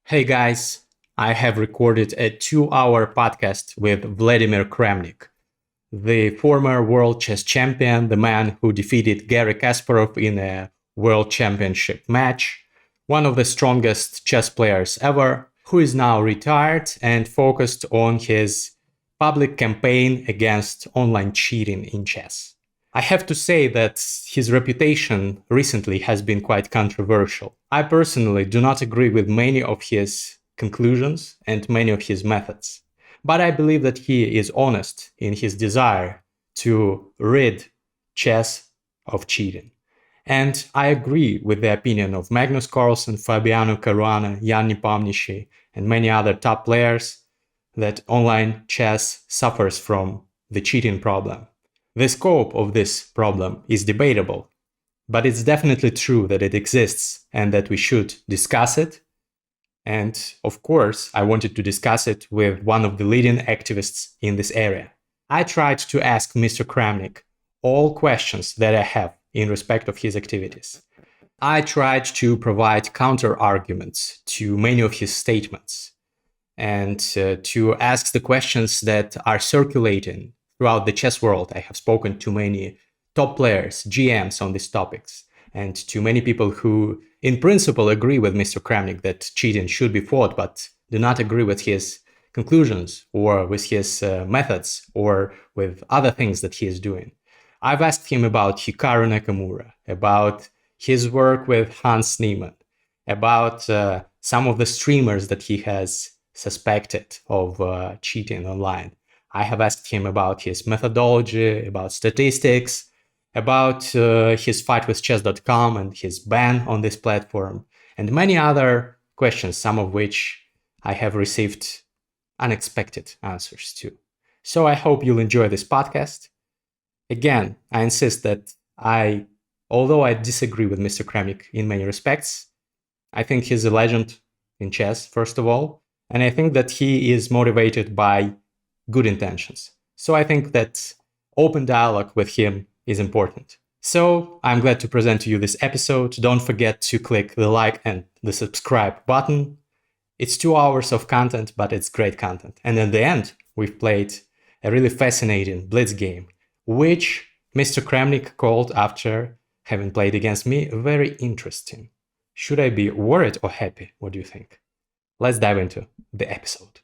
Hey guys, I have recorded a 2-hour podcast with Vladimir Kramnik, the former world chess champion, the man who defeated Garry Kasparov in a world championship match, one of the strongest chess players ever, who is now retired and focused on his public campaign against online cheating in chess. I have to say that his reputation recently has been quite controversial. I personally do not agree with many of his conclusions and many of his methods, but I believe that he is honest in his desire to rid chess of cheating. And I agree with the opinion of Magnus Carlsen, Fabiano Caruana, Jan Nepomniachtchi, and many other top players that online chess suffers from the cheating problem. The scope of this problem is debatable, but it's definitely true that it exists and that we should discuss it. And of course, I wanted to discuss it with one of the leading activists in this area. I tried to ask Mr. Kramnik all questions that I have in respect of his activities. I tried to provide counter-arguments to many of his statements and to ask the questions that are circulating throughout the chess world. I have spoken to many top players, GMs on these topics, and to many people who, in principle, agree with Mr. Kramnik that cheating should be fought, but do not agree with his conclusions or with his methods or with other things that he is doing. I've asked him about Hikaru Nakamura, about his work with Hans Niemann, about some of the streamers that he has suspected of cheating online. I have asked him about his methodology, about statistics, about his fight with chess.com and his ban on this platform, and many other questions, some of which I have received unexpected answers to. So I hope you'll enjoy this podcast. Again, I insist that although I disagree with Mr. Kramnik in many respects, I think he's a legend in chess, first of all, and I think that he is motivated by good intentions. So I think that open dialogue with him is important. So I'm glad to present to you this episode. Don't forget to click the like and the subscribe button. It's 2 hours of content, but it's great content. And at the end, we've played a really fascinating blitz game, which Mr. Kramnik called, after having played against me, very interesting. Should I be worried or happy? What do you think? Let's dive into the episode.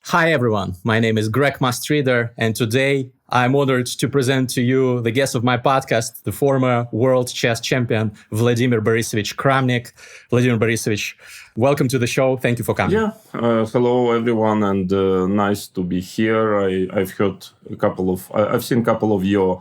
Hi everyone, my name is Greg Mustreader, and today I'm honored to present to you the guest of my podcast, the former world chess champion, Vladimir Borisovich Kramnik. Vladimir Borisovich, welcome to the show. Thank you for coming. Yeah, hello everyone, and nice to be here. I've seen a couple of your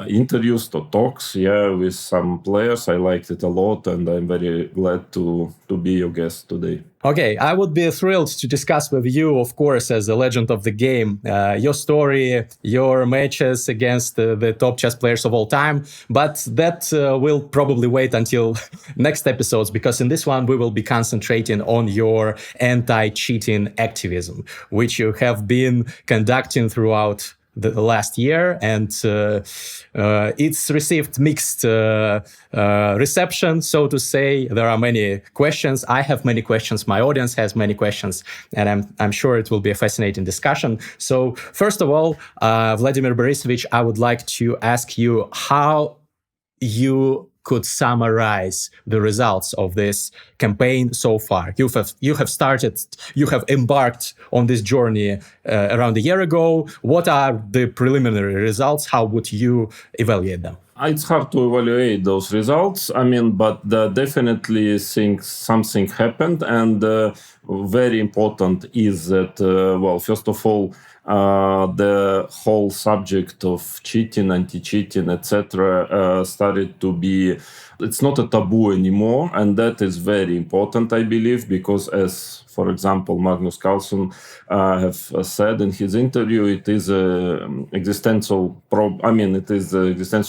interviews or talks, with some players. I liked it a lot, and I'm very glad to be your guest today. Okay, I would be thrilled to discuss with you, of course, as a legend of the game, your story, your matches against the top chess players of all time. But that will probably wait until next episodes, because in this one we will be concentrating on your anti-cheating activism, which you have been conducting throughout the last year, and it's received mixed reception, so to say. There are many questions. I have many questions. My audience has many questions, and I'm sure it will be a fascinating discussion. So first of all, Vladimir Borisovich, I would like to ask you how you could summarize the results of this campaign so far. You have embarked on this journey around a year ago. What are the preliminary results? How would you evaluate them? It's hard to evaluate those results. But definitely something happened, and very important is that, first of all, the whole subject of cheating, anti-cheating, etc., started to be, it's not a taboo anymore, and that is very important, I believe, because as, for example, Magnus Carlsen have said in his interview, it is an existential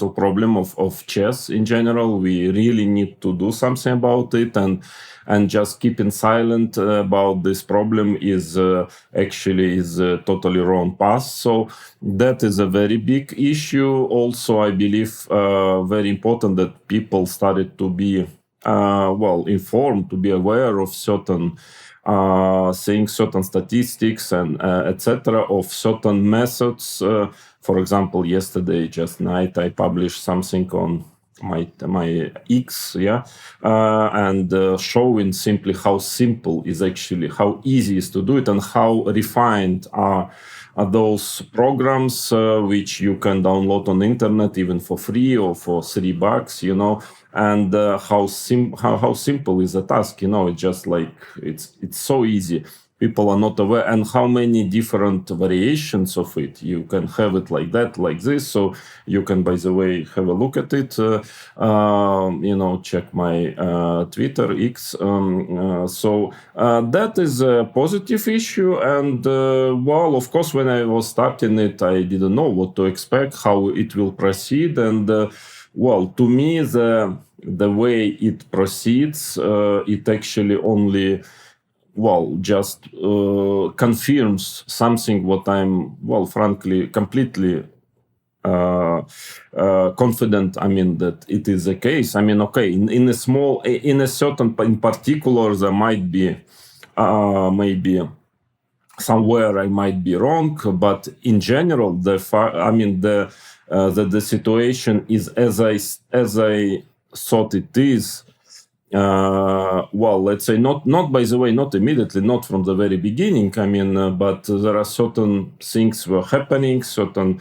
problem of chess in general. We really need to do something about it, and just keeping silent about this problem is totally wrong path. So that is a very big issue. Also, I believe very important that people started to be informed, to be aware of certain things, certain statistics, and etc. of certain methods. For example, yesterday, just night, I published something on my X, and showing simply how simple is actually, how easy is to do it, and how refined are those programs which you can download on the internet even for free or for $3, and how simple is the task, it's just like it's so easy. People are not aware, and how many different variations of it. You can have it like that, like this. So you can, by the way, have a look at it. Check my Twitter X. So that is a positive issue. And of course, when I was starting it, I didn't know what to expect, how it will proceed, and to me, the way it proceeds, it actually only just confirms something what I'm, frankly, completely confident. That it is the case. Okay, in in particular, there might be maybe somewhere I might be wrong, but in general, the situation is as I thought it is. Let's say not by the way, not immediately, not from the very beginning. But there are certain things were happening, certain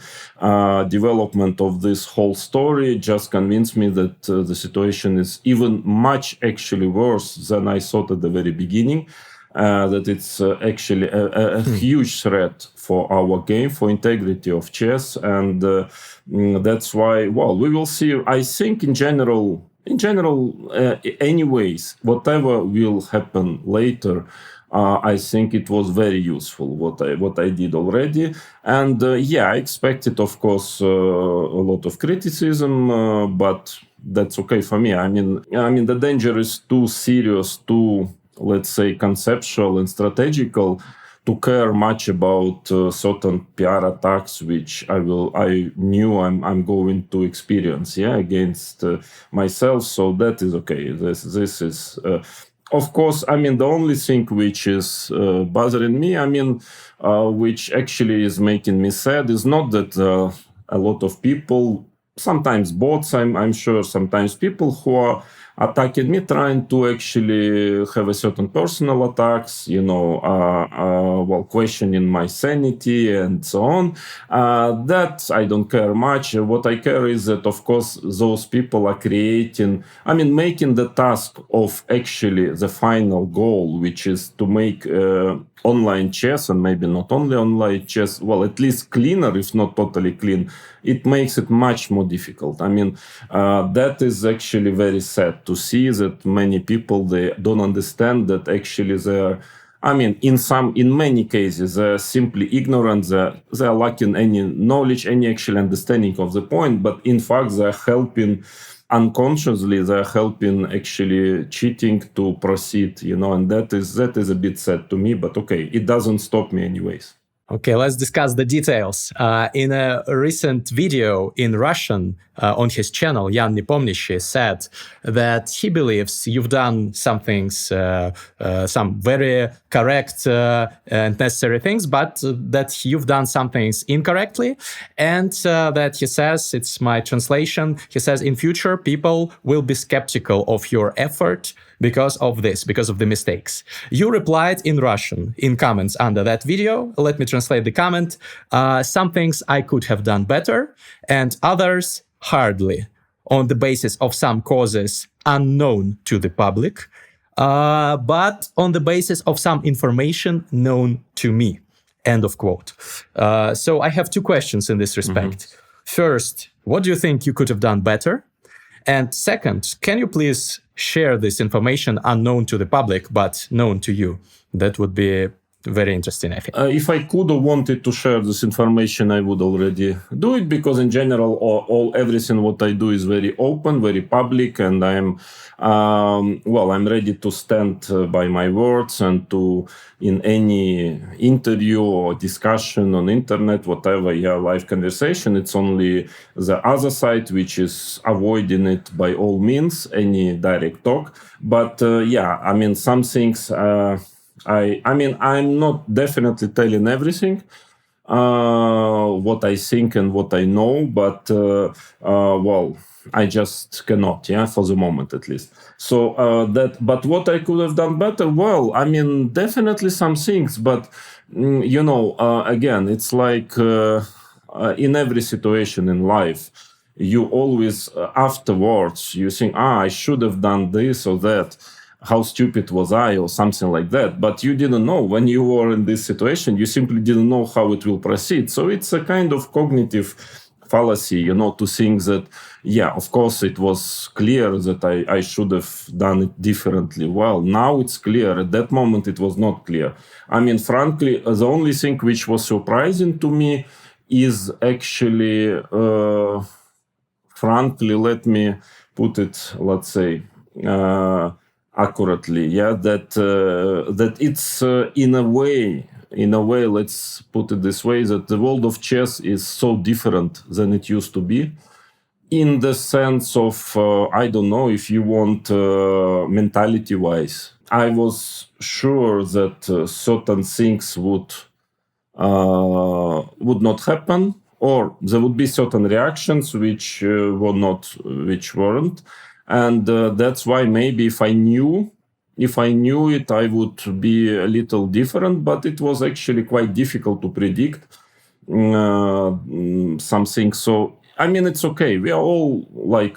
development of this whole story just convinced me that the situation is even much actually worse than I thought at the very beginning. That it's actually a huge threat for our game, for integrity of chess, and that's why. We will see. I think in general, anyways, whatever will happen later, I think it was very useful what I did already, and I expected, of course, a lot of criticism, but that's okay for me. The danger is too serious, too, let's say, conceptual and strategical to care much about certain PR attacks, which I knew I'm going to experience, against myself. So that is okay. This is, of course, the only thing which is bothering me, which actually is making me sad, is not that a lot of people, sometimes bots, I'm sure, sometimes people who are attacking me, trying to actually have a certain personal attacks, questioning my sanity and so on. That I don't care much. What I care is that, of course, those people are making the task of actually the final goal, which is to make online chess, and maybe not only online chess, at least cleaner, if not totally clean. It makes it much more difficult. That is actually very sad to see that many people, they don't understand that actually they're, in many cases, they're simply ignorant. They're lacking any knowledge, any actual understanding of the point. But in fact, they're helping unconsciously. They're helping actually cheating to proceed. And that is a bit sad to me. But okay, it doesn't stop me anyways. Okay, let's discuss the details. In a recent video in Russian on his channel, Yan Nepomniachtchi said that he believes you've done some things, some very correct and necessary things, but that you've done some things incorrectly. And that he says, it's my translation, he says, in future, people will be skeptical of your effort because of this, because of the mistakes. You replied in Russian in comments under that video. Let me translate the comment. Some things I could have done better, and others hardly, on the basis of some causes unknown to the public, but on the basis of some information known to me. End of quote. So I have two questions in this respect. First, what do you think you could have done better? And second, can you please share this information unknown to the public, but known to you? That would be very interesting, I think. If I could have wanted to share this information, I would already do it, because in general, everything what I do is very open, very public, and I'm ready to stand by my words, and to, in any interview or discussion on internet, whatever, live conversation, it's only the other side which is avoiding it by all means, any direct talk. But some things. I'm not definitely telling everything what I think and what I know, but I just cannot, for the moment at least. So but what I could have done better? Well, definitely some things, but again, it's like in every situation in life, you always afterwards you think, I should have done this or that. How stupid was I, or something like that. But you didn't know when you were in this situation. You simply didn't know how it will proceed. So it's a kind of cognitive fallacy, to think that, of course, it was clear that I should have done it differently. Well, now it's clear. At that moment, it was not clear. Frankly, the only thing which was surprising to me is actually, frankly, let me put it, let's say, accurately, that it's in a way, let's put it this way, that the world of chess is so different than it used to be, in the sense of I don't know if you want mentality wise. I was sure that certain things would not happen, or there would be certain reactions which weren't. And that's why maybe if I knew it, I would be a little different. But it was actually quite difficult to predict something. So it's okay. We are all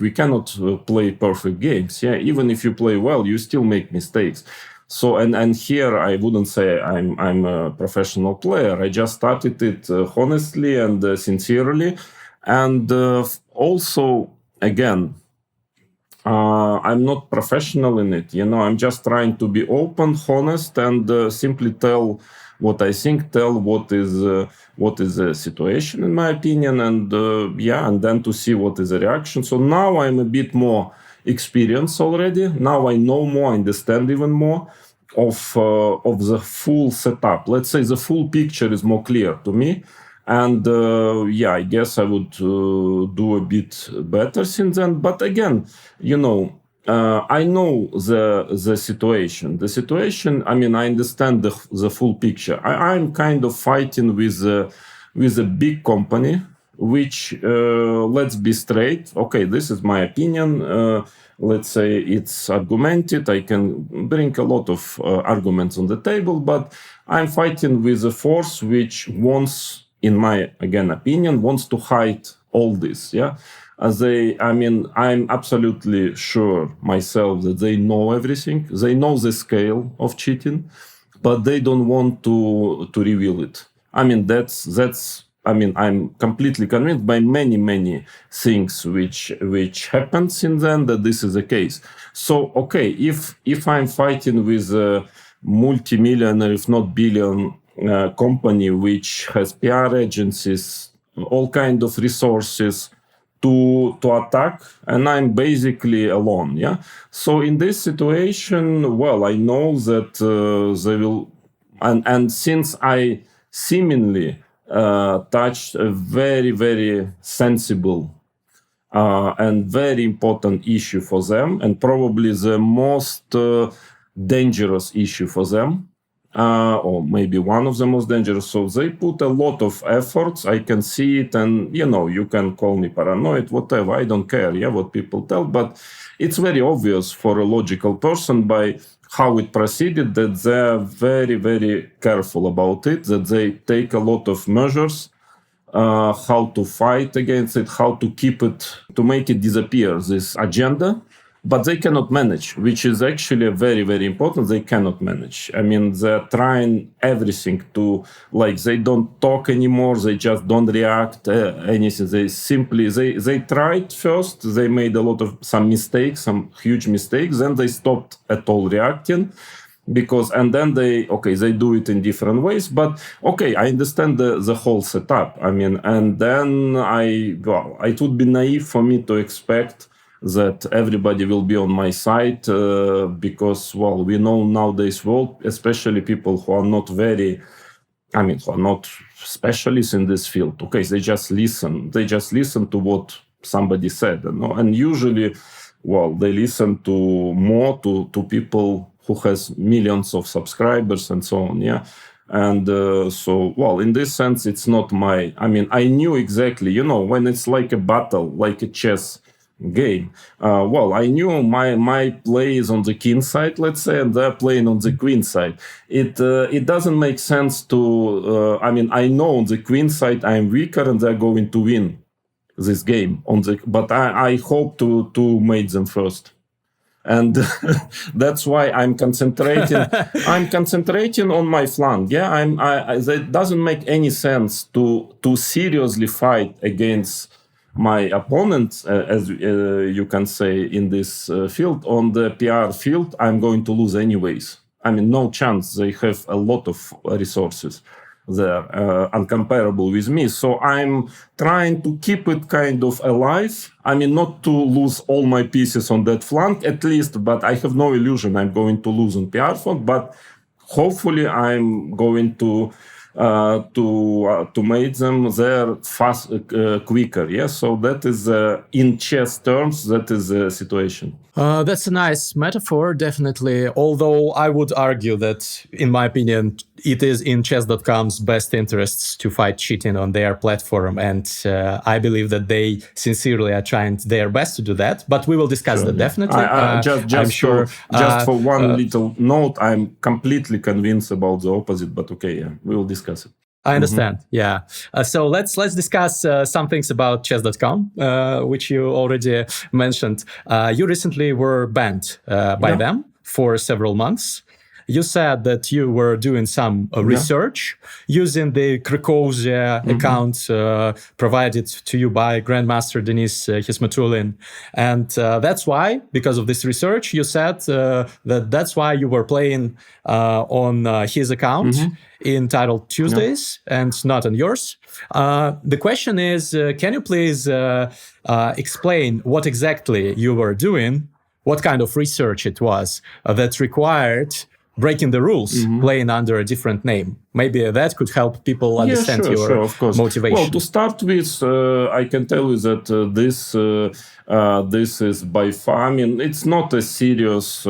we cannot play perfect games. Even if you play well, you still make mistakes. So and here I wouldn't say I'm a professional player. I just started it honestly and sincerely, and also again. I'm not professional in it, I'm just trying to be open, honest, and simply tell what I think, tell what is the situation in my opinion, and and then to see what is the reaction. So now I'm a bit more experienced already. Now I know more, understand even more of the full setup. Let's say the full picture is more clear to me. And I guess I would do a bit better since then. But again, I know the situation. The situation. I understand the full picture. I'm kind of fighting with a big company, which let's be straight. Okay, this is my opinion. Let's say it's argumented. I can bring a lot of arguments on the table, but I'm fighting with a force which wants, in my, again, opinion, wants to hide all this. I'm absolutely sure myself that they know everything. They know the scale of cheating, but they don't want to reveal it. That's I'm completely convinced by many things which happened since then that this is the case. So, okay, if I'm fighting with a multi-millionaire, if not billion, company which has PR agencies, all kind of resources to attack, and I'm basically alone. So in this situation, well, I know that they will, and since I seemingly touched a very sensible and very important issue for them, and probably the most dangerous issue for them, or maybe one of the most dangerous. So they put a lot of efforts. I can see it, and you can call me paranoid, whatever. I don't care, what people tell, but it's very obvious for a logical person by how it proceeded that they're very careful about it, that they take a lot of measures, how to fight against it, how to keep it, to make it disappear, this agenda. But they cannot manage, which is actually very important. They cannot manage. They're trying everything to, they don't talk anymore. They just don't react anything. They simply, they tried first. They made some mistakes, some huge mistakes. Then they stopped at all reacting. because and then they do it in different ways, but I understand the whole setup. I mean, and then it would be naive for me to expect that everybody will be on my side, because we know nowadays world, especially people who are not who are not specialists in this field. They just listen to what somebody said, and usually they listen to people who has millions of subscribers and so on. And in this sense, it's not I knew exactly, when it's like a battle, like a chess game. I knew my play is on the king side, let's say, and they're playing on the queen side. It doesn't make sense to. I know on the queen side I'm weaker, and they're going to win this game but I hope to mate them first. And that's why I'm concentrating. I'm concentrating on my flank. That doesn't make any sense to seriously fight against my opponent, as you can say in this field. On the PR field, I'm going to lose anyways. No chance. They have a lot of resources there, uncomparable with me. So I'm trying to keep it kind of alive. Not to lose all my pieces on that flank, at least, but I have no illusion I'm going to lose on PR front, but hopefully I'm going to make them there fast, quicker. So that is, in chess terms, that is the situation. That's a nice metaphor, definitely. Although I would argue that, in my opinion, it is in chess.com's best interests to fight cheating on their platform. And I believe that they sincerely are trying their best to do that. But we will discuss that definitely. I'm sure. Just for one little note, I'm completely convinced about the opposite. But we will discuss it. I understand. Yeah. So let's discuss some things about chess.com, which you already mentioned. You recently were banned by them for several months. You said that you were doing some research using the Krakosia account provided to you by Grandmaster Denis Hismatulin. And that's why, because of this research, you said that's why you were playing on his account in Title Tuesdays and not on yours. The question is, can you please explain what exactly you were doing, what kind of research it was that required breaking the rules, playing under a different name? Maybe that could help people understand your of course. motivation. Well, to start with, I can tell you that this is by far, it's not a serious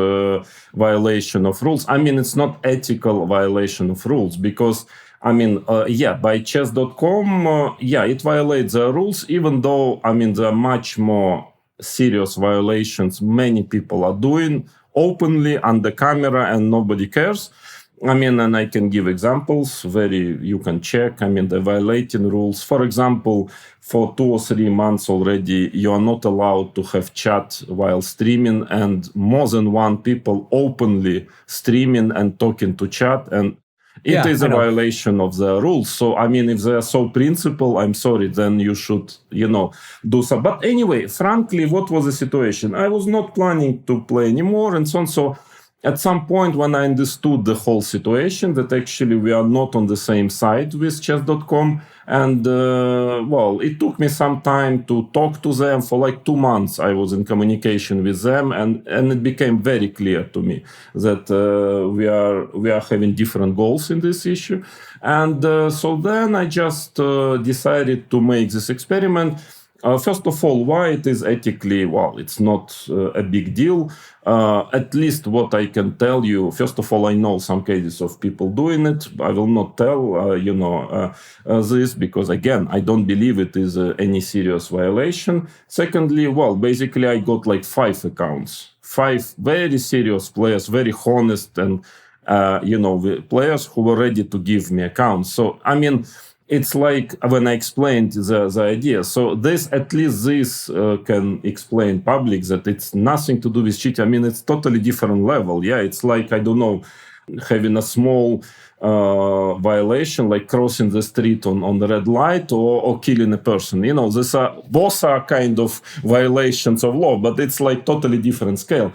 violation of rules. It's not ethical violation of rules, because by chess.com, it violates the rules, even though, there are much more serious violations many people are doing openly on the camera and nobody cares. And I can give examples, you can check. They're violating rules. For example, for 2 or 3 months already, you are not allowed to have chat while streaming, and more than one people openly streaming and talking to chat. And it is a violation of the rules. So, if they are so principled, I'm sorry, then you should, do so. But anyway, frankly, what was the situation? I was not planning to play anymore and so on. So at some point when I understood the whole situation, that actually we are not on the same side with chess.com, and it took me some time to talk to them. For like 2 months I was in communication with them, and it became very clear to me that we are having different goals in this issue. And so then I just decided to make this experiment. First of all, why it is ethically, it's not a big deal. At least what I can tell you, first of all, I know some cases of people doing it. I will not tell, this, because again, I don't believe it is any serious violation. Secondly, basically I got like 5 accounts, 5 very serious players, very honest and, players who were ready to give me accounts. So, it's like when I explained the idea. So at least this can explain public that it's nothing to do with cheating. It's totally different level. Yeah, it's like, I don't know, having a small violation, like crossing the street on the red light or killing a person. Both are kind of violations of law, but it's like totally different scale.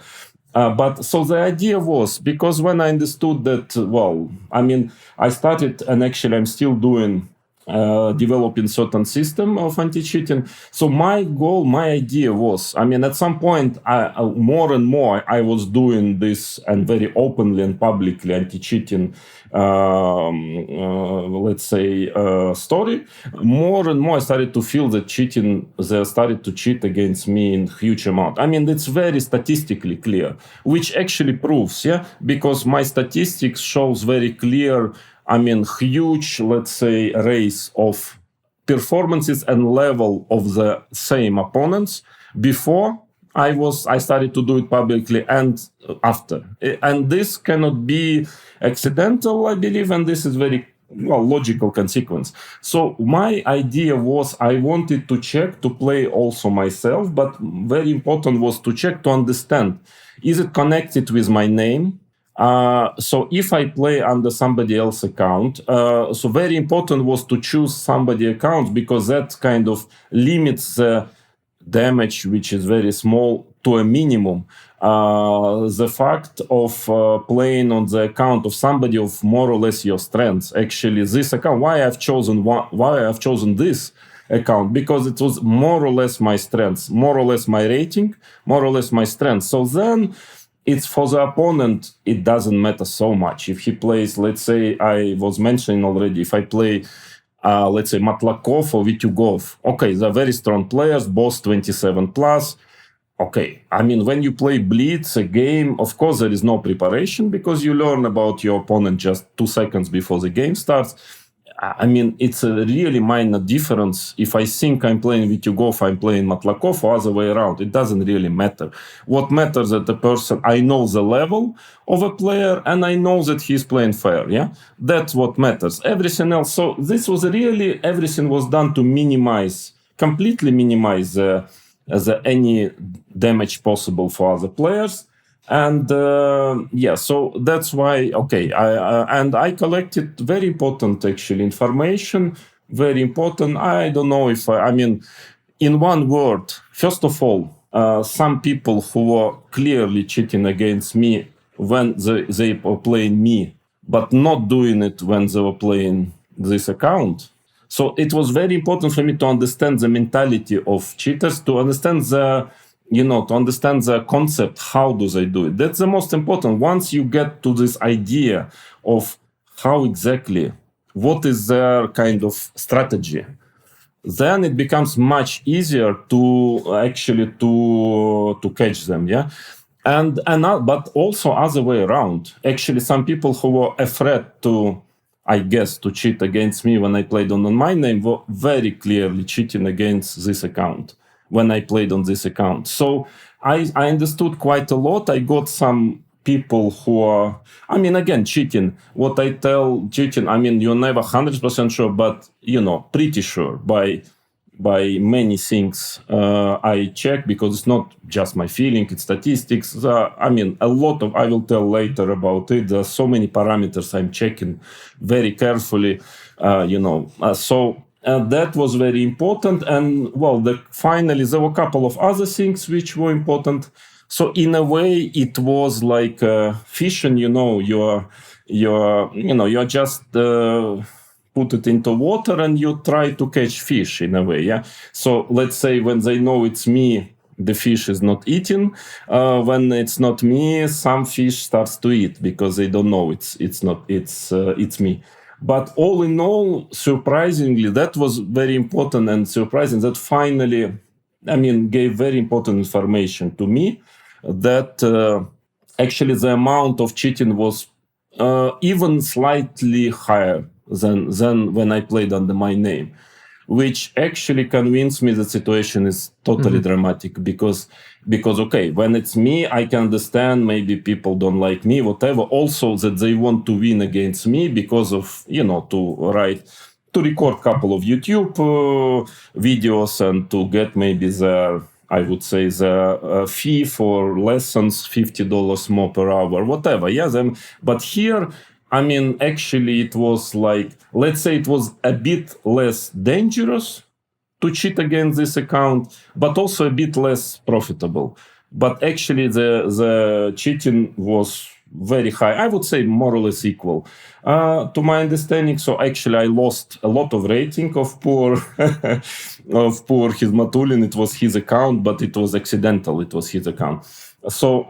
But so the idea was, because when I understood that, I started, and actually I'm still doing, developing certain system of anti-cheating. So my goal, my idea was, at some point, more and more I was doing this, and very openly and publicly anti-cheating, let's say, story. More and more I started to feel that they started to cheat against me in huge amount. It's very statistically clear, which actually proves, because my statistics shows very clear, huge, let's say, race of performances and level of the same opponents before I started to do it publicly and after. And this cannot be accidental, I believe, and this is very logical consequence. So my idea was, I wanted to check, to play also myself, but very important was to check, to understand, is it connected with my name? So if I play under somebody else's account, so very important was to choose somebody account, because that kind of limits the damage, which is very small, to a minimum. The fact of playing on the account of somebody of more or less your strengths, actually this account, why I've chosen this account, because it was more or less my strengths, more or less my rating, more or less my strengths. So then it's for the opponent, it doesn't matter so much. If he plays, let's say, I was mentioning already, if I play, let's say, Matlakov or Vitugov, okay, they're very strong players, both 27 plus. Okay, when you play blitz, a game, of course, there is no preparation, because you learn about your opponent just 2 seconds before the game starts. It's a really minor difference. If I think I'm playing Vitugov, I'm playing Matlakov, or other way around. It doesn't really matter. What matters that the person, I know the level of a player, and I know that he's playing fair. Yeah, that's what matters. Everything else. So this was really, everything was done to completely minimize any damage possible for other players. And so that's why, okay, I collected very important, actually, information, very important. I don't know if, in one word, first of all, some people who were clearly cheating against me when they were playing me, but not doing it when they were playing this account. So it was very important for me to understand the mentality of cheaters, to understand to understand the concept, how do they do it. That's the most important. Once you get to this idea of how exactly, what is their kind of strategy, then it becomes much easier to actually to catch them, but also other way around. Actually, some people who were afraid to cheat against me when I played on my name were very clearly cheating against this account when I played on this account. So I understood quite a lot. I got some people who are, again, cheating. What I tell cheating, you're never 100% sure, but, pretty sure by many things I check, because it's not just my feeling, it's statistics. A lot of, I will tell later about it. There are so many parameters I'm checking very carefully, so that was very important. And finally, there were a couple of other things which were important. So in a way, it was like fishing. You're just put it into water and you try to catch fish in a way. Yeah. So let's say when they know it's me, the fish is not eating. When it's not me, some fish starts to eat because they don't know it's me. But all in all, surprisingly, that was very important, and surprising that finally, gave very important information to me that actually the amount of cheating was even slightly higher than when I played under my name, which actually convinced me the situation is totally dramatic, because okay, when it's me, I can understand maybe people don't like me, whatever. Also that they want to win against me because of, to record a couple of YouTube videos and to get maybe I would say the fee for lessons, $50 more per hour, whatever. But here, actually it was like, let's say it was a bit less dangerous to cheat against this account, but also a bit less profitable. but actually the cheating was very high. I would say more or less equal to my understanding. So actually, I lost a lot of rating of poor of poor Hizmatulin. It was his account, but it was accidental. It was his account. So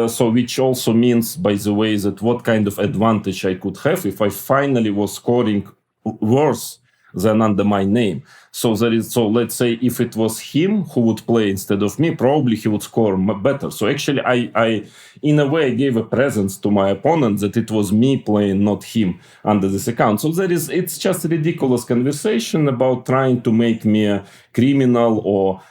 so which also means, by the way, that what kind of advantage I could have if I finally was scoring worse than under my name. So let's say if it was him who would play instead of me, probably he would score better. So actually, I in a way gave a presence to my opponent that it was me playing, not him, under this account. So it's just a ridiculous conversation about trying to make me a criminal or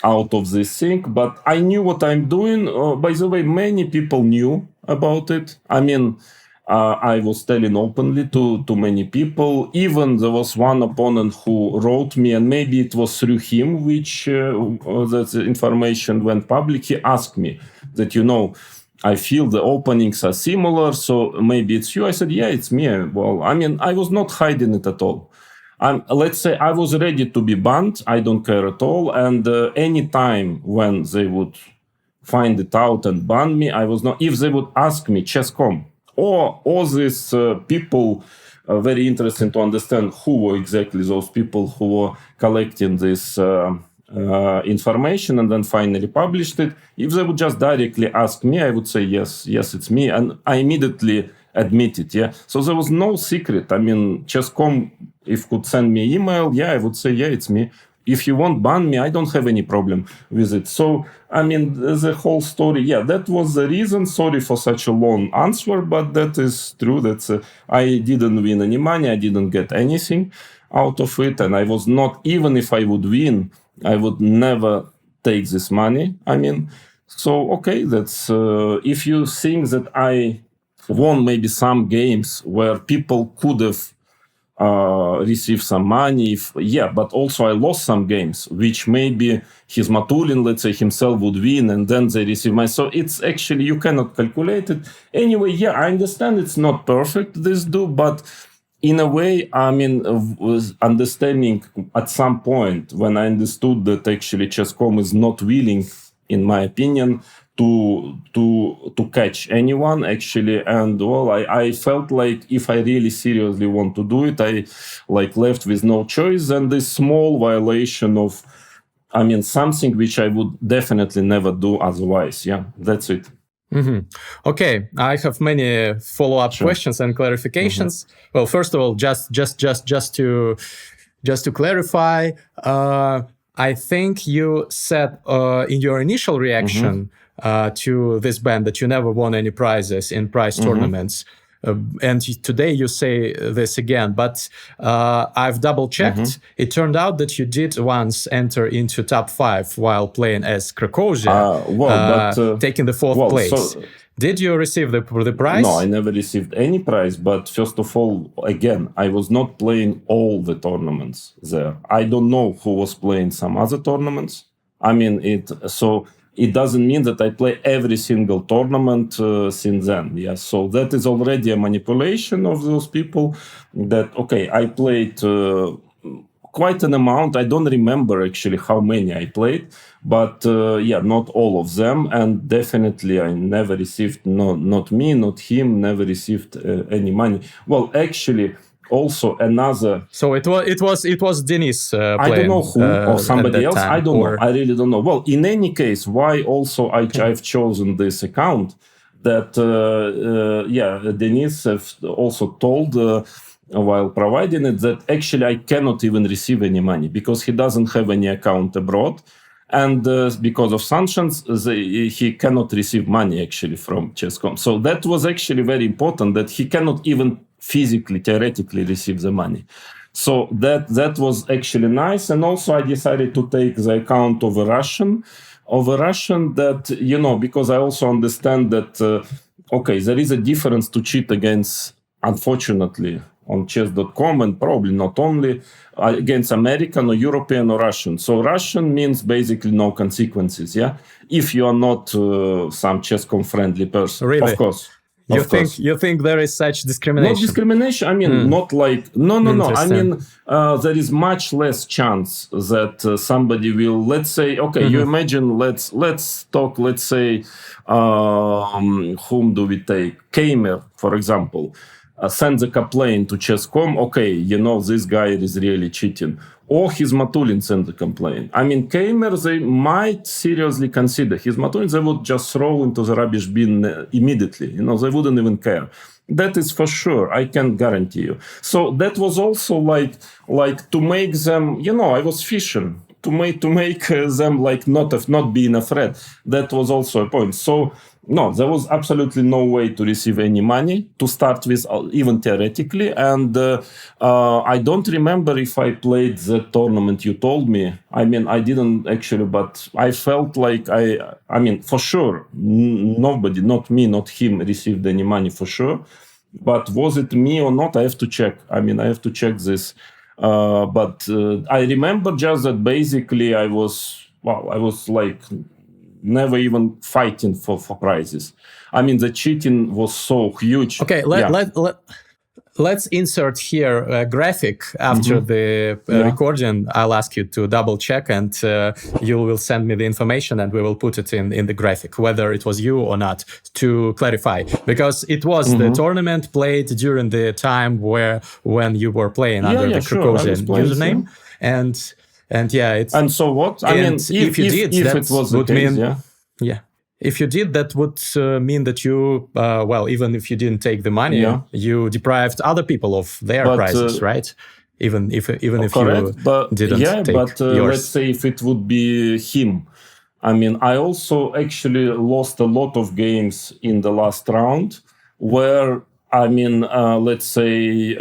out of this thing. But I knew what I'm doing. By the way, many people knew about it. I mean, I was telling openly to many people. Even there was one opponent who wrote me, and maybe it was through him which that information went public. He asked me that, I feel the openings are similar, so maybe it's you. I said, yeah, it's me. Well, I mean, I was not hiding it at all. Let's say I was ready to be banned. I don't care at all. And any time when they would find it out and ban me, I was not. If they would ask me, ChessCom, or these people, very interesting to understand who were exactly those people who were collecting this information and then finally published it. If they would just directly ask me, I would say, yes, it's me. And I immediately admit it, yeah. So there was no secret. I mean, ChessCom, if could send me email, I would say, it's me. If you won't ban me, I don't have any problem with it. So, I mean, the whole story, that was the reason. Sorry for such a long answer, but that is true. I didn't win any money. I didn't get anything out of it. And I was not, even if I would win, I would never take this money. I mean, so, okay, that's, if you think that I won maybe some games where people could have receive some money, but also I lost some games, which maybe Hizmatulin, let's say, himself would win, and then they receive money. So it's actually, you cannot calculate it. Anyway, I understand it's not perfect, but in a way, I mean, was understanding at some point when I understood that actually ChessCom is not willing, in my opinion, to catch anyone actually, and I felt like if I really seriously want to do it, I left with no choice, and this small violation of, I mean, something which I would definitely never do otherwise. That's it. Mm-hmm. Okay, I have many follow-up questions and clarifications. Mm-hmm. Well, first of all, just to clarify, I think you said in your initial reaction to this ban that you never won any prizes in prize tournaments. And today you say this again, but I've double-checked. It turned out that you did once enter into top 5 while playing as Krakozhia, taking the 4th place. Did you receive the prize? No, I never received any prize. But first of all, again, I was not playing all the tournaments there. I don't know who was playing some other tournaments. I mean, it doesn't mean that I play every single tournament since then. So that is already a manipulation of those people. That, okay, I played quite an amount. I don't remember actually how many I played, but not all of them. And definitely I never received, not me, not him, never received any money. Well, actually, also another. So it was Denis playing. I don't know who or somebody else. I don't know. I really don't know. Well, in any case, why also I've chosen this account? That Denis also told while providing it that actually I cannot even receive any money because he doesn't have any account abroad. And because of sanctions, he cannot receive money actually from ChessCom. So that was actually very important, that he cannot even physically, theoretically receive the money. So that was actually nice. And also I decided to take the account of a Russian that, because I also understand that, there is a difference to cheat against, unfortunately, on chess.com, and probably not only against American or European or Russian. So Russian means basically no consequences, if you are not some ChessCom friendly person. Really? Of course. You think there is such discrimination? Not discrimination. I mean, not like no. I mean, there is much less chance that somebody will. Let's say, okay, you imagine. Let's talk. Let's say, whom do we take? Kamer, for example, sends a complaint to ChessCom. Okay, this guy is really cheating. Or Hizmatulin sends a complaint. I mean, Kamer, they might seriously consider. Hizmatulin, they would just throw into the rubbish bin immediately. They wouldn't even care. That is for sure. I can guarantee you. So that was also like to make them, I was fishing to make them like not being afraid. That was also a point. So no, there was absolutely no way to receive any money to start with, even theoretically. And I don't remember if I played the tournament you told me. I mean, I didn't actually, but I felt like I mean, for sure, nobody, not me, not him, received any money for sure. But was it me or not? I have to check. I mean, I have to check this. But I remember just that basically I was like never even fighting for prizes. I mean, the cheating was so huge. Okay, let's insert here a graphic after the recording. I'll ask you to double check, and you will send me the information, and we will put it in the graphic, whether it was you or not, to clarify. Because it was the tournament played during the time when you were playing under the Krakosian username, and yeah, it's... And so what? I mean, if you did, that it was would case, mean... Yeah. If you did, that would mean that you, even if you didn't take the money, you deprived other people of their prizes, right? Even if correct, you didn't take yours. Let's say if it would be him. I mean, I also actually lost a lot of games in the last round where... I mean, let's say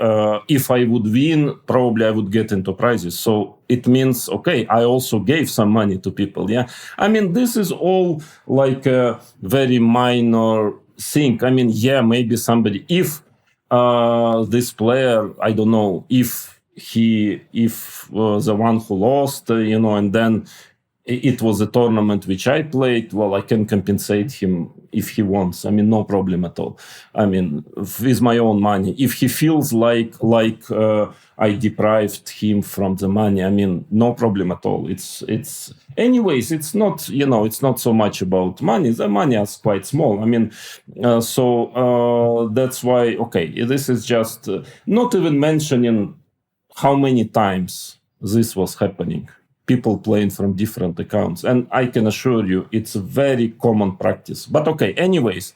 if I would win, probably I would get into prizes. So it means, okay, I also gave some money to people. Yeah. I mean, this is all like a very minor thing. I mean, yeah, maybe somebody, if this player, I don't know, if the one who lost, and then it was a tournament which I played, well, I can compensate him if he wants. I mean, no problem at all. I mean, with my own money. If he feels like I deprived him from the money, I mean, no problem at all. It's anyways, it's not, it's not so much about money. The money is quite small. I mean, so that's why, okay, this is just not even mentioning how many times this was happening. People playing from different accounts. And I can assure you, it's a very common practice. But okay, anyways,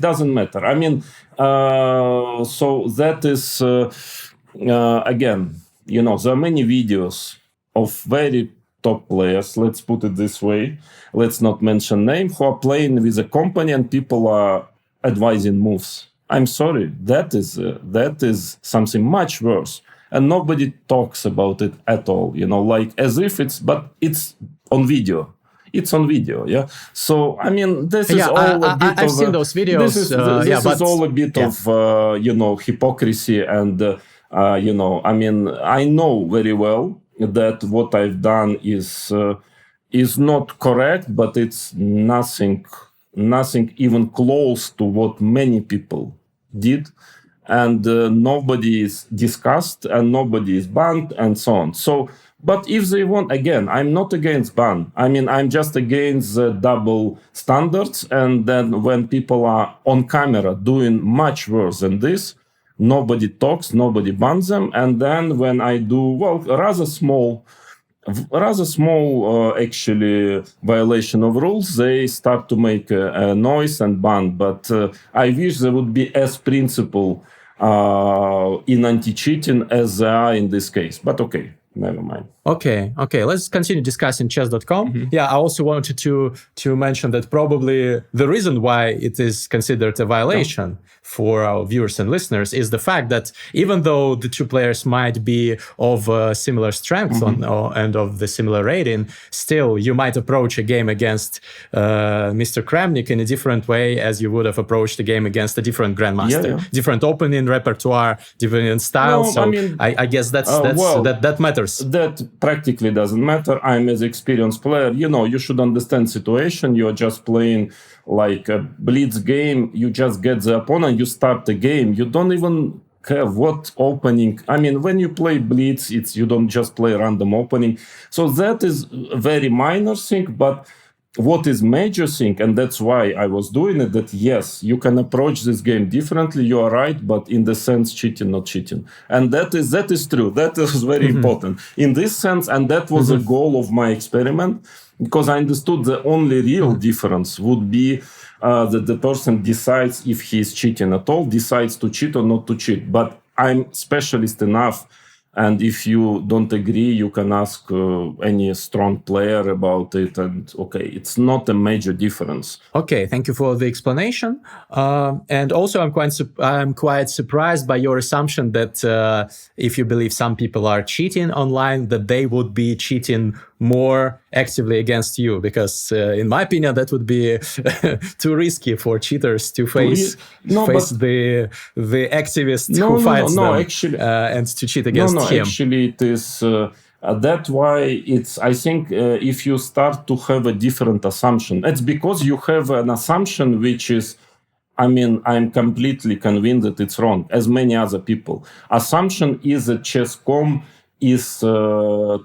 doesn't matter. I mean, so that is, again, there are many videos of very top players, let's put it this way, let's not mention name, who are playing with a company and people are advising moves. I'm sorry, that is something much worse. And nobody talks about it at all, like as if it's on video. It's on video, yeah. So I mean, this is all a bit I've seen those videos. This is all a bit of hypocrisy, and I mean, I know very well that what I've done is not correct, but it's nothing even close to what many people did. And nobody is discussed, and nobody is banned, and so on. So, but if they want, again, I'm not against ban. I mean, I'm just against the double standards. And then when people are on camera doing much worse than this, nobody talks, nobody bans them. And then when I do, rather small actually violation of rules, they start to make a noise and ban. But I wish there would be as principle in anti-cheating as they are in this case. But okay, never mind. Okay. Let's continue discussing chess.com. Yeah, I also wanted to mention that probably the reason why it is considered a violation for our viewers and listeners is the fact that even though the two players might be of similar strength and of the similar rating, still you might approach a game against Mr. Kramnik in a different way as you would have approached a game against a different grandmaster. Different opening repertoire, different style. I guess that matters cheaters? That practically doesn't matter. I'm as experienced player. You should understand situation. You're just playing like a blitz game. You just get the opponent, you start the game. You don't even care what opening. I mean, when you play blitz, you don't just play random opening. So that is a very minor thing, but what is major thing, and that's why I was doing it, that yes, you can approach this game differently, you are right, but in the sense cheating, not cheating. And that is true. That is very important in this sense, and that was the goal of my experiment, because I understood the only real difference would be that the person decides if he is cheating at all, decides to cheat or not to cheat. But I'm specialist enough, and if you don't agree, you can ask any strong player about it. And okay, it's not a major difference. Okay, thank you for the explanation. And also, I'm quite surprised by your assumption that if you believe some people are cheating online, that they would be cheating more actively against you, because in my opinion that would be too risky for cheaters to face the activist who fights them actually, and to cheat against him. Actually it is that's why it's, I think if you start to have a different assumption, it's because you have an assumption which is, I'm completely convinced that it's wrong, as many other people. Assumption is that ChessCom is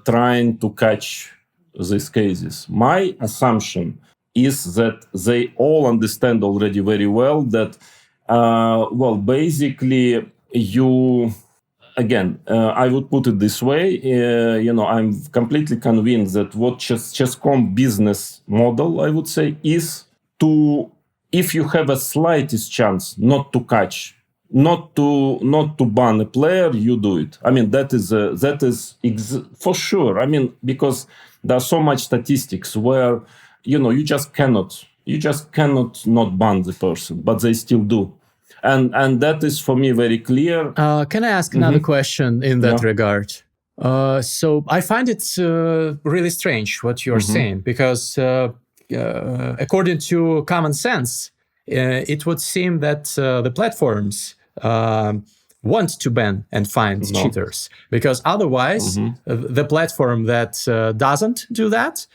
trying to catch these cases. My assumption is that they all understand already very well that, basically I would put it this way, I'm completely convinced that what ChessCom business model, I would say, is to, if you have a slightest chance not to catch, not to ban a player, you do it. That is for sure. Because there are so much statistics where you just cannot not ban the person, but they still do, and that is for me very clear. Can I ask another question in that regard? So I find it really strange what you're saying, because according to common sense, it would seem that the platforms want to ban and find cheaters, because otherwise the platform that doesn't do that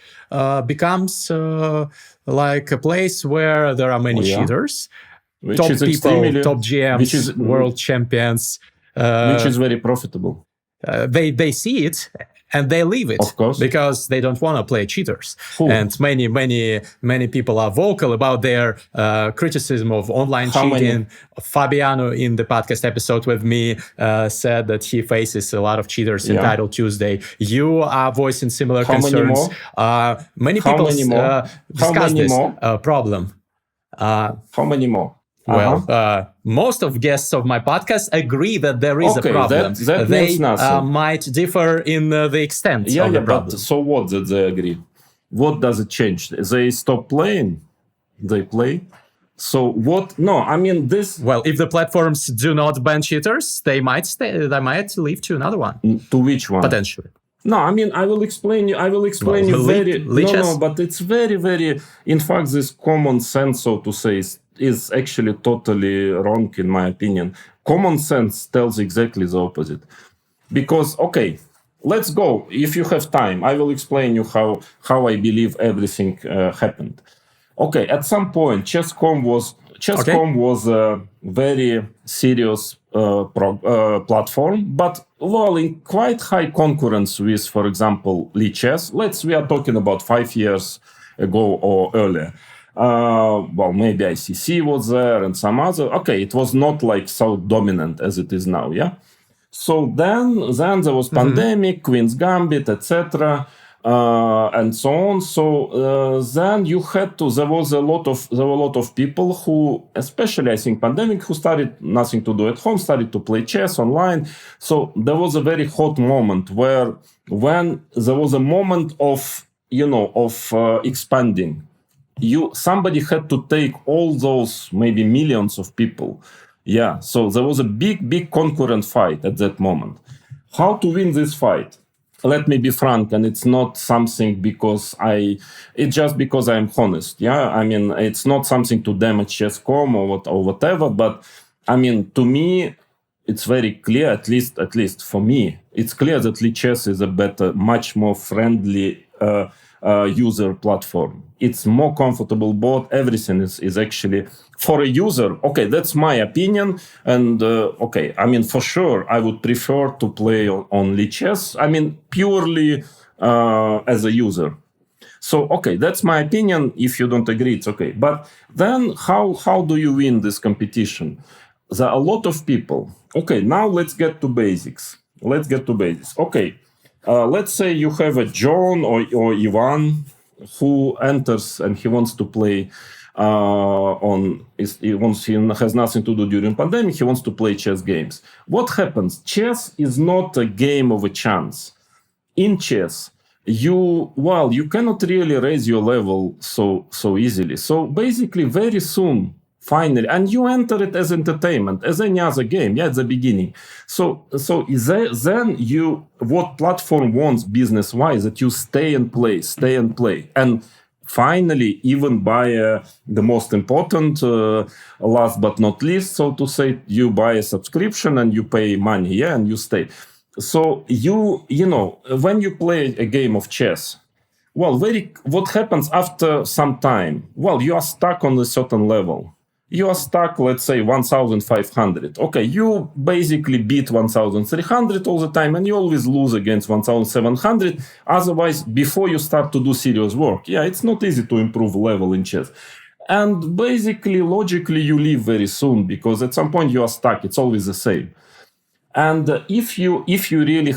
becomes like a place where there are many cheaters, top people, top GMs, world champions, which is very profitable. They see it and they leave it, of course, because they don't want to play cheaters. And many people are vocal about their criticism of online cheating. Fabiano, in the podcast episode with me, said that he faces a lot of cheaters in Title Tuesday. You are voicing similar concerns. Many people discuss this problem. How many more? Well, most of guests of my podcast agree that there is a problem. That means nothing. Might differ in the extent of the problem. But so what that they agree? What does it change? They stop playing? They play? So what? No, this... Well, if the platforms do not ban cheaters, they might leave to another one. To which one? Potentially. No, I will explain you. But it's very, very... In fact, this common sense, so to say, is actually totally wrong, in my opinion. Common sense tells exactly the opposite. Because, let's go. If you have time, I will explain you how I believe everything happened. At some point, ChessCom was a very serious platform, but in quite high concurrence with, for example, Chess. We are talking about 5 years ago or earlier. Maybe ICC was there and some other. It was not like so dominant as it is now, yeah? So then there was pandemic, Queen's Gambit, etc., and so on. So then you had to. There were a lot of people who, especially I think pandemic, who started nothing to do at home, started to play chess online. So there was a very hot moment when there was a moment of expanding. Somebody had to take all those maybe millions of people. Yeah, so there was a big concurrent fight at that moment. How to win this fight? Let me be frank, and it's not something it's just because I'm honest. Yeah, it's not something to damage ChessCom or whatever, but to me, it's very clear, at least for me, it's clear that Lichess is a better, much more friendly user platform. It's more comfortable board. Everything is actually for a user. Okay, that's my opinion. And okay, I mean, for sure, I would prefer to play on Lichess. I mean, purely as a user. So, okay, that's my opinion. If you don't agree, it's okay. But then how do you win this competition? There are a lot of people. Okay, now let's get to basics. Okay, let's say you have a John or Ivan who enters and he wants to play he has nothing to do during pandemic. He wants to play chess games. What happens? Chess is not a game of a chance. In chess, you cannot really raise your level so easily. So basically, very soon, finally, and you enter it as entertainment, as any other game, at the beginning. So then what platform wants business-wise, that you stay and play. And finally, even buy the most important, last but not least, so to say, you buy a subscription and you pay money, and you stay. So you know, when you play a game of chess, what happens after some time? Well, you are stuck on a certain level. You are stuck, let's say, 1,500. Okay, you basically beat 1,300 all the time, and you always lose against 1,700. Otherwise, before you start to do serious work, it's not easy to improve level in chess. And basically, logically, you leave very soon, because at some point you are stuck. It's always the same. And if you really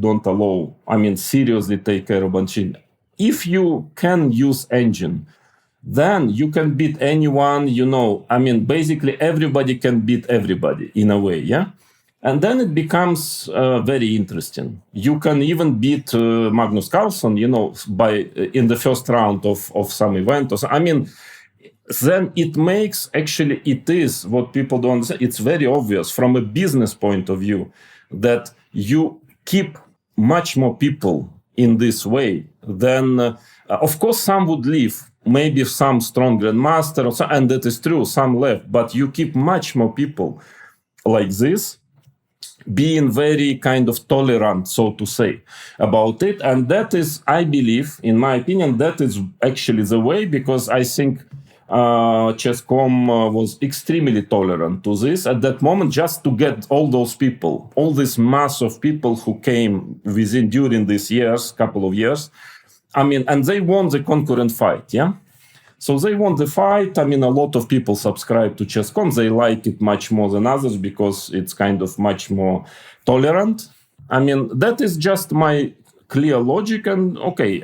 don't allow, I mean, seriously take care of machine, if you can use engine, then you can beat anyone, I mean, basically everybody can beat everybody in a way, And then it becomes very interesting. You can even beat Magnus Carlsen, in the first round of some event. I mean, then it is what people don't understand. It's very obvious from a business point of view that you keep much more people in this way than, of course, some would leave, maybe some strong grandmaster, and that is true, some left, but you keep much more people like this, being very kind of tolerant, so to say, about it. And that is, I believe, in my opinion, that is actually the way, because I think ChessCom was extremely tolerant to this at that moment, just to get all those people, all this mass of people who came during these couple of years. I mean, and they won the concurrent fight, So they won the fight. I mean, a lot of people subscribe to ChessCom. They like it much more than others because it's kind of much more tolerant. I mean, that is just my clear logic. And okay,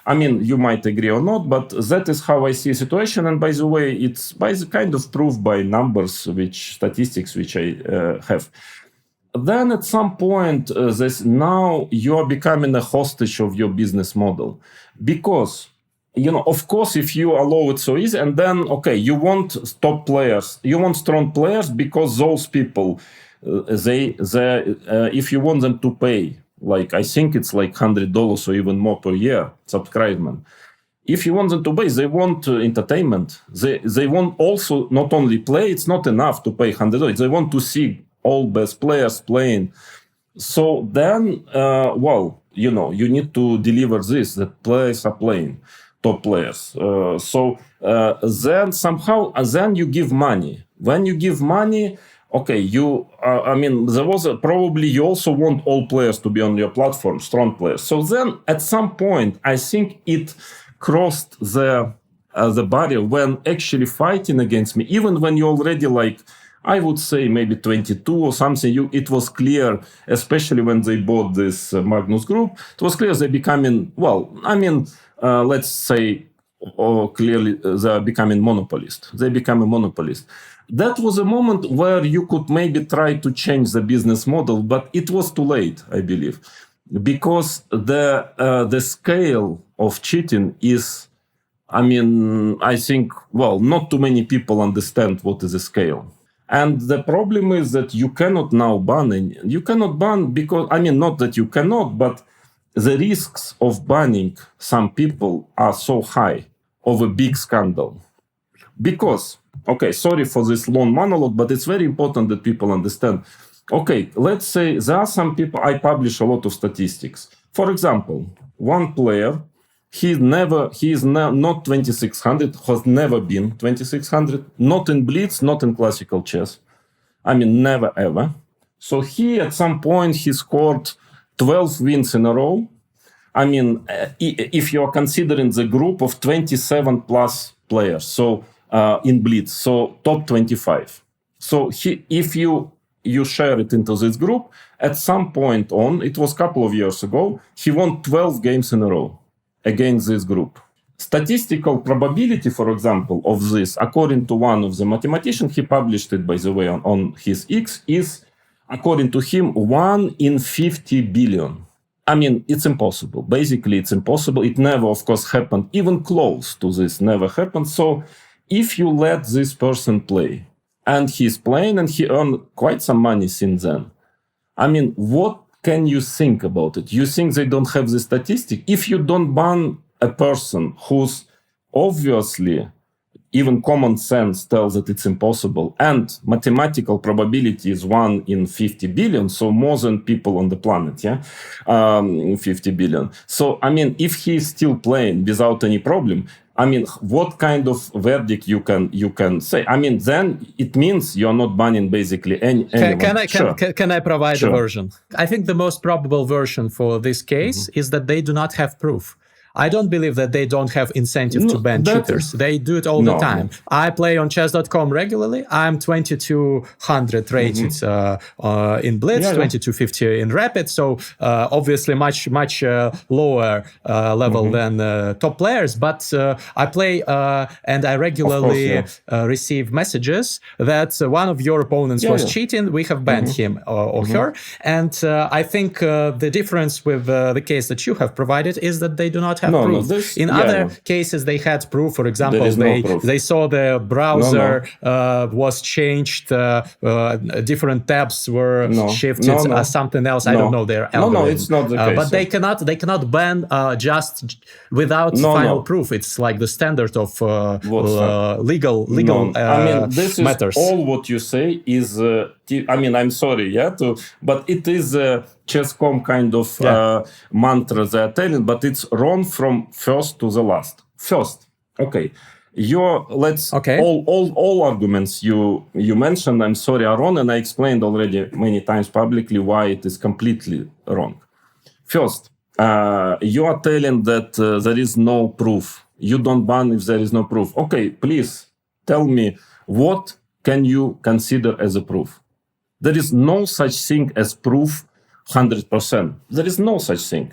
I mean, you might agree or not, but that is how I see a situation. And by the way, it's kind of proved by numbers, statistics which I have. Then at some point, now you are becoming a hostage of your business model, because, of course, if you allow it so easy, and then, okay, you want top players, you want strong players, because those people, if you want them to pay, like, I think it's like $100 or even more per year subscription. If you want them to pay, they want entertainment. They want also not only play. It's not enough to pay $100. They want to see all best players playing. So then, you need to deliver this, that players are playing, top players. Then somehow, then you give money. When you give money, okay, there was probably you also want all players to be on your platform, strong players. So then at some point, I think it crossed the barrier when actually fighting against me, even when you already I would say maybe 22 or something, it was clear, especially when they bought this Magnus group, it was clear they're becoming, let's say, clearly they're becoming monopolist. They become a monopolist. That was a moment where you could maybe try to change the business model, but it was too late, I believe, because the scale of cheating is, I think, not too many people understand what is a scale. And the problem is that you cannot now ban. You cannot ban because, not that you cannot, but the risks of banning some people are so high of a big scandal. Because, okay, sorry for this long monologue, but it's very important that people understand. Okay, let's say there are some people, I publish a lot of statistics. For example, one player, he is not 2600, has never been 2600, not in blitz, not in classical chess. I mean, never ever. So he, at some point, he scored 12 wins in a row. I mean, if you are considering the group of 27 plus players, so in blitz, so top 25. So if you share it into this group, at some point on, it was a couple of years ago, he won 12 games in a row against this group. Statistical probability, for example, of this, according to one of the mathematicians, he published it, by the way, on his X, is, according to him, 1 in 50 billion. I mean, it's impossible. Basically, it's impossible. It never, of course, happened. Even close to this never happened. So if you let this person play, and he's playing and he earned quite some money since then, I mean, what can you think about it? You think they don't have the statistic? If you don't ban a person who's obviously, even common sense tells that it's impossible, and mathematical probability is 1 in 50 billion, so more than people on the planet, 50 billion. So, I mean, if he's still playing without any problem, I mean, what kind of verdict you can say? I mean, then it means you're not banning basically anyone. Can I provide a version? I think the most probable version for this case is that they do not have proof. I don't believe that they don't have incentive to ban cheaters. They do it all the time. I play on chess.com regularly. I'm 2200 rated in blitz, 2250 in rapid. So obviously much lower level than top players. But I play and I regularly receive messages that one of your opponents was cheating. We have banned him or her. And I think the difference with the case that you have provided is that they do not have proof. In other cases, they had proof. For example, they saw the browser was changed, different tabs were shifted, something else. I don't know their algorithm. No, it's not the case. But they cannot ban just without final proof. It's like the standard of legal I mean, this matters. Is all what you say is. I mean, I'm sorry, but it is a ChessCom kind of mantra they're telling, but it's wrong from first to the last. First, okay, all arguments you mentioned, I'm sorry, are wrong, and I explained already many times publicly why it is completely wrong. First, you are telling that there is no proof. You don't ban if there is no proof. Okay, please tell me, what can you consider as a proof? There is no such thing as proof 100%. There is no such thing.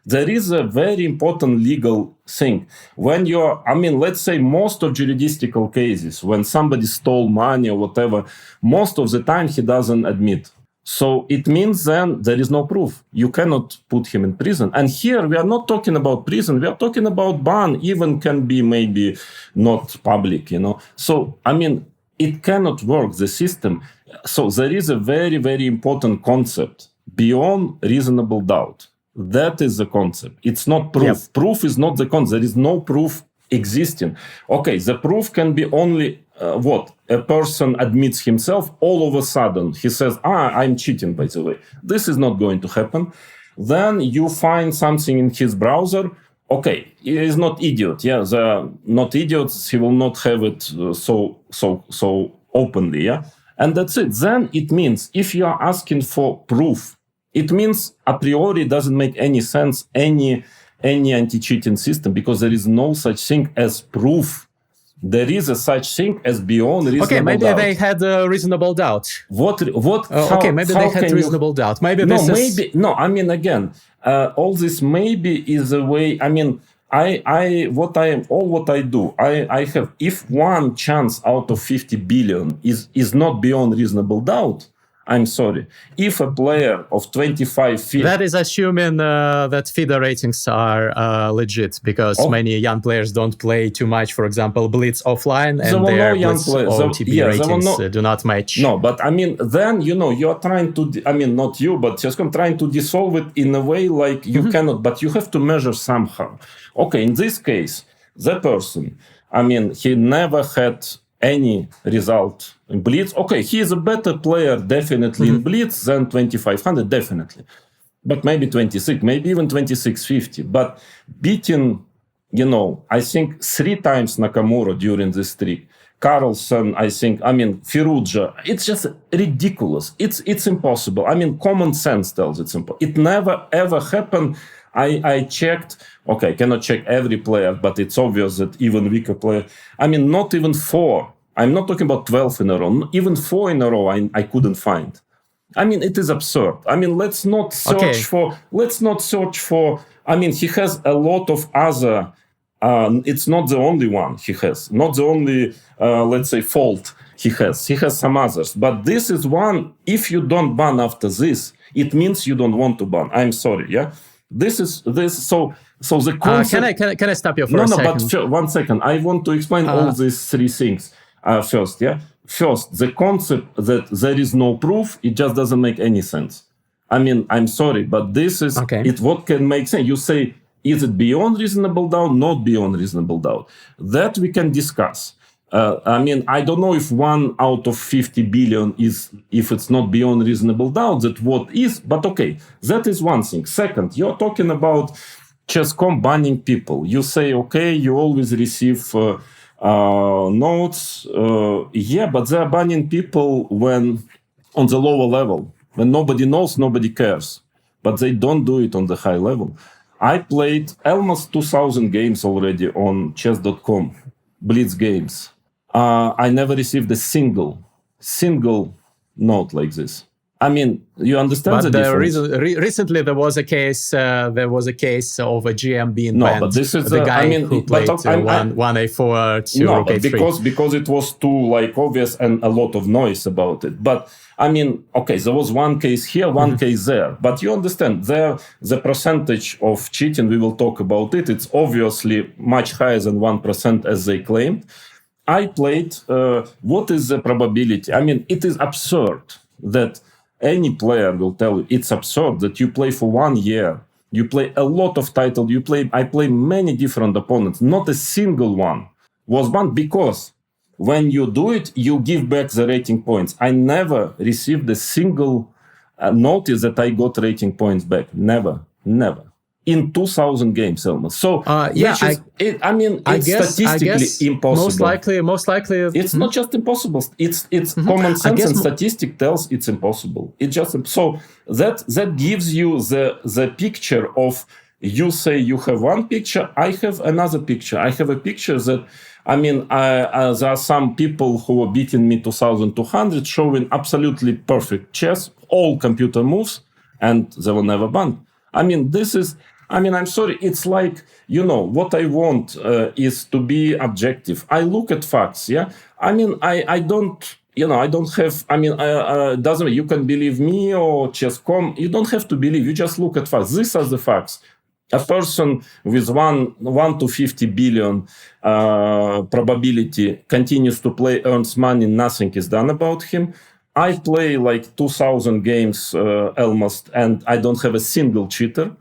There is a very important legal thing. When let's say most of juridical cases, when somebody stole money or whatever, most of the time he doesn't admit. So it means then there is no proof. You cannot put him in prison. And here we are not talking about prison. We are talking about ban, even can be maybe not public, So, I mean, it cannot work, the system. So there is a very, very important concept, beyond reasonable doubt. That is the concept. It's not proof. Yep. Proof is not the concept. There is no proof existing. Okay, the proof can be only a person admits himself, all of a sudden he says, I'm cheating, by the way. This is not going to happen. Then you find something in his browser. Okay, he is not idiot. Yeah, they're not idiots. He will not have it so openly. Yeah, and that's it. Then it means if you are asking for proof, it means a priori doesn't make any sense any anti-cheating system, because there is no such thing as proof. There is a such thing as beyond reasonable doubt. Okay, maybe they had a reasonable doubt. Maybe they had reasonable doubt. Maybe this is... No, I mean, again, all this maybe is a way. I mean, what I do, I have, if one chance out of 50 billion is not beyond reasonable doubt, I'm sorry. If a player of 25 feet... That is assuming that FIDE ratings are legit, because many young players don't play too much, for example, blitz offline, and their blitz OTB ratings do not match. No, but I mean, then, you're trying to... I mean, not you, but ChessCom trying to dissolve it in a way like you cannot, but you have to measure somehow. Okay, in this case, the person, I mean, he never had any result in blitz. Okay, he is a better player definitely in blitz than 2500, definitely. But maybe 26, maybe even 2650. But beating, I think 3 times Nakamura during this streak. Carlsen, Firuja, it's just ridiculous. It's impossible. Common sense tells it's impossible. It never ever happened. I checked. Okay, I cannot check every player, but it's obvious that even weaker player. Not even 4. I'm not talking about 12 in a row. Even 4 in a row, I couldn't find. It is absurd. Let's not search for. He has a lot of other. It's not the only one he has. Not the only, fault he has. He has some others. But this is one. If you don't ban after this, it means you don't want to ban. I'm sorry. Yeah. This. So the concept. Can I stop you for a second? No. But 1 second. I want to explain all these 3 things first. Yeah. First, the concept that there is no proof, it just doesn't make any sense. I'm sorry, but this is what can make sense. You say, is it beyond reasonable doubt? Not beyond reasonable doubt. That we can discuss. I don't know if 1 out of 50 billion is, if it's not beyond reasonable doubt, that what is, but okay, that is one thing. Second, you're talking about ChessCom banning people. You say, okay, you always receive notes. But they're banning people when on the lower level, when nobody knows, nobody cares. But they don't do it on the high level. I played almost 2,000 games already on chess.com, blitz games. I never received a single note like this. You understand the difference. Recently, there was a case. There was a case of a GM being banned. But this is the guy who played 1A4 to no, Rook A3. Because it was too obvious and a lot of noise about it. But there was one case here, one case there. But you understand, the percentage of cheating, we will talk about it. It's obviously much higher than 1% as they claimed. I played. What is the probability? It is absurd that any player will tell you it's absurd that you play for 1 year, you play a lot of titles, I play many different opponents, not a single one was banned, because when you do it, you give back the rating points. I never received a single notice that I got rating points back. Never. In 2,000 games almost. So it's statistically impossible. Most likely, it's not just impossible. It's common sense and statistic tells it's impossible. It just so that gives you the picture of, you say you have one picture, I have another picture. I have a picture that there are some people who are beating me 2,200, showing absolutely perfect chess, all computer moves, and they were never banned. This is. I'm sorry. It's like, what I want is to be objective. I look at facts. Yeah. I don't have. Doesn't matter. You can believe me or ChessCom. You don't have to believe. You just look at facts. These are the facts. A person with 1 to 50 billion probability continues to play, earns money. Nothing is done about him. I play 2,000 games almost, and I don't have a single cheater.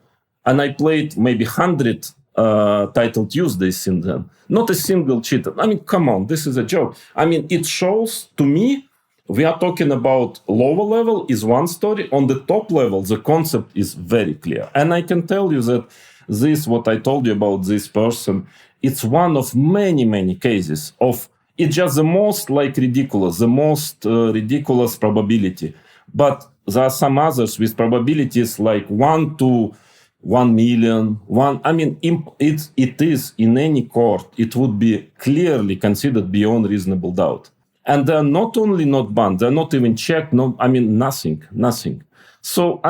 And I played maybe 100 Title Tuesdays in them. Not a single cheater. Come on, this is a joke. It shows to me, we are talking about lower level is one story. On the top level, the concept is very clear. And I can tell you that what I told you about this person, it's one of many, many cases of, it's just the most ridiculous probability. But there are some others with probabilities 1 to 1 million. It is in any court, it would be clearly considered beyond reasonable doubt. And they're not only not banned, they're not even checked. Nothing. So,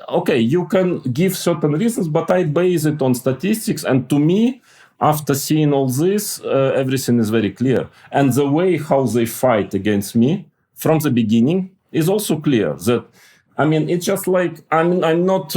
okay, you can give certain reasons, but I base it on statistics. And to me, after seeing all this, everything is very clear. And the way how they fight against me from the beginning is also clear. That it's just I'm not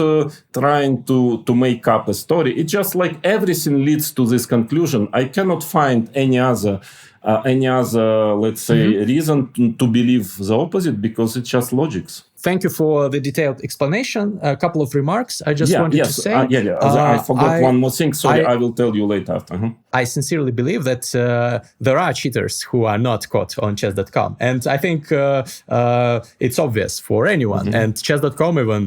trying to make up a story. It's just everything leads to this conclusion. I cannot find any other, let's say, reason to believe the opposite, because it's just logics. thank you for the detailed explanation. A couple of remarks I just wanted to say. I forgot one more thing. Sorry, I will tell you later after. I sincerely believe that there are cheaters who are not caught on chess.com. And I think it's obvious for anyone. And chess.com even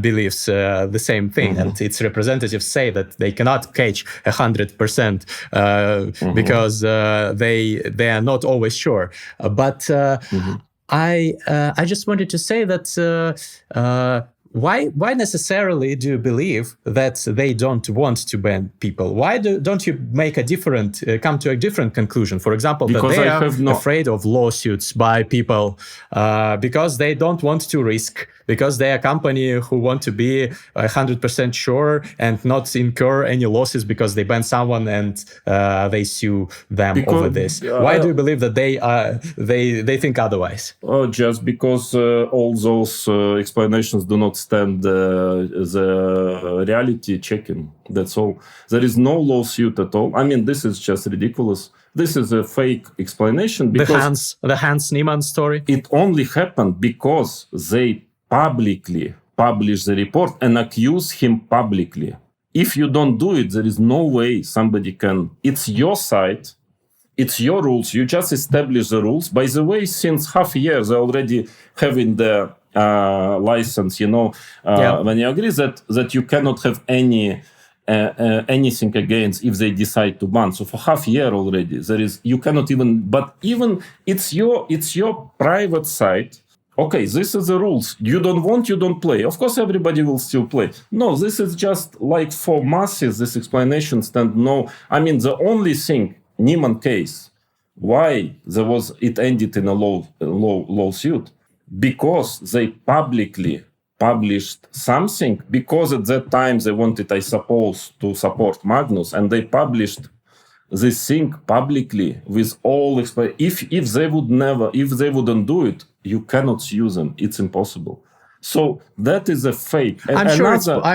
believes the same thing. And its representatives say that they cannot catch 100% because they are not always sure. But I just wanted to say that why necessarily do you believe that they don't want to ban people? Why don't you make come to a different conclusion? For example, because that they are afraid of lawsuits by people because they don't want to risk, because they are a company who want to be 100% sure and not incur any losses because they ban someone and they sue them over this. Why do you believe that they think otherwise? Just because all those explanations do not stand the reality checking. That's all. There is no lawsuit at all. I mean, this is just ridiculous. This is a fake explanation because the Hans Niemann story. It only happened because they publicly publish the report and accuse him publicly. If you don't do it, there is no way somebody can. It's your site, it's your rules. You just establish the rules. By the way, since half a year, they're already having the license. When you agree that you cannot have anything against if they decide to ban. So for half a year already, you cannot even. But even it's your private site. Okay, this is the rules. You don't want, you don't play. Of course, everybody will still play. No, this is just like for masses, this explanation stand no. I mean, the only thing, Niemann case, why it ended in a lawsuit? Because they publicly published something, because at that time they wanted, I suppose, to support Magnus, and they published this thing publicly with all if they wouldn't do it, you cannot sue them. It's impossible. So that is a fake. I'm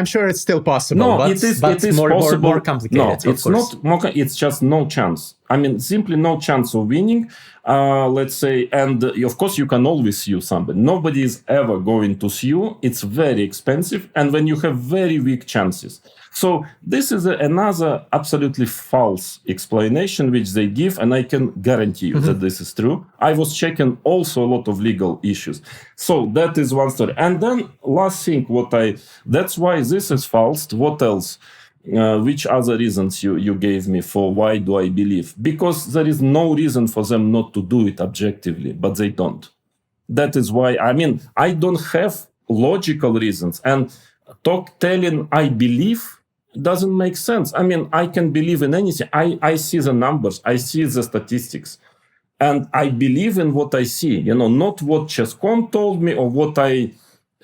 sure it's still possible. No, but it is more, possible. More complicated. No, it's not more. It's just no chance. I mean, simply no chance of winning. Let's say, and of course you can always sue somebody. Nobody is ever going to sue. It's very expensive, and when you have very weak chances. So this is another absolutely false explanation which they give, and I can guarantee you that this is true. I was checking also a lot of legal issues. So that is one story. And then last thing, that's why this is false. What else? Which other reasons you gave me for why do I believe? Because there is no reason for them not to do it objectively, but they don't. That is why, I mean, I don't have logical reasons. And telling I believe doesn't make sense. I mean, I can believe in anything. I see the numbers, I see the statistics, and I believe in what I see, not what ChessCom told me or what I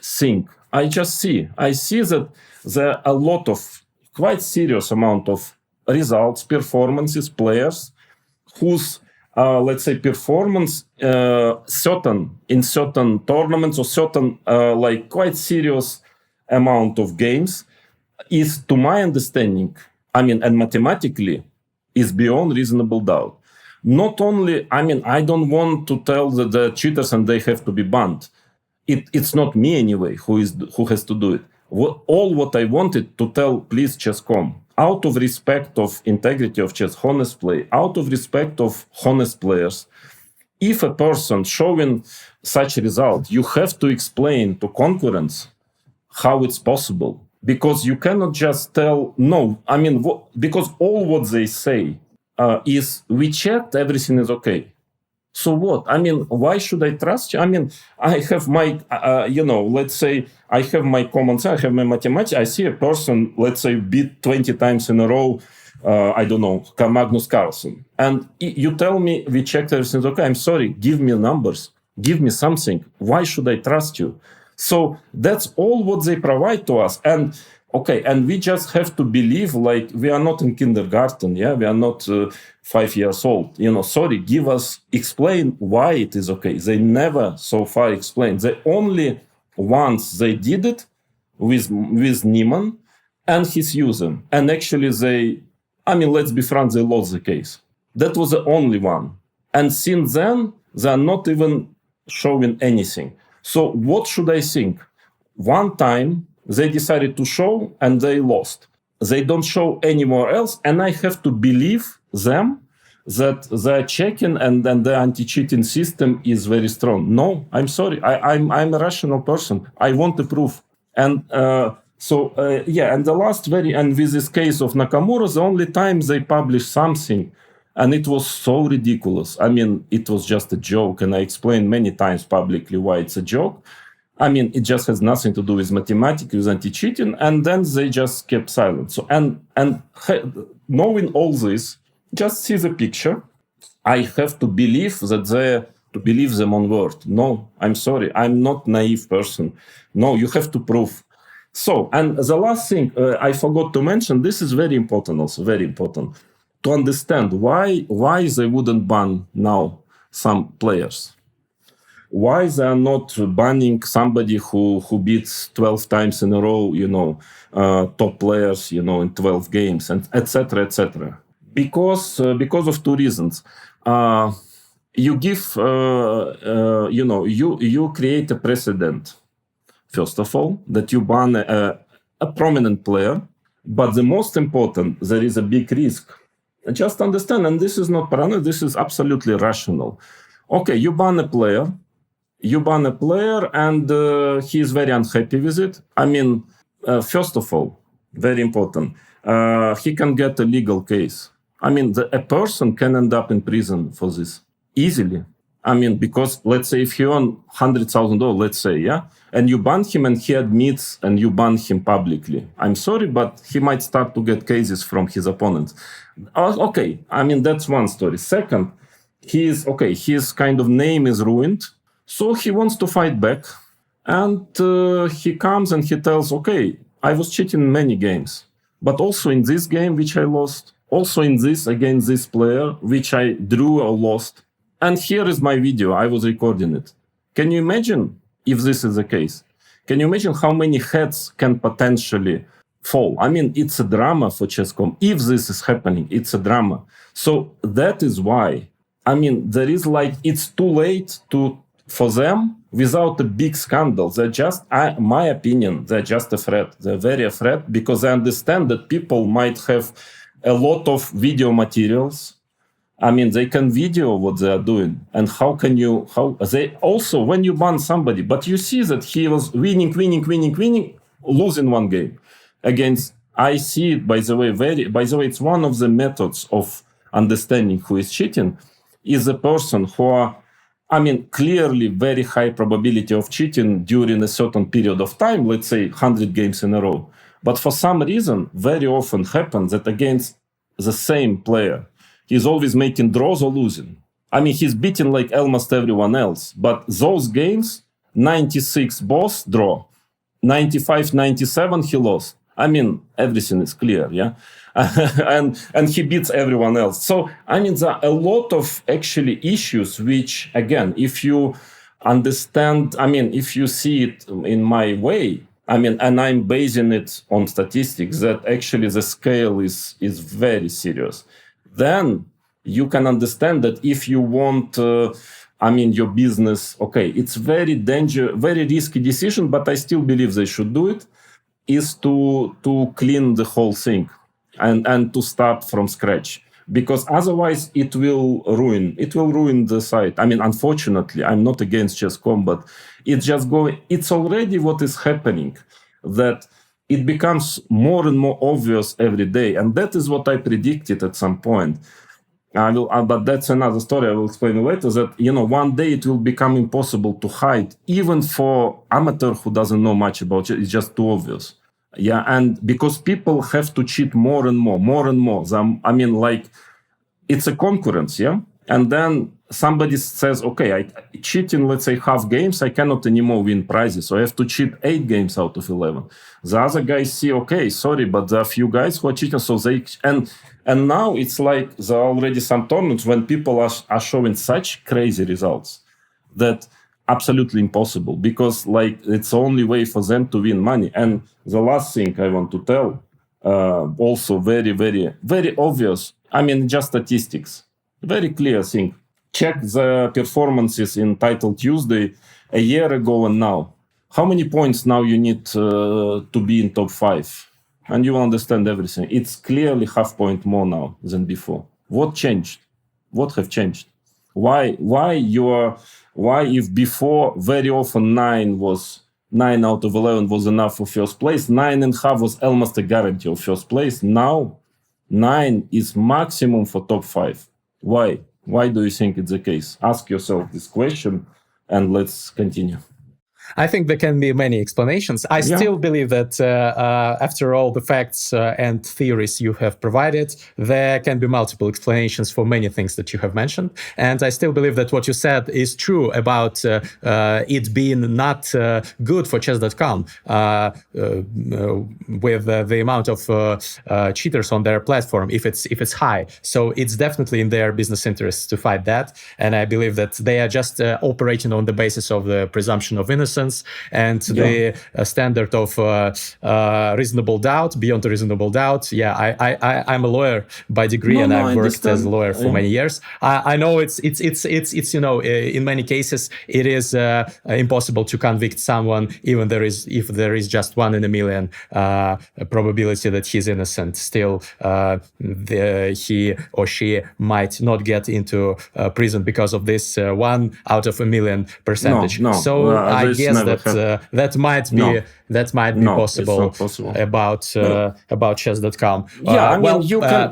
think. I just see. I see that there are a lot of quite serious amount of results, performances, players whose, let's say, performance in certain tournaments or certain quite serious amount of games is, to my understanding, and mathematically, is beyond reasonable doubt. Not only, I don't want to tell the cheaters and they have to be banned. It's not me anyway who has to do it. What I wanted to tell, please, ChessCom, out of respect of integrity of chess, honest play, out of respect of honest players, if a person showing such a result, you have to explain to concurrents how it's possible. Because you cannot just tell, no, because all what they say is, we checked, everything is okay. So what? Why should I trust you? I have my, let's say, I have my common sense, I have my mathematics. I see a person, let's say, beat 20 times in a row, Magnus Carlsen. And you tell me, we checked, everything's okay. I'm sorry, give me numbers, give me something. Why should I trust you? So that's all what they provide to us. And we just have to believe like we are not in kindergarten, we are not 5 years old. Explain why it is okay. They never so far explained. They only once they did it with Niemann and his user. And actually let's be frank, they lost the case. That was the only one. And since then, they are not even showing anything. So what should I think? One time they decided to show and they lost. They don't show anywhere else, and I have to believe them that they're checking and then the anti-cheating system is very strong. No, I'm sorry. I'm a rational person. I want the proof. And and the last and with this case of Nakamura, the only time they published something, and it was so ridiculous. I mean, it was just a joke, and I explained many times publicly why it's a joke. I mean, it just has nothing to do with mathematics, with anti-cheating, and then they just kept silent. So, knowing all this, just see the picture. I have to believe them on word. No, I'm sorry, I'm not naive person. No, you have to prove. So, and the last thing I forgot to mention, this is very important also, very important, to understand why they wouldn't ban now some players. Why they are not banning somebody who beats 12 times in a row, top players, in 12 games, and etc., etc. Because of two reasons. You give, you create a precedent. First of all, that you ban a prominent player, but the most important, there is a big risk. Just understand, and this is not paranoia, this is absolutely rational. Okay, you ban a player, and he is very unhappy with it. I mean, first of all, very important, he can get a legal case. I mean, a person can end up in prison for this easily. I mean, because let's say if he won $100,000, let's say, yeah, and you ban him and he admits and you ban him publicly. I'm sorry, but he might start to get cases from his opponents. Okay, I mean, that's one story. Second, his kind of name is ruined. So he wants to fight back, and he comes and he tells, okay, I was cheating in many games, but also in this game, which I lost, also in this against this player, which I drew or lost. And here is my video, I was recording it. Can you imagine if this is the case? Can you imagine how many heads can potentially fall? I mean, it's a drama for ChessCom. If this is happening, it's a drama. So that is why, I mean, there is it's too late for them without a big scandal. They're just, my opinion, they're just afraid. They're very afraid because they understand that people might have a lot of video materials. I mean, they can video what they are doing. And when you ban somebody, but you see that he was winning, losing one game against, I see it, by the way, it's one of the methods of understanding who is cheating, is a person who are, I mean, clearly very high probability of cheating during a certain period of time, let's say 100 games in a row. But for some reason, very often happens that against the same player, he's always making draws or losing. I mean, he's beating almost everyone else. But those games, 96 boss draw, 95, 97 he lost. I mean, everything is clear, yeah? and he beats everyone else. So, I mean, there are a lot of actually issues which, again, if you understand, I mean, if you see it in my way, I mean, and I'm basing it on statistics, that actually the scale is very serious. Then you can understand that if you want, your business, okay, it's very risky decision, but I still believe they should do it, is to clean the whole thing and to start from scratch. Because otherwise it will ruin the site. I mean, unfortunately, I'm not against ChessCom, but it's already what is happening, that it becomes more and more obvious every day. And that is what I predicted at some point. But that's another story. I will explain later, that, one day it will become impossible to hide, even for amateur who doesn't know much about it. It's just too obvious. Yeah, and because people have to cheat more and more. I mean, it's a concurrence, yeah? And then somebody says, okay, I cheat in, let's say, half games, I cannot anymore win prizes, so I have to cheat 8 games out of 11. The other guys see, okay, sorry, but there are a few guys who are cheating, so they... And now it's there are already some tournaments when people are showing such crazy results that absolutely impossible, because it's the only way for them to win money. And the last thing I want to tell, also very, very, very obvious, I mean, just statistics, very clear thing. check the performances in Title Tuesday a year ago and now. How many points now you need to be in top 5? And you will understand everything. It's clearly half point more now than before. What changed? What have changed? Why if before very often 9 out of 11 was enough for first place, 9.5 was almost a guarantee of first place. Now 9 is maximum for top 5. Why? Why do you think it's the case? Ask yourself this question and let's continue. I think there can be many explanations. I still believe that after all the facts and theories you have provided, there can be multiple explanations for many things that you have mentioned. And I still believe that what you said is true about it being not good for chess.com with the amount of cheaters on their platform if it's high. So it's definitely in their business interests to fight that. And I believe that they are just operating on the basis of the presumption of innocence and the standard of reasonable doubt, beyond a reasonable doubt. I'm a lawyer by degree, and I've worked as a lawyer for many years. I know it's in many cases it is impossible to convict someone even if there is just 1 in a million probability that he's innocent. Still, he or she might not get into prison because of this 1 out of a million percentage. I guess that might be possible about chess.com.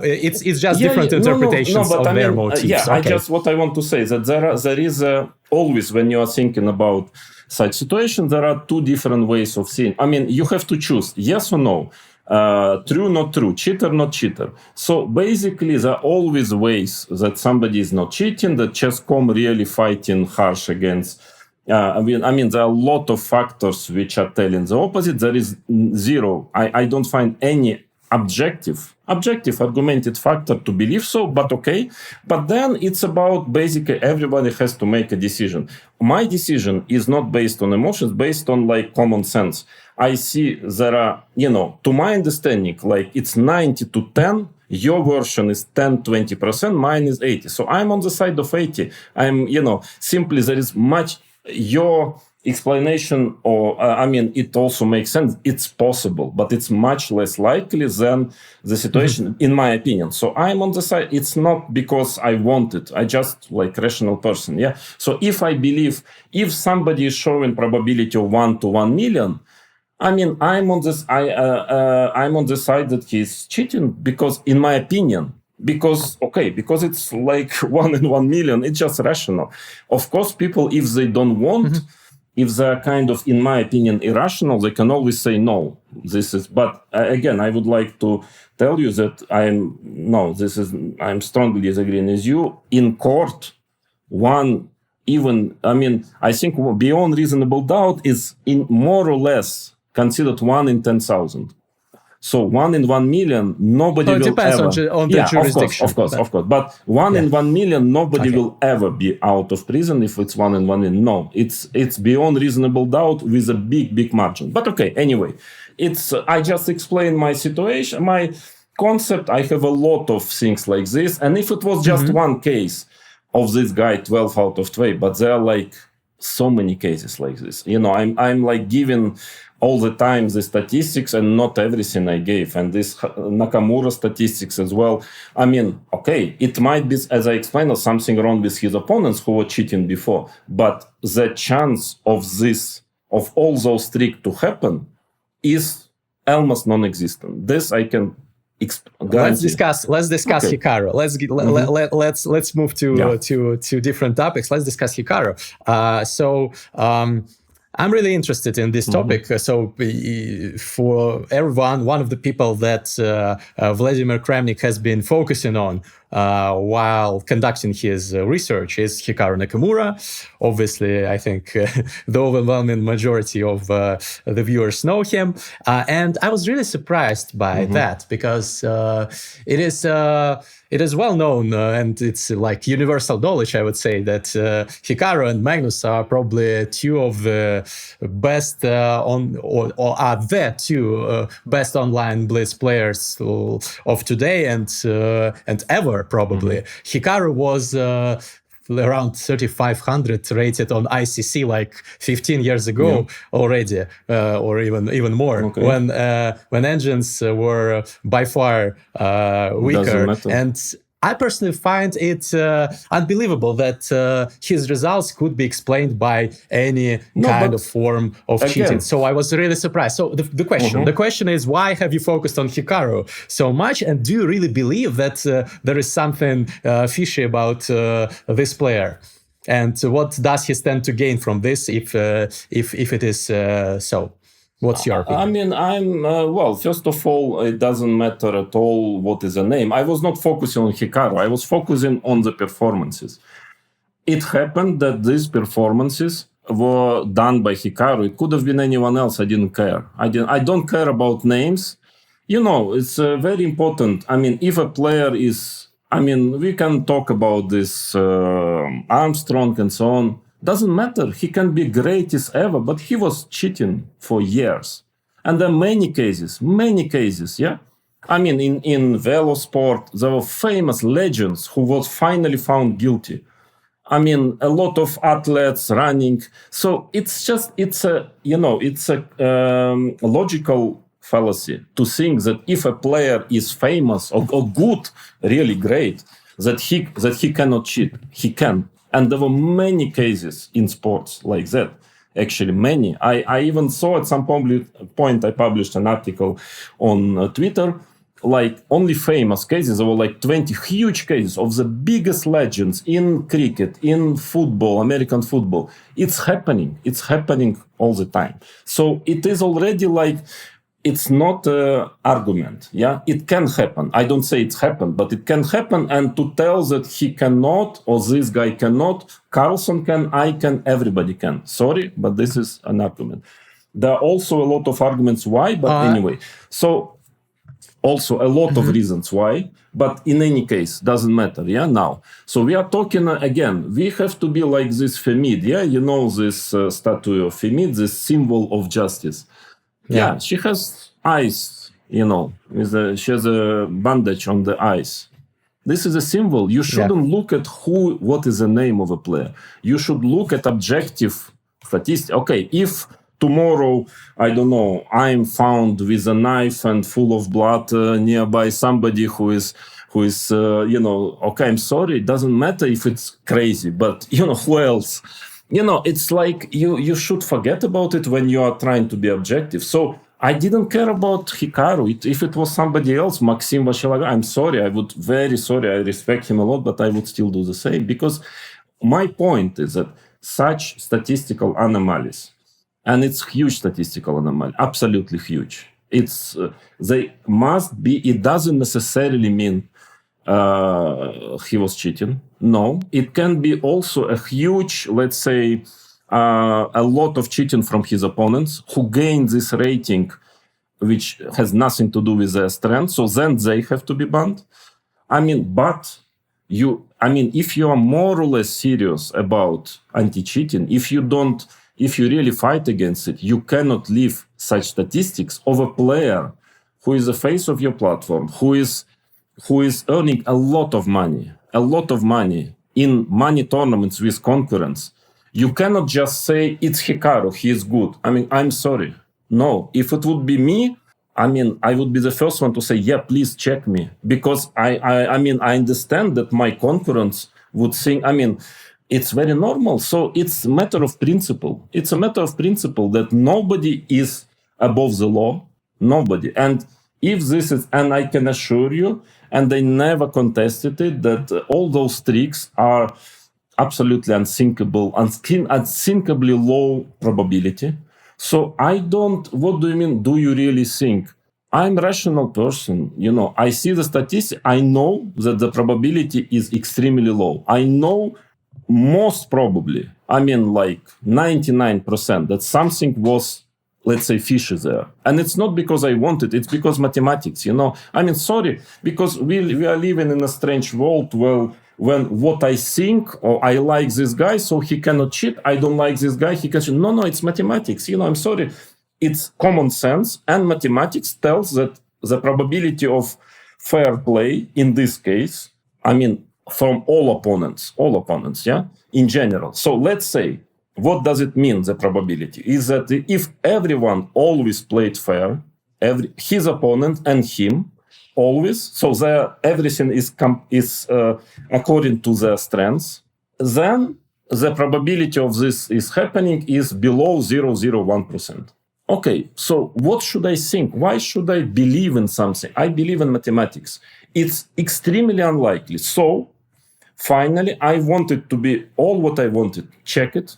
It's just different interpretations of their motifs. What I want to say is that there is always, when you are thinking about such situations, there are 2 different ways of seeing. I mean, you have to choose yes or no. True, not true, cheater, not cheater. So basically, there are always ways that somebody is not cheating, that ChessCom really fighting harsh against. There are a lot of factors which are telling the opposite. There is zero. I don't find any objective argumented factor to believe so, but okay. But then it's about basically everybody has to make a decision. My decision is not based on emotions, based on common sense. I see there are, to my understanding, it's 90 to 10. Your version is 10-20%, mine is 80. So I'm on the side of 80. I'm, simply there is much. Your explanation, it also makes sense. It's possible, but it's much less likely than the situation, in my opinion. So I'm on the side. It's not because I want it. I just rational person. Yeah. So if I believe, if somebody is showing probability of 1 to 1 million, I'm on this. I'm on the side that he's cheating because, in my opinion. Because it's 1 in 1 million, it's just rational. Of course, people, if they don't want, if they're kind of, in my opinion, irrational, they can always say no. But again, I would like to tell you that I'm strongly disagreeing with you. In court, I think beyond reasonable doubt is in more or less considered 1 in 10,000. So 1 in 1 million, nobody will ever... It depends on the jurisdiction. Of course. But 1 in 1 million, nobody will ever be out of prison if it's 1 in 1 million. No, it's beyond reasonable doubt with a big margin. But okay, anyway, I just explained my situation, my concept. I have a lot of things like this. And if it was just one case of this guy, 12 out of 20, but there are so many cases like this. I'm giving all the time the statistics and not everything I gave. And this Nakamura statistics as well. It might be, as I explained, something wrong with his opponents who were cheating before. But the chance of all those tricks to happen is almost non-existent. This I can guarantee. Let's discuss Hikaru. Let's move to different topics. Let's discuss Hikaru. I'm really interested in this topic. So for everyone, one of the people that Vladimir Kramnik has been focusing on while conducting his research is Hikaru Nakamura. Obviously, I think the overwhelming majority of the viewers know him. And I was really surprised by that because it is well known and it's universal knowledge, I would say, that Hikaru and Magnus are probably 2 of the best or are the 2 best online blitz players of today and ever, probably. Hikaru was around 3,500 rated on ICC like 15 years ago already, or even more, when engines were by far weaker. And I personally find it unbelievable that his results could be explained by any kind of form of cheating. So I was really surprised. So the question is, why have you focused on Hikaru so much? And do you really believe that there is something fishy about this player? And what does he stand to gain from this if it is so? What's your opinion? I mean, first of all, it doesn't matter at all what is the name. I was not focusing on Hikaru. I was focusing on the performances. It happened that these performances were done by Hikaru. It could have been anyone else. I didn't care. I don't care about names. It's very important. I mean, if a player is... I mean, we can talk about this Armstrong and so on. Doesn't matter. He can be greatest ever, but he was cheating for years. And there are many cases, yeah? I mean, in velosport, there were famous legends who was finally found guilty. I mean, a lot of athletes running. So it's a logical fallacy to think that if a player is famous or good, really great, that he cannot cheat. He can. And there were many cases in sports like that. Actually, many. I even saw at some point I published an article on Twitter, like only famous cases. There were like 20 huge cases of the biggest legends in cricket, in football, American football. It's happening. It's happening all the time. So it is already like... It's not an argument, yeah? It can happen. I don't say it's happened, but it can happen. And to tell that he cannot, or this guy cannot, Carlson can, I can, everybody can. Sorry, but this is an argument. There are also a lot of arguments why, but anyway. So also a lot of reasons why, but in any case, doesn't matter, yeah, now. So we are talking, again, we have to be like this Femid, yeah? You know this statue of Femid, this symbol of justice. Yeah, she has eyes, she has a bandage on the eyes. This is a symbol. You shouldn't look at what is the name of a player. You should look at objective statistics. Okay, if tomorrow, I don't know, I'm found with a knife and full of blood nearby somebody who is, okay, I'm sorry, it doesn't matter if it's crazy, but, who else? It's like you should forget about it when you are trying to be objective. So I didn't care about Hikaru. If it was somebody else, Maxim Vashilaga, I'm sorry. I would very sorry. I respect him a lot, but I would still do the same. Because my point is that such statistical anomalies, and it's huge statistical anomaly, absolutely huge. They must be, it doesn't necessarily mean he was cheating. No, it can be also a huge, let's say, a lot of cheating from his opponents who gain this rating, which has nothing to do with their strength. So then they have to be banned. I mean, if you are more or less serious about anti-cheating, if you really fight against it, you cannot leave such statistics of a player who is the face of your platform, who is earning a lot of money in money tournaments with concurrents. You cannot just say, it's Hikaru, he is good. I mean, I'm sorry. No, if it would be me, I mean, I would be the first one to say, yeah, please check me. Because I understand that my concurrents would think, I mean, it's very normal. So it's a matter of principle. It's a matter of principle that nobody is above the law. Nobody. And if this is, and I can assure you, and they never contested it, that all those tricks are absolutely unsinkably low probability. So what do you mean? Do you really think? I'm a rational person. I see the statistics. I know that the probability is extremely low. I know most probably, I mean like 99% that something was, let's say, fishy there. And it's not because I want it, it's because mathematics, I mean, sorry, because we are living in a strange world when what I think, or I like this guy, so he cannot cheat, I don't like this guy, he can cheat. No, it's mathematics, I'm sorry. It's common sense, and mathematics tells that the probability of fair play in this case, I mean, from all opponents, yeah, in general. So let's say, what does it mean, the probability? Is that if everyone always played fair, his opponent and him, always, so everything is according to their strengths, then the probability of this is happening is below 0.01%. Okay, so what should I think? Why should I believe in something? I believe in mathematics. It's extremely unlikely. So finally, I wanted to be all what I wanted. Check it.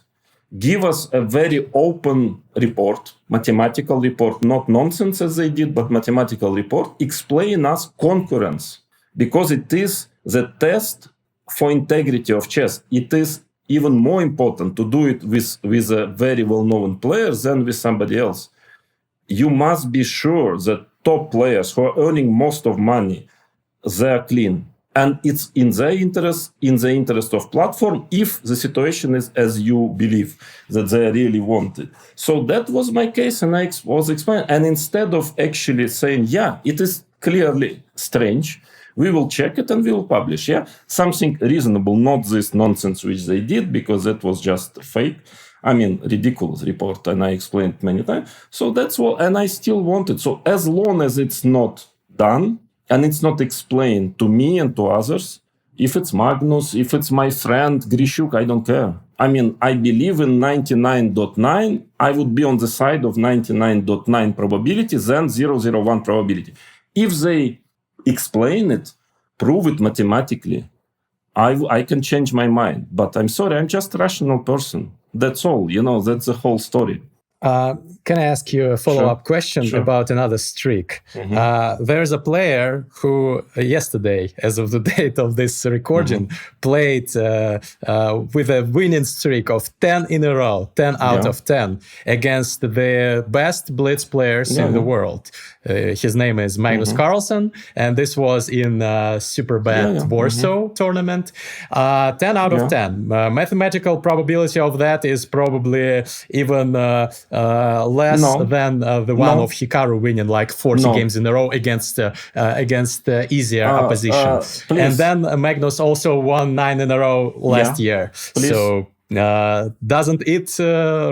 Give us a very open report, mathematical report, not nonsense as they did, but mathematical report. Explain us concurrence, because it is the test for integrity of chess. It is even more important to do it with a very well-known player than with somebody else. You must be sure that top players who are earning most of money, they're clean. And it's in the interest of platform, if the situation is as you believe that they really want it. So that was my case, and I was explaining. And instead of actually saying, yeah, it is clearly strange, we will check it and we will publish, yeah, something reasonable, not this nonsense which they did, because that was just fake. I mean, ridiculous report, and I explained many times. So that's what, and I still want it. So as long as it's not done, and it's not explained to me and to others, if it's Magnus, if it's my friend Grishuk, I don't care. I mean, I believe in 99.9. I would be on the side of 99.9 probability than 0.01 probability. If they explain it, prove it mathematically, I can change my mind. But I'm sorry, I'm just a rational person. That's all. That's the whole story. Can I ask you a follow-up question about another streak? There's a player who yesterday, as of the date of this recording, played with a winning streak of 10 in a row, 10 out of 10, against the best blitz players in the world. His name is Magnus Carlsen, and this was in Superbad Warsaw tournament. 10 out of 10. Mathematical probability of that is probably even less than the one of Hikaru winning like 40 games in a row against easier opposition. And then Magnus also won 9 in a row last year. So doesn't it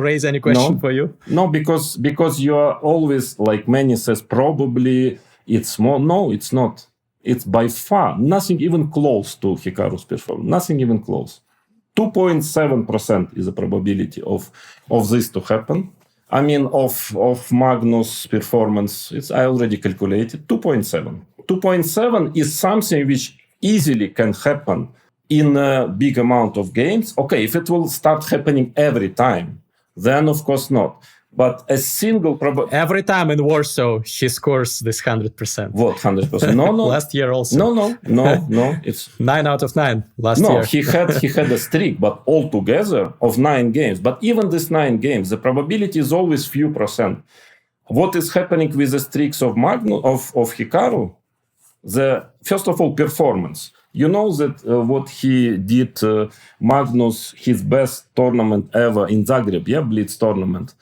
raise any question for you? No, because you are always, like many says, probably it's more. No, it's not. It's by far nothing even close to Hikaru's performance. Nothing even close. 2.7% is the probability of this to happen. I mean, of Magnus' performance, I already calculated 2.7. 2.7 is something which easily can happen in a big amount of games. Okay, if it will start happening every time, then of course not. But a single every time in Warsaw, he scores this 100%. What 100%? No. Last year also. No. It's 9 out of 9 last year. No, he had a streak, but altogether of 9 games. But even this 9 games, the probability is always few percent. What is happening with the streaks of Magnus of Hikaru? First of all, performance. You know that what he did, Magnus, his best tournament ever in Zagreb, blitz tournament.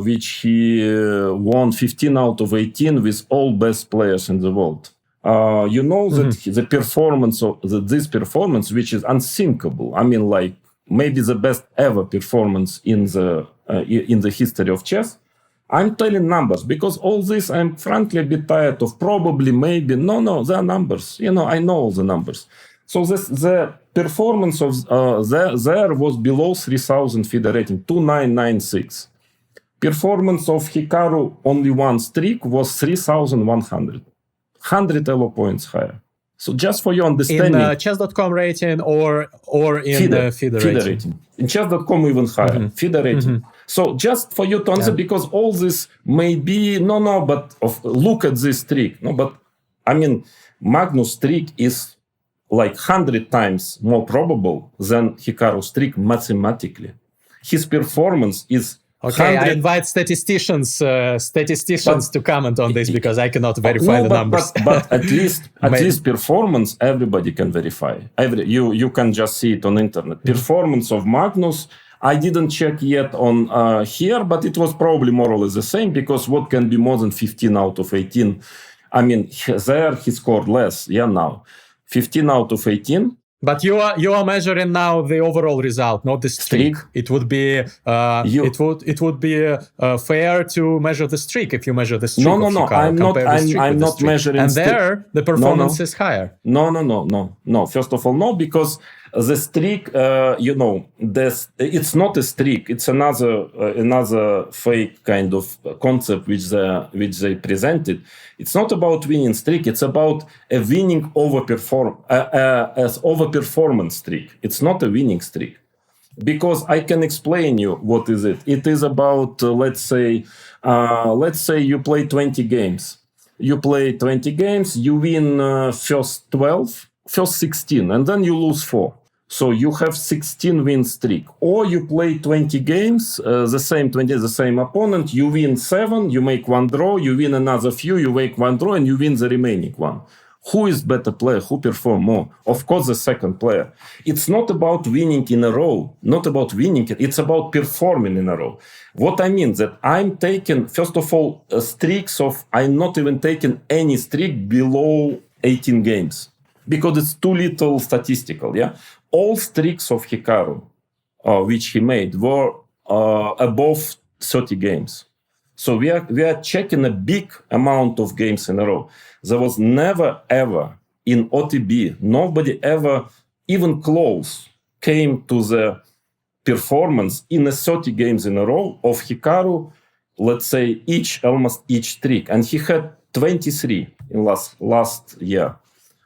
Which he won 15 out of 18 with all best players in the world. You know that the performance of this performance, which is unthinkable. I mean, like maybe the best ever performance in the history of chess. I'm telling numbers because all this I'm frankly a bit tired of. Probably, maybe, no, they are numbers. I know all the numbers. So the performance of there was below 3,000 FIDE rating, 2996. Performance of Hikaru, only one streak, was 3,100. 100 elo points higher. So just for your understanding... In chess.com rating or in the FIDE rating? In chess.com even higher. FIDE rating. So just for you to answer, because all this may be... but look at this streak. But I mean, Magnus' streak is like 100 times more probable than Hikaru's streak mathematically. His performance is... Okay, I invite statisticians to comment on this because I cannot verify the numbers. But at least performance, everybody can verify. You can just see it on internet. Performance of Magnus, I didn't check yet on here, but it was probably more or less the same, because what can be more than 15 out of 18? I mean, there he scored less, now. 15 out of 18. But you are measuring now the overall result, not the streak. It would be fair to measure the streak if you measure the streak. No. I'm not measuring. And there the performance is higher. No. First of all, no, because the streak, it's not a streak. It's another fake kind of concept which they presented. It's not about winning streak. It's about a winning overperformance streak. It's not a winning streak, because I can explain you what is it. It is about let's say you play 20 games. You play 20 games. You win first 16, and then you lose 4. So you have 16 win streak. Or you play 20 games, the same opponent, you win 7, you make 1 draw, you win another few, you make 1 draw, and you win the remaining 1. Who is better player? Who perform more? Of course, the second player. It's not about winning in a row, not about winning it. It's about performing in a row. What I mean that I'm taking, first of all, streaks of, I'm not even taking any streak below 18 games, because it's too little statistical, yeah? All streaks of Hikaru, which he made, were above 30 games. So we are checking a big amount of games in a row. There was never, ever in OTB, nobody ever, even close, came to the performance in a 30 games in a row of Hikaru, let's say, almost each streak. And he had 23 in last year,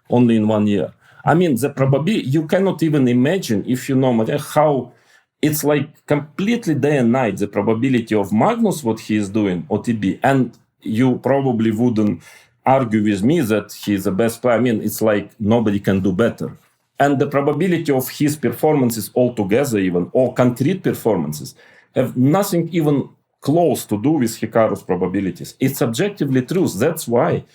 only in 1 year. I mean, the probability, you cannot even imagine, if you know how it's like completely day and night, the probability of Magnus, what he is doing, OTB. And you probably wouldn't argue with me that he's the best player. I mean, it's like nobody can do better. And the probability of his performances altogether, even, or concrete performances, have nothing even close to do with Hikaru's probabilities. It's objectively true. That's why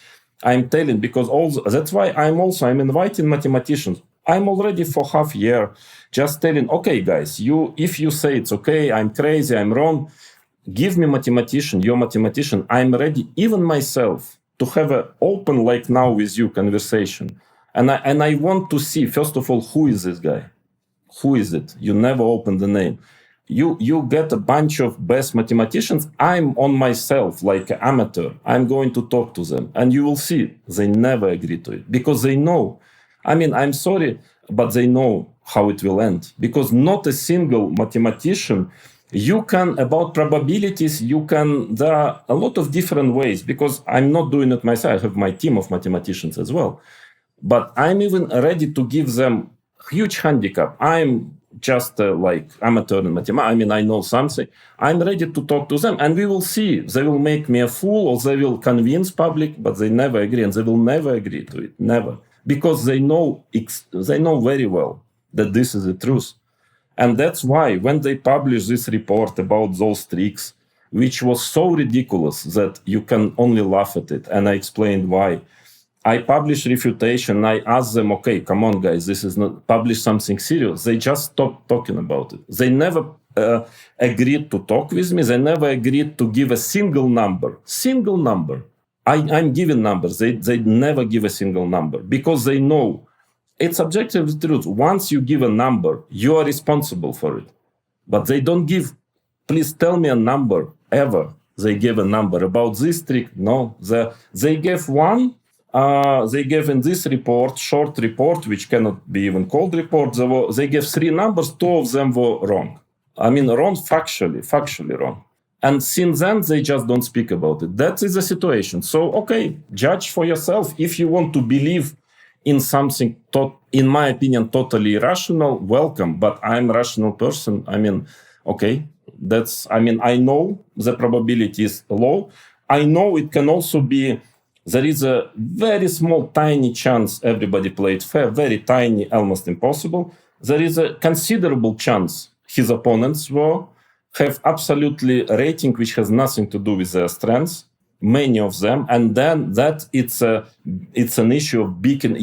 I'm telling, because that's why I'm inviting mathematicians. I'm already for half year just telling, okay, guys, if you say it's okay, I'm crazy, I'm wrong, give me your mathematician. I'm ready, even myself, to have an open, like now with you, conversation. And I want to see, first of all, who is this guy? Who is it? You never open the name. You get a bunch of best mathematicians. I'm on myself, like an amateur. I'm going to talk to them. And you will see, they never agree to it. Because they know. I mean, I'm sorry, but they know how it will end. Because not a single mathematician, about probabilities, there are a lot of different ways. Because I'm not doing it myself. I have my team of mathematicians as well. But I'm even ready to give them huge handicap. I'm just like amateur in mathematics. I mean, I know something. I'm ready to talk to them, and we will see. They will make me a fool, or they will convince public, but they never agree, and they will never agree to it. Never. Because they know very well that this is the truth. And that's why when they published this report about those streaks, which was so ridiculous that you can only laugh at it, and I explained why. I published refutation. I asked them, okay, come on, guys, this is not publish something serious. They just stopped talking about it. They never agreed to talk with me. They never agreed to give a single number. I'm giving numbers. They never give a single number because they know it's objective truth. Once you give a number, you are responsible for it. But they don't give, please tell me a number ever. They gave a number about this trick. No, they gave one. They gave in this report, short report, which cannot be even called report, they gave 3 numbers, 2 of them were wrong. I mean, wrong factually wrong. And since then, they just don't speak about it. That is the situation. So, okay, judge for yourself. If you want to believe in something, in my opinion, totally irrational, welcome. But I'm a rational person. I mean, okay, I know the probability is low. I know it can also be, there is a very small, tiny chance everybody played fair, very tiny, almost impossible. There is a considerable chance his opponents have absolutely rating which has nothing to do with their strengths, many of them, and then that it's an issue of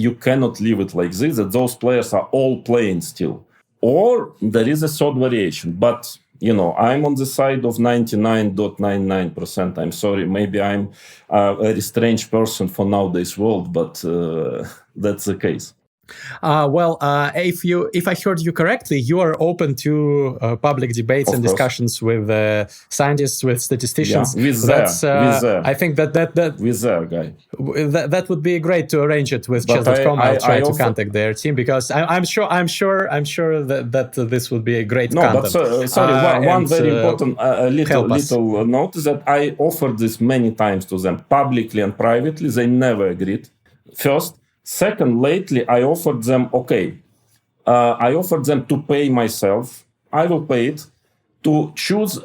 you cannot leave it like this, that those players are all playing still. Or there is a third variation, but I'm on the side of 99.99%. I'm sorry, maybe I'm a very strange person for nowadays world, but that's the case. If I heard you correctly, you are open to public debates and discussions with scientists, with statisticians. Yeah, with their I think that with their guy. That would be great to arrange it with chess.com. I'll try to contact their team because I'm sure that this would be a great content. But sorry, one very important little note is that I offered this many times to them, publicly and privately. They never agreed. First. Second, lately I offered them, I offered them to pay myself. I will pay it to choose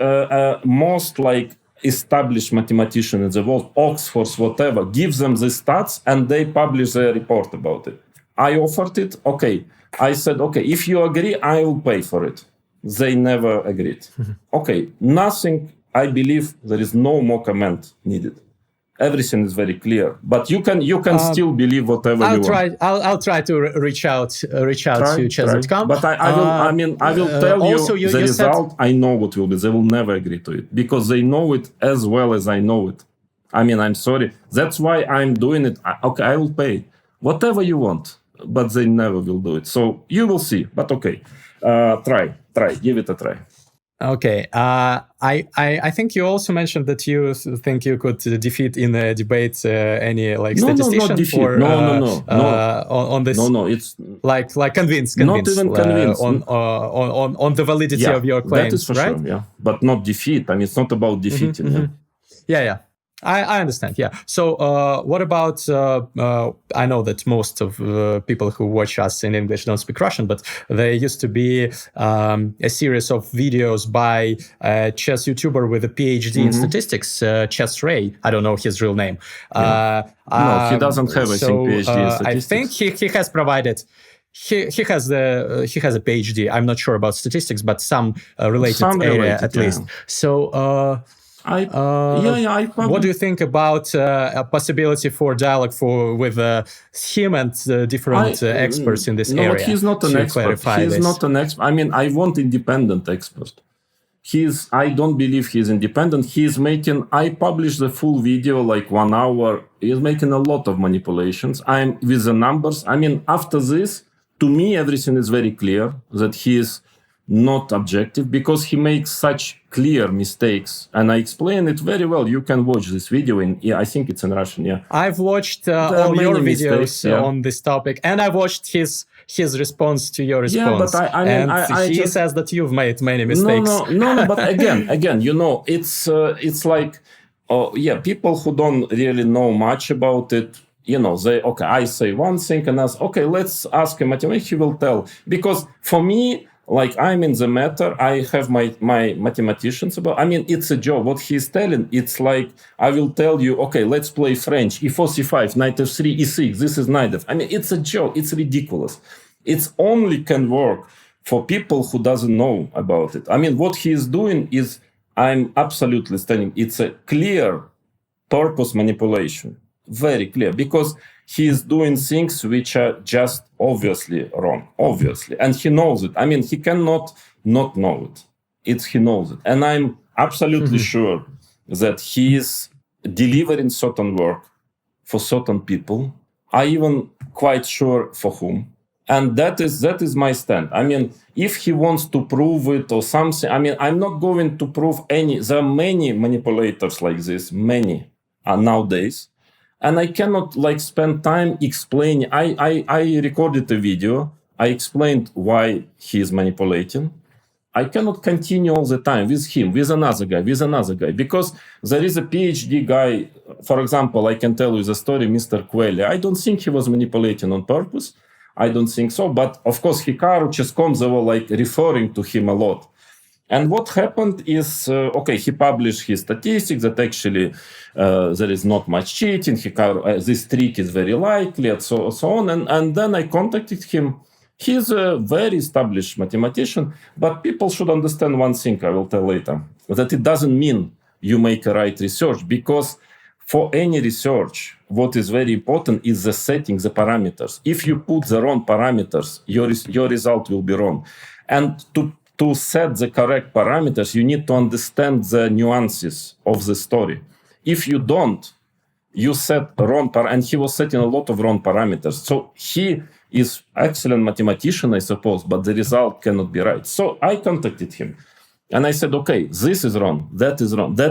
most like established mathematician in the world, Oxford, whatever, give them the stats and they publish their report about it. I offered it. I said, if you agree, I will pay for it. They never agreed. Nothing, I believe there is no more comment needed. Everything is very clear, but you can still believe whatever you want. I'll try to reach out to chess.com. But I will tell you the result. I know what will be. They will never agree to it because they know it as well as I know it. I'm sorry. That's why I'm doing it. I will pay whatever you want, but they never will do it. So you will see. But try, give it a try. Okay. I think you also mentioned that you think you could defeat in a debate any statistician. No, not defeat. On this. No, it's like convince. Not even convince on the validity of your claims. That is for right? sure. Yeah, but not defeat. It's not about defeating. Yeah. I understand. Yeah. So, what about? I know that most of people who watch us in English don't speak Russian, but there used to be a series of videos by a chess YouTuber with a PhD in statistics, Chess Ray. I don't know his real name. No, he doesn't have a PhD in statistics. I think he has provided. He has a PhD. I'm not sure about statistics, but some related area at least. So. What do you think about a possibility for dialogue with him and different experts in this area? But he's not an expert. He's not an expert. I want independent expert. I don't believe he's independent. I published the full video, like 1 hour. He's making a lot of manipulations. I'm with the numbers. After this, to me, everything is very clear that he is not objective because he makes such clear mistakes, and I explain it very well. You can watch this video I think it's in Russian. Yeah, I've watched all your videos on this topic, and I watched his response to your response. Yeah, but he says that you've made many mistakes. No. But again, it's like, people who don't really know much about it. I say one thing and ask, let's ask a mathematician. He will tell, because for me. I'm in the matter. I have my mathematicians about. It's a job. What he's telling, it's like I will tell you. Let's play French. E4, C5, knight F3, E6. This is knight F. It's a joke. It's ridiculous. It's only can work for people who doesn't know about it. What he is doing is I'm absolutely standing. It's a clear purpose manipulation, very clear, because he is doing things which are just obviously wrong, obviously. And he knows it. He cannot not know it. He knows it. And I'm absolutely sure that he is delivering certain work for certain people. I even quite sure for whom. And that is my stand. If he wants to prove it or something, I'm not going to prove any. There are many manipulators like this, many nowadays. And I cannot spend time explaining. I recorded a video. I explained why he is manipulating. I cannot continue all the time with him, with another guy, because there is a PhD guy. For example, I can tell you the story, Mr. Quelli. I don't think he was manipulating on purpose. I don't think so. But of course, Hikaru, ChessCom, they were referring to him a lot. And what happened is, he published his statistics that actually there is not much cheating. This trick is very likely, and so on. And then I contacted him. He's a very established mathematician, but people should understand one thing, I will tell later, that it doesn't mean you make a right research, because for any research, what is very important is the setting, the parameters. If you put the wrong parameters, your result will be wrong. And to set the correct parameters, you need to understand the nuances of the story. If you don't, you set wrong and he was setting a lot of wrong parameters. So is excellent mathematician, I suppose, but the result cannot be right. So I contacted him. And I said, okay, this is wrong. That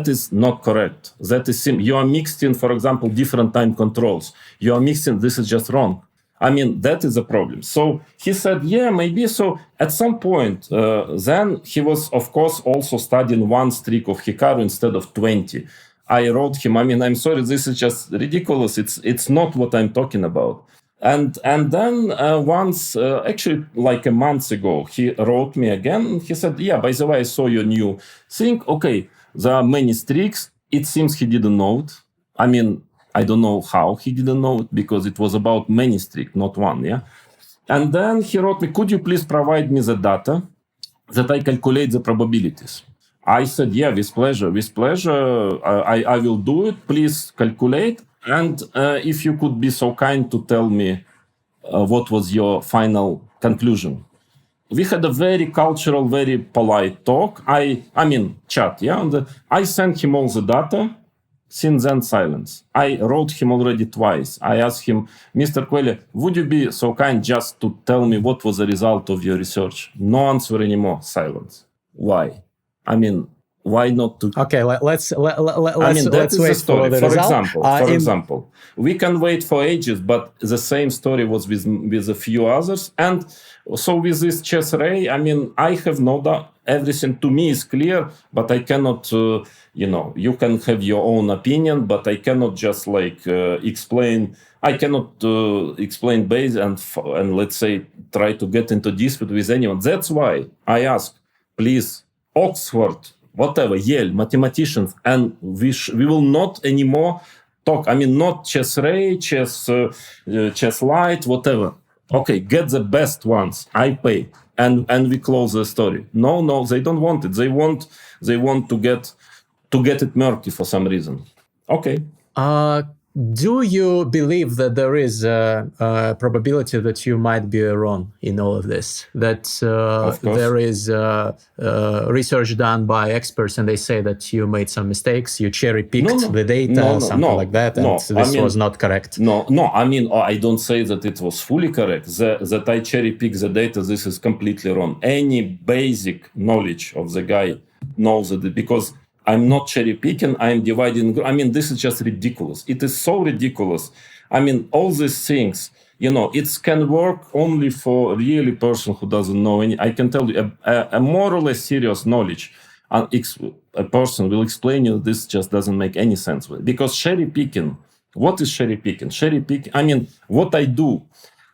is not correct. You are mixing, for example, different time controls. You are mixing, this is just wrong. I mean, that is a problem. So he said, yeah, maybe. So at some point, then he was, of course, also studying one streak of Hikaru instead of 20. I wrote him, I mean, I'm sorry, this is just ridiculous. It's not what I'm talking about. And then once, actually like a month ago, he wrote me again. He said, yeah, by the way, I saw your new thing. Okay, there are many streaks. It seems he didn't know it. I mean, I don't know how he didn't know it because it was about many streaks, not one, yeah? And then he wrote me, could you please provide me the data that I calculate the probabilities? I said, yeah, with pleasure. I will do it. Please calculate. And if you could be so kind to tell me what was your final conclusion. We had a very cultural, very polite talk. I mean, chat, yeah? And I sent him all the data. Since then, silence. I wrote him already twice. I asked him, Mr. Quelle, would you be so kind just to tell me what was the result of your research? No answer anymore. Silence. Why? I mean, why not to? Okay, let's I mean, that is wait the story. for the result. For example, we can wait for ages, but the same story was with a few others. And so with this chess ray, I mean, I have no doubt. Everything to me is clear, but I cannot, you can have your own opinion, but I cannot just explain. I cannot explain base and let's say try to get into dispute with anyone. That's why I ask, please, Oxford, whatever, Yale, mathematicians, and we will not anymore talk. I mean, not chess ray, chess light, whatever. Okay, get the best ones. I pay, and we close the story. No, they don't want it. They want to get it murky for some reason. Okay. Do you believe that there is a probability that you might be wrong in all of this? That there is research done by experts and they say that you made some mistakes, you cherry-picked the data, something like that, and this was not correct? No, I mean, I don't say that it was fully correct. That I cherry-picked the data, this is completely wrong. Any basic knowledge of the guy knows that because I'm not cherry picking, I'm dividing. I mean, this is just ridiculous. It is so ridiculous. I mean, all these things, it can work only for really person who doesn't know any. I can tell you a more or less serious knowledge. A person will explain you this just doesn't make any sense with it. Because cherry picking, what is cherry picking? Cherry picking, I mean, what I do,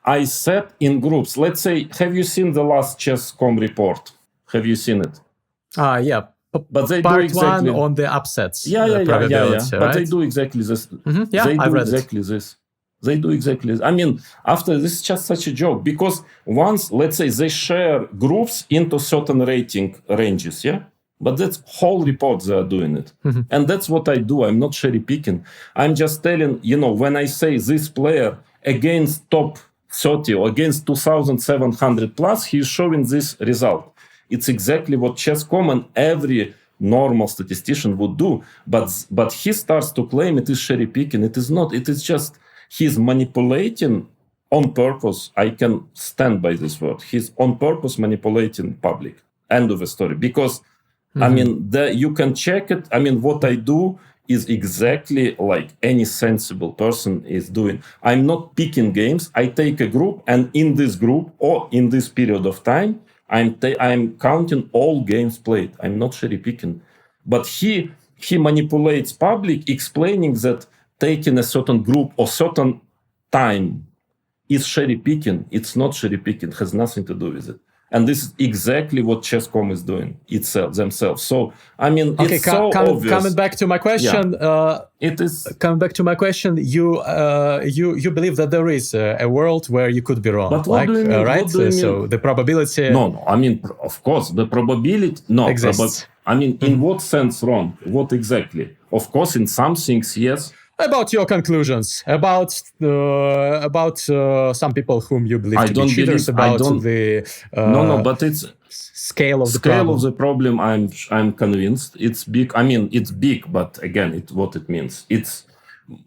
I set in groups. Let's say, have you seen the last ChessCom report? Have you seen it? Yeah. But they Part do exactly one on the upsets. Yeah. But right? They do exactly this. Yeah, they I've do read exactly this. They do exactly this. I mean, after this is just such a joke because once, let's say, they share groups into certain rating ranges, yeah. But that's whole report they are doing it, and that's what I do. I'm not cherry picking. I'm just telling when I say this player against top 30 or against 2,700 plus, he's showing this result. It's exactly what ChessCom and every normal statistician would do. But he starts to claim it is cherry picking. It is not. It is just he's manipulating on purpose. I can stand by this word. He's on purpose manipulating public. End of the story. Because, I mean, you can check it. I mean, what I do is exactly like any sensible person is doing. I'm not picking games. I take a group, and in this group or in this period of time, I'm counting all games played. I'm not cherry picking, but he manipulates public, explaining that taking a certain group or certain time is cherry picking. It's not cherry picking. Has nothing to do with it. And this is exactly what ChessCom is doing themselves. So I mean, it's so obvious. Coming back to my question, it is coming back to my question. You believe that there is a world where you could be wrong, but what do you mean? Right? What do you mean? So the probability. No. I mean, of course, the probability exists. I mean, in what sense wrong? What exactly? Of course, in some things, yes. About your conclusions, about some people whom you believe to be cheaters, about the but it's scale of the problem. Of the problem. I'm convinced it's big. I mean, it's big, but again, what it means.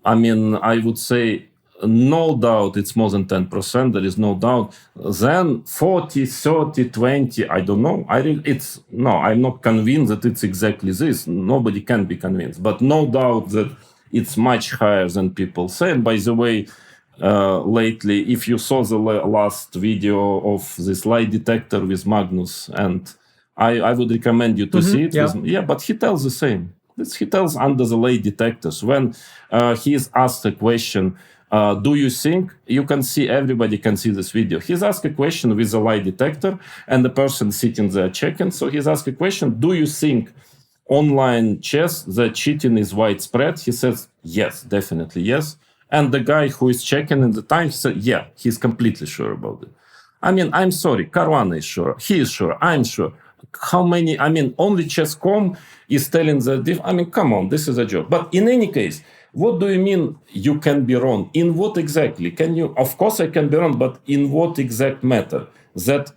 I would say no doubt it's more than 10%. There is no doubt. Then 40, 30, 20, I don't know. I'm not convinced that it's exactly this. Nobody can be convinced. But no doubt that it's much higher than people say. And by the way, lately, if you saw the last video of this lie detector with Magnus, and I would recommend you to see it. But he tells the same. He tells under the lie detectors when he is asked a question, do you think, you can see, everybody can see this video. He's asked a question with a lie detector and the person sitting there checking. So he's asked a question, do you think online chess, the cheating is widespread? He says, yes, definitely yes. And the guy who is checking in the time, he said, yeah, he's completely sure about it. I mean, I'm sorry, Caruana is sure, he is sure, I'm sure. How many, only ChessCom is telling the come on, this is a joke. But in any case, what do you mean you can be wrong? In what exactly? Can you, of course I can be wrong, but in what exact matter? That,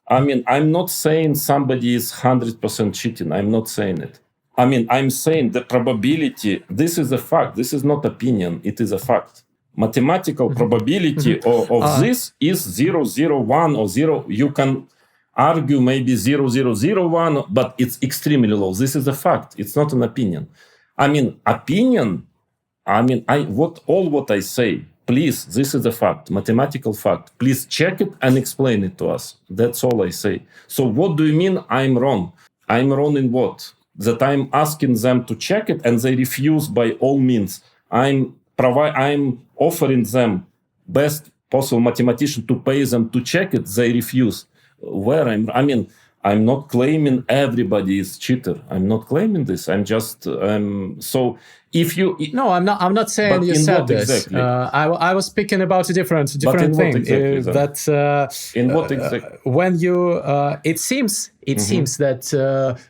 I'm not saying somebody is 100% cheating. I'm not saying it. I'm saying the probability, this is a fact. This is not opinion. It is a fact. Mathematical probability of this is 0.01 or 0. You can argue maybe 0.001, but it's extremely low. This is a fact. It's not an opinion. Opinion, what I say, please, this is a fact, mathematical fact. Please check it and explain it to us. That's all I say. So what do you mean I'm wrong? I'm wrong in what? That I'm asking them to check it and they refuse by all means. I'm offering them best possible mathematician to pay them to check it. They refuse. Where I'm not claiming everybody is cheater. I'm not claiming this. I'm just so if you no, I'm not saying you said this. Exactly? I was speaking about a different thing. Exactly, that in what exactly? When you it seems that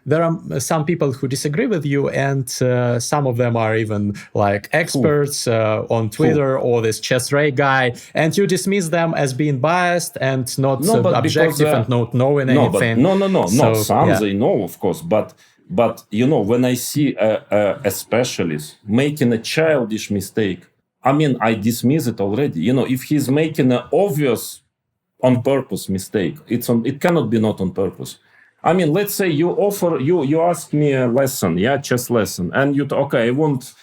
there are some people who disagree with you, and some of them are even like experts on Twitter or this ChessRay guy, and you dismiss them as being biased and not objective and not knowing anything. They know, of course, but when I see a specialist making a childish mistake, I dismiss it already. If he's making an obvious on purpose mistake, it cannot be not on purpose. Let's say you ask me a lesson, chess lesson, and I want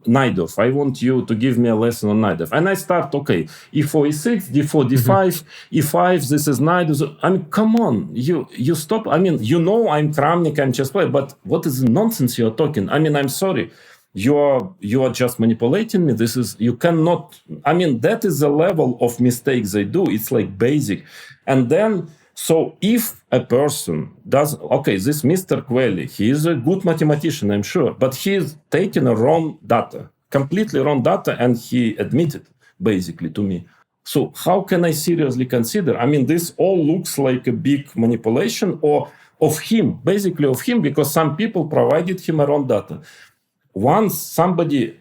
Naidov. I want you to give me a lesson on Naidov. And I start, e4, e6, d4, d5, e5, this is Naidov. Come on, you stop. I'm Kramnik, I'm chess player, but what is the nonsense you're talking? I'm sorry. You are just manipulating me. You cannot, that is the level of mistakes they do. It's like basic. And then, so if a person does, this Mr. Quelli, he is a good mathematician, I'm sure, but he is taking a wrong data, completely wrong data, and he admitted basically to me. So how can I seriously consider? This all looks like a big manipulation of him, because some people provided him a wrong data. Once somebody,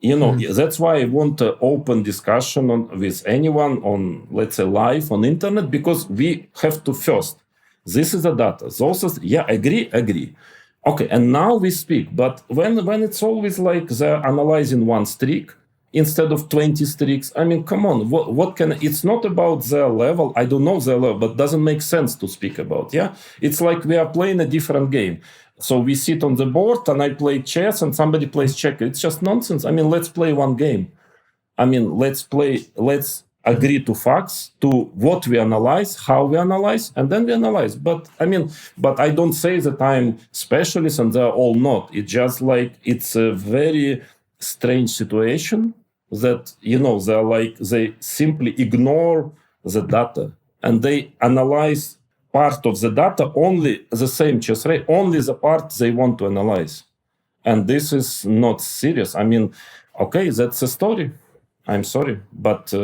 that's why I want an open discussion with anyone on, let's say, live on internet, because we have to first, this is the data. Agree. Okay, and now we speak. But when it's always like they're analyzing one streak instead of 20 streaks, come on, what can, it's not about their level. I don't know their level, but doesn't make sense to speak about, It's like we are playing a different game. So we sit on the board and I play chess and somebody plays checkers. It's just nonsense. Let's play one game. Let's agree to facts, to what we analyze, how we analyze, and then we analyze. But I don't say that I'm specialist and they're all not. It's just like, it's a very strange situation that, they simply ignore the data and they analyze part of the data, only the same ChessRay, only the part they want to analyze. And this is not serious. That's a story. I'm sorry. But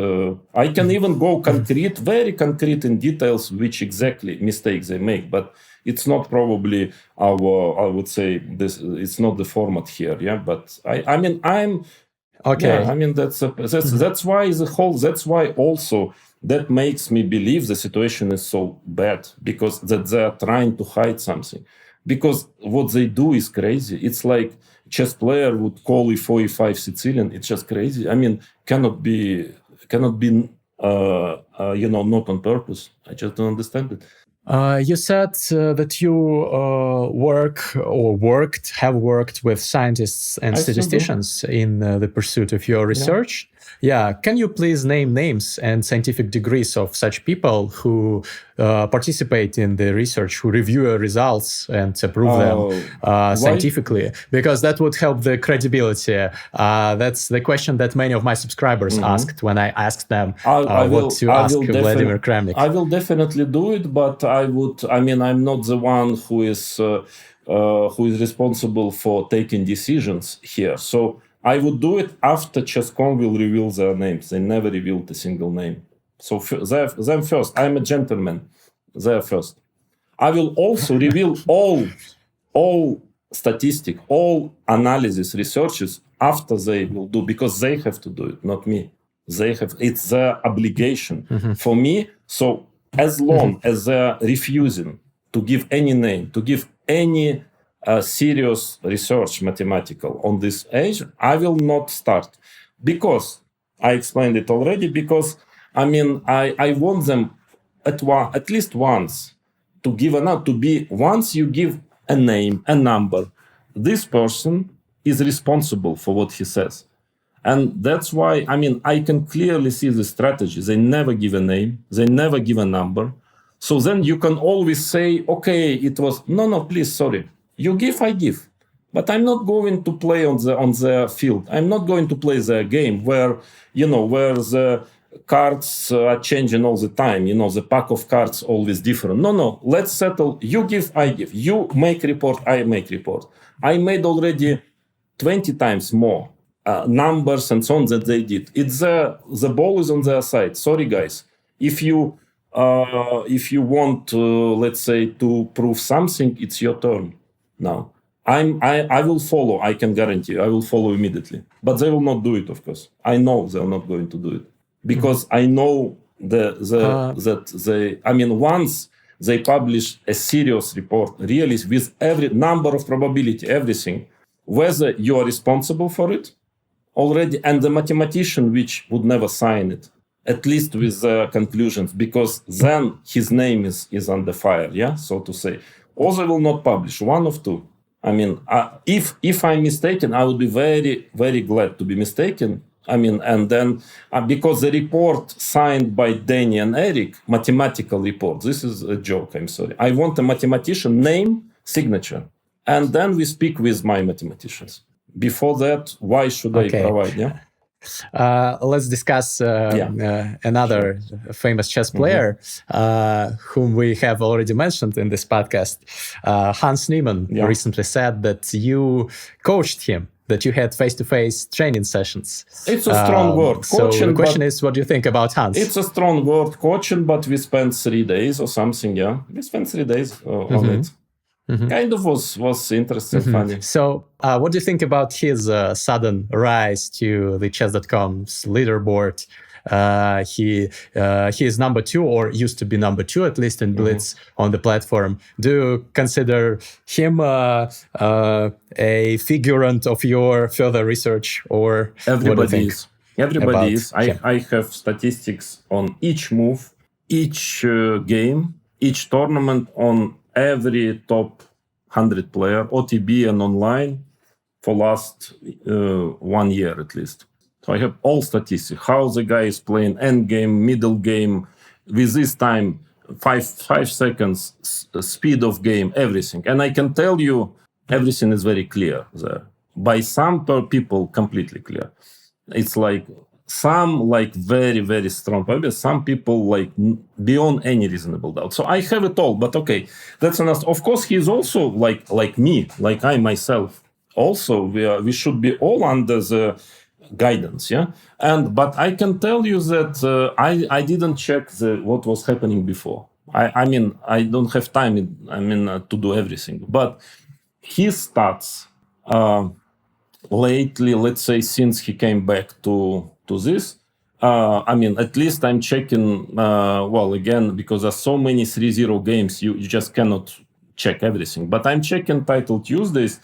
I can even go concrete, very concrete in details, which exactly mistakes they make. But it's not probably I would say, it's not the format here. But I'm... Okay. That's why that's why also that makes me believe the situation is so bad, because that they are trying to hide something. Because what they do is crazy. It's like chess player would call e4, e5 Sicilian. It's just crazy. Cannot be be not on purpose. I just don't understand it. You said that you have worked with scientists and statisticians in the pursuit of your research. Yeah. Can you please name names and scientific degrees of such people who participate in the research, who review your results and approve them scientifically? Because that would help the credibility. That's the question that many of my subscribers asked when I asked them what to ask Vladimir Kramnik. I will definitely do it, but I'm not the one who is responsible for taking decisions here. So I would do it after ChessCom will reveal their names. They never revealed a single name. So them first. I'm a gentleman. They're first. I will also reveal all statistic, all analysis researches after they will do, because they have to do it, not me. It's their obligation for me. So as long as they're refusing to give any name, to give any serious research mathematical on this age, I will not start. Because I explained it already, because I want them at least once to give once you give a name, a number, this person is responsible for what he says. And that's why, I can clearly see the strategy. They never give a name. They never give a number. So then you can always say, okay, it was, no, please, sorry. You give, I give. But I'm not going to play on the field. I'm not going to play the game where the cards are changing all the time. The pack of cards always different. No, let's settle. You give, I give. You make report, I make report. I made already 20 times more numbers and so on that they did. It's the ball is on their side. Sorry, guys. If you want, let's say, to prove something, it's your turn now. I will follow. I can guarantee you, I will follow immediately. But they will not do it, of course. I know they're not going to do it because I know once they publish a serious report, really with every number of probability, everything, whether you are responsible for it already, and the mathematician which would never sign it, at least with the conclusions, because then his name is under fire, so to say. Or they will not publish, one of two. If I'm mistaken, I would be very, very glad to be mistaken. And then because the report signed by Danny and Eric, mathematical report, this is a joke, I'm sorry. I want a mathematician name, signature, and then we speak with my mathematicians. Before that, why should I provide? Let's discuss another famous chess player whom we have already mentioned in this podcast. Hans Niemann recently said that you coached him, that you had face-to-face training sessions. It's a strong word. So the question is, what do you think about Hans? It's a strong word, coaching, but we spent 3 days or something, We spent 3 days on it. Kind of was interesting, funny. So what do you think about his sudden rise to the chess.com's leaderboard? He is number 2, or used to be number 2, at least in Blitz on the platform. Do you consider him a figurant of your further research, or everybody is? Everybody is. I have statistics on each move, each game, each tournament, on every top 100 player, OTB and online, for last 1 year at least. So I have all statistics, how the guy is playing end game, middle game, with this time, 5 seconds, speed of game, everything. And I can tell you, everything is very clear there. By some people, completely clear. It's like some very, very strong, probably some people beyond any reasonable doubt. So I have it all, but okay, that's enough. Of course, he's also like me, like I myself. Also, we should be all under the guidance, but I can tell you that I didn't check what was happening before. I don't have time to do everything, but his stats lately, let's say since he came back to this, at least I'm checking, again, because there's so many 3-0 games, you just cannot check everything, but I'm checking Title Tuesdays.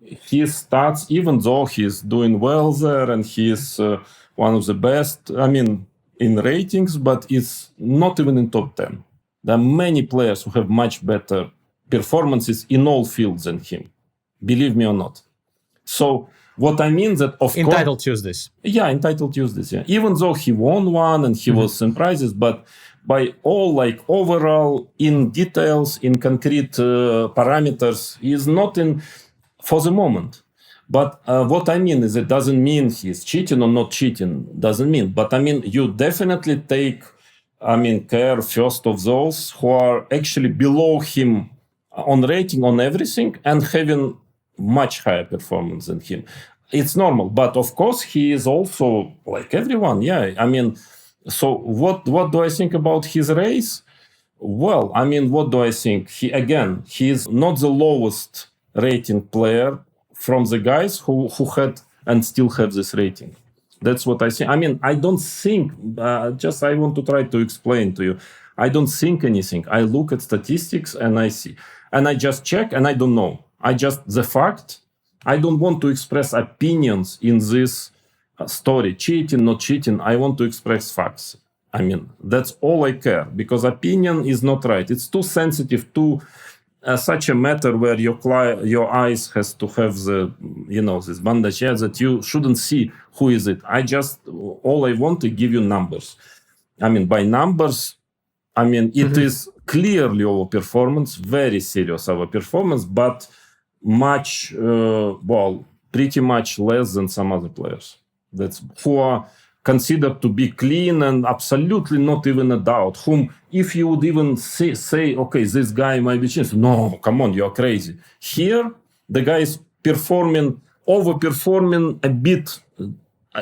His stats, even though he's doing well there and he's one of the best, I mean, in ratings, but it's not even in top 10. There are many players who have much better performances in all fields than him. Believe me or not. So what I mean that, of Entitled Tuesdays. Yeah, entitled Tuesdays, yeah. Even though he won one and he was some prizes, but by all, like, overall, in details, in concrete parameters, he is not in for the moment. But what I mean is, it doesn't mean he's cheating or not cheating. Doesn't mean. But I mean, you definitely take, care first of those who are actually below him on rating, on everything, and having much higher performance than him. It's normal. But of course, he is also like everyone. Yeah. I mean, so what do I think about his race? Well, I mean, what do I think? He is not the lowest rating player from the guys who had and still have this rating. That's what I think. I mean, I don't think, I want to try to explain to you. I don't think anything. I look at statistics and I see. And I just check and I don't know. The fact, I don't want to express opinions in this story, cheating, not cheating. I want to express facts. I mean, that's all I care, because opinion is not right. It's too sensitive to such a matter where your eyes has to have the, this bandage, that you shouldn't see who is it. All I want to give you numbers. I mean, by numbers, it is clearly our performance, very serious our performance, but much, pretty much less than some other players. That's who are considered to be clean and absolutely not even a doubt. Whom, if you would even say, okay, this guy might be changed. No, come on, you're crazy. Here, the guy is overperforming a bit,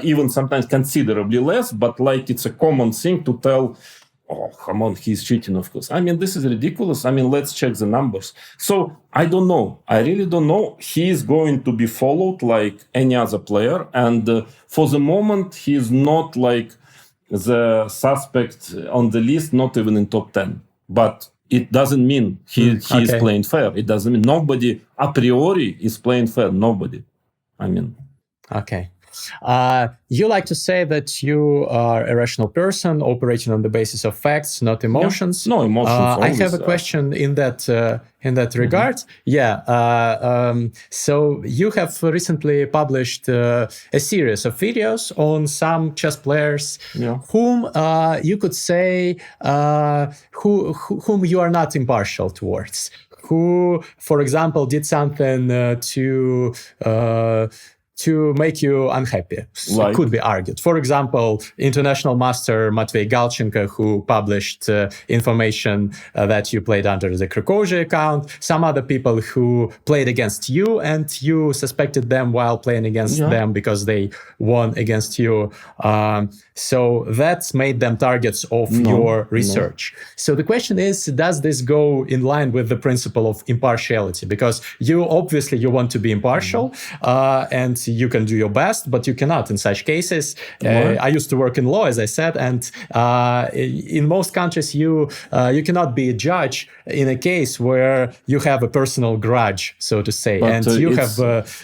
even sometimes considerably less, but like it's a common thing to tell, oh, come on, he's cheating, of course. I mean, this is ridiculous. I mean, let's check the numbers. So I don't know. I really don't know. He is going to be followed like any other player. And for the moment, he is not like the suspect on the list, not even in top 10. But it doesn't mean he is playing fair. It doesn't mean nobody a priori is playing fair. Nobody. Okay. You like to say that you are a rational person operating on the basis of facts, not emotions. Yeah. No emotions. I have a question in that regard. Yeah. So you have recently published a series of videos on some chess players whom you could say whom you are not impartial towards. Who, for example, did something to make you unhappy. It could be argued. For example, international master Matvey Galchenko, who published information that you played under the Krakozhi account, some other people who played against you and you suspected them while playing against them because they won against you. So that's made them targets of your research. So the question is, does this go in line with the principle of impartiality? Because you want to be impartial and you can do your best, but you cannot in such cases. I used to work in law, as I said, and in most countries you cannot be a judge in a case where you have a personal grudge, so to say. But, and you have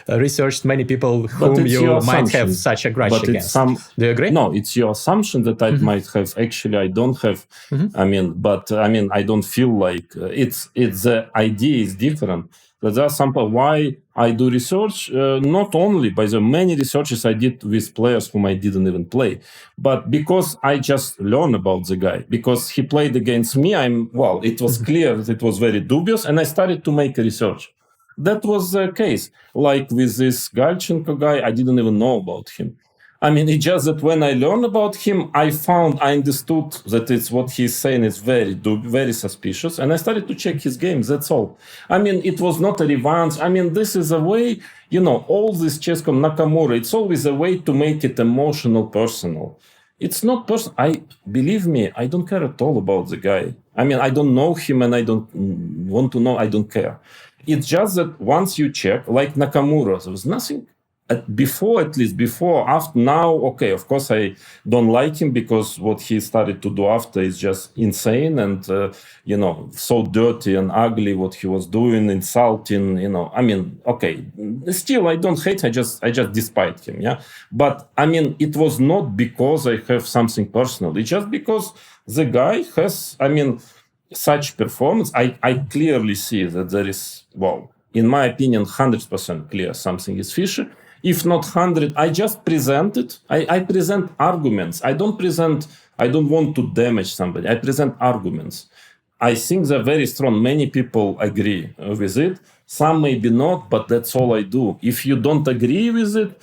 researched many people whom you might have such a grudge against. Do you agree? No, it's your assumption that I might have. Actually, I don't have. I don't feel like it's the idea is different. That's why I do research, not only by the many researches I did with players whom I didn't even play, but because I just learned about the guy. Because he played against me, it was clear that it was very dubious, and I started to make a research. That was the case. Like with this Galchenko guy, I didn't even know about him. It's just that when I learned about him, I understood that it's what he's saying is very suspicious. And I started to check his games, that's all. It was not a revanche. This is a way, all this ChessCom Nakamura, it's always a way to make it emotional, personal. It's not personal. Believe me, I don't care at all about the guy. I don't know him and I don't want to know, I don't care. It's just that once you check, like Nakamura, there was nothing after now, okay, of course I don't like him because what he started to do after is just insane and so dirty and ugly what he was doing, insulting, I mean, okay, still I don't hate, I just despise him, yeah. But I mean, it was not because I have something personal, it's just because the guy has, I mean, such performance. I clearly see that there is, well, in my opinion, 100% clear something is fishy. If not 100, I just present it. I present arguments. I don't want to damage somebody. I present arguments. I think they're very strong. Many people agree with it. Some maybe not, but that's all I do. If you don't agree with it,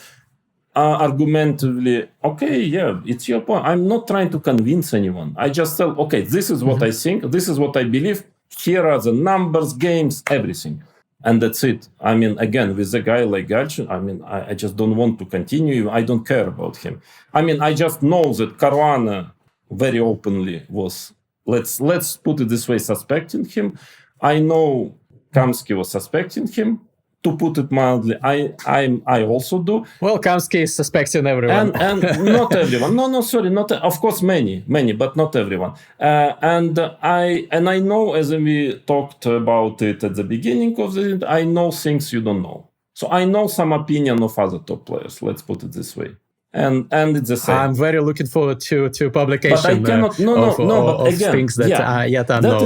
argumentatively, okay, yeah, it's your point. I'm not trying to convince anyone. I just tell, okay, this is what I think. This is what I believe. Here are the numbers, games, everything. And that's it. I mean, again, with a guy like Galchin, I mean, I just don't want to continue. I don't care about him. I mean, I just know that Caruana very openly was, let's put it this way, suspecting him. I know Kamsky was suspecting him. To put it mildly, I also do. Well, Kamsky is suspecting everyone. And not everyone. No, sorry, not of course many, but not everyone. And I know, as we talked about it at the beginning of the, I know things you don't know. So I know some opinion of other top players. Let's put it this way. And it's the same. I'm very looking forward to publication. But I cannot. But again, things that yet unknown.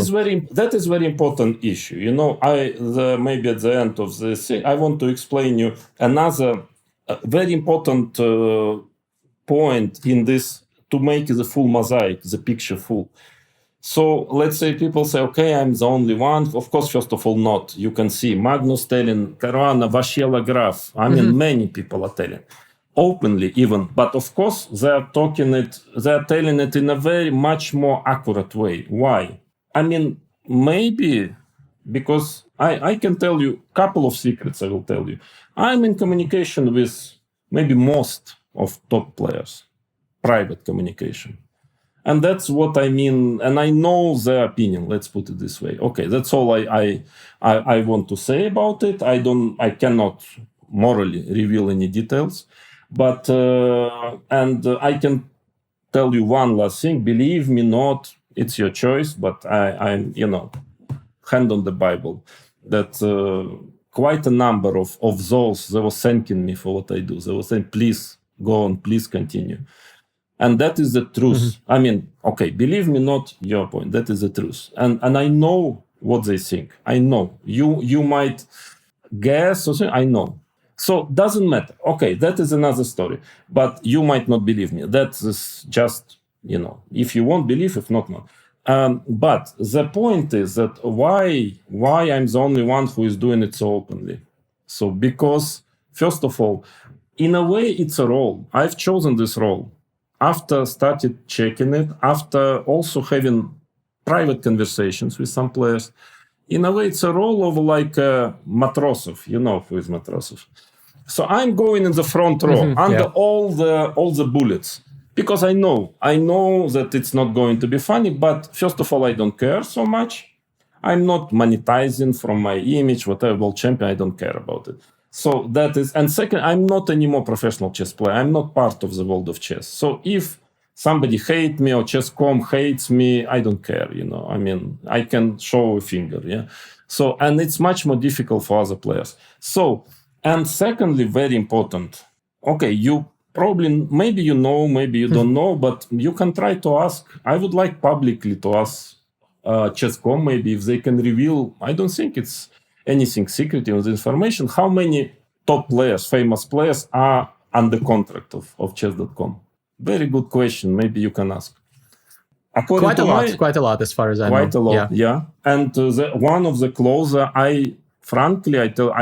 That is very important issue. Maybe at the end of this thing, I want to explain you another very important point in this to make the full mosaic, the picture full. So let's say people say, okay, I'm the only one. Of course, first of all, not. You can see Magnus telling Caruana, Vashela Graf. I mean, many people are telling. Openly even, but of course they are telling it in a very much more accurate way. Why? I mean, maybe because I can tell you a couple of secrets. I will tell you. I'm in communication with maybe most of top players, private communication. And that's what I mean. And I know their opinion. Let's put it this way. Okay, that's all I want to say about it. I cannot morally reveal any details. But I can tell you one last thing. Believe me, not. It's your choice. But I'm hand on the Bible. That quite a number of those they were thanking me for what I do. They were saying, "Please go on. Please continue." And that is the truth. I mean, okay, believe me, not your point. That is the truth. And I know what they think. I know you might guess or say, I know. So doesn't matter. Okay, that is another story. But you might not believe me. That is just, if you won't believe, if not. But the point is that why I'm the only one who is doing it so openly. So because, first of all, in a way, it's a role. I've chosen this role after started checking it, after also having private conversations with some players. In a way, it's a role of like Matrosov. You know who is Matrosov. So I'm going in the front row under all the bullets because I know that it's not going to be funny. But first of all, I don't care so much. I'm not monetizing from my image, whatever, world champion. I don't care about it. So that is, and second, I'm not anymore professional chess player. I'm not part of the world of chess. So if somebody hates me or ChessCom hates me, I don't care, I mean, I can show a finger, yeah? So, and it's much more difficult for other players. So, and secondly, very important, okay, you probably, maybe you know, maybe you don't know, but you can try to ask, I would like publicly to ask ChessCom, maybe if they can reveal, I don't think it's anything secret in the information, how many top players, famous players are under contract of chess.com. Very good question. Maybe you can ask. Quite a lot, as far as I know. Quite a lot, yeah. And one of the closer, I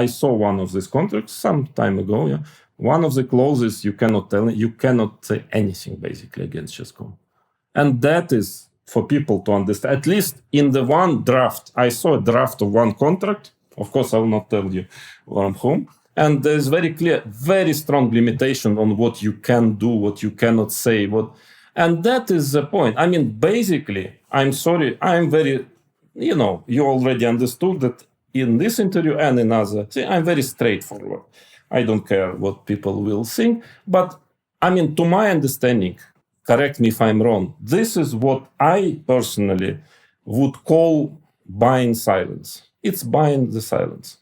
saw one of these contracts some time ago. Yeah, one of the clauses you cannot say anything basically against ChessCom, and that is for people to understand. At least in the one draft, I saw a draft of one contract. Of course, I will not tell you from whom. And there's very clear, very strong limitation on what you can do, what you cannot say, and that is the point. I mean, basically, I'm sorry, I'm very, you already understood that in this interview and in other, I'm very straightforward. I don't care what people will think. But I mean, to my understanding, correct me if I'm wrong, this is what I personally would call buying silence. It's buying the silence.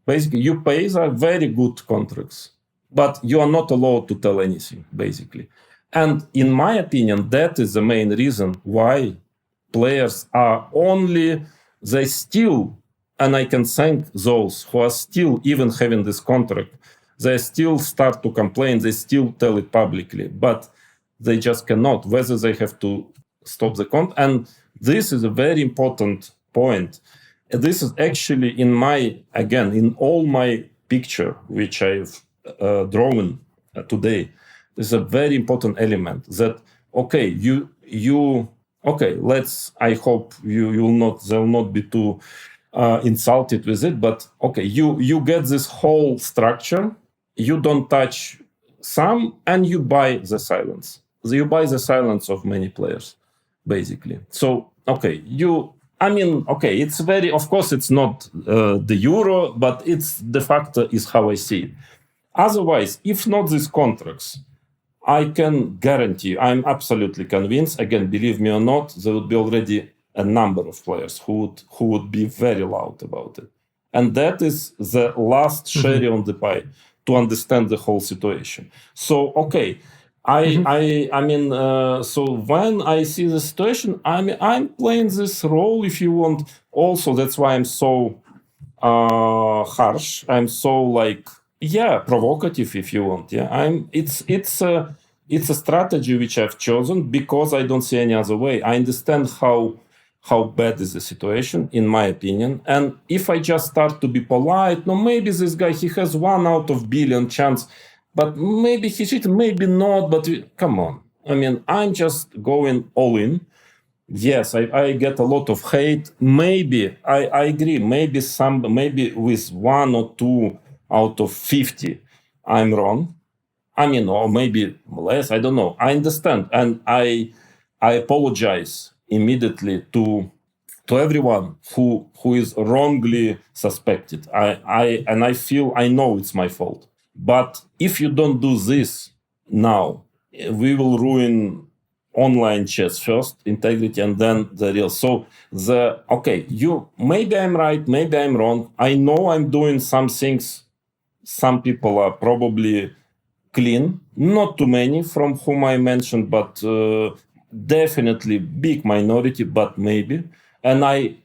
Basically, you pay the very good contracts, but you are not allowed to tell anything, basically. And in my opinion, that is the main reason why players are only, they still, and I can thank those who are still even having this contract, they still start to complain, they still tell it publicly, but they just cannot, whether they have to stop the contract. And this is a very important point. This is actually in all my picture, which I've drawn today, this is a very important element that, okay, I hope they'll not be too insulted with it, but okay, you get this whole structure, you don't touch some, and you buy the silence. You buy the silence of many players, basically. So, okay, it's very, of course, it's not the euro, but it's de facto is how I see it. Otherwise, if not these contracts, I can guarantee, I'm absolutely convinced, again, believe me or not, there would be already a number of players who would be very loud about it. And that is the last cherry on the pie to understand the whole situation. So, okay, so when I see the situation, I'm playing this role, if you want. Also, that's why I'm so harsh. I'm so provocative, if you want. Yeah, it's a strategy which I've chosen because I don't see any other way. I understand how bad is the situation, in my opinion. And if I just start to be polite, no, maybe this guy, he has 1 out of billion chance, but maybe he cheated, maybe not, but come on. I mean, I'm just going all in. Yes, I get a lot of hate. Maybe, I agree, maybe with 1 or 2 out of 50, I'm wrong. I mean, or maybe less, I don't know. I understand. And I apologize immediately to everyone who is wrongly suspected. I feel, I know it's my fault. But if you don't do this now, we will ruin online chess first, integrity, and then the real. So maybe I'm right, maybe I'm wrong. I know I'm doing some things. Some people are probably clean, not too many from whom I mentioned, but definitely big minority, but maybe. And I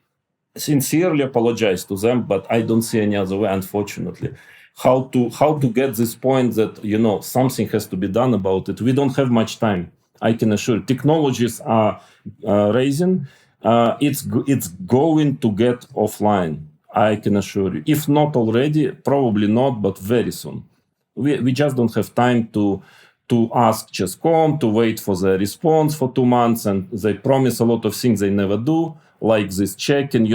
sincerely apologize to them, but I don't see any other way, unfortunately. How to get this point that, something has to be done about it. We don't have much time, I can assure you. Technologies are raising. It's going to get offline, I can assure you. If not already, probably not, but very soon. We just don't have time to ask ChessCom, to wait for the response for 2 months, and they promise a lot of things they never do, like this check-in.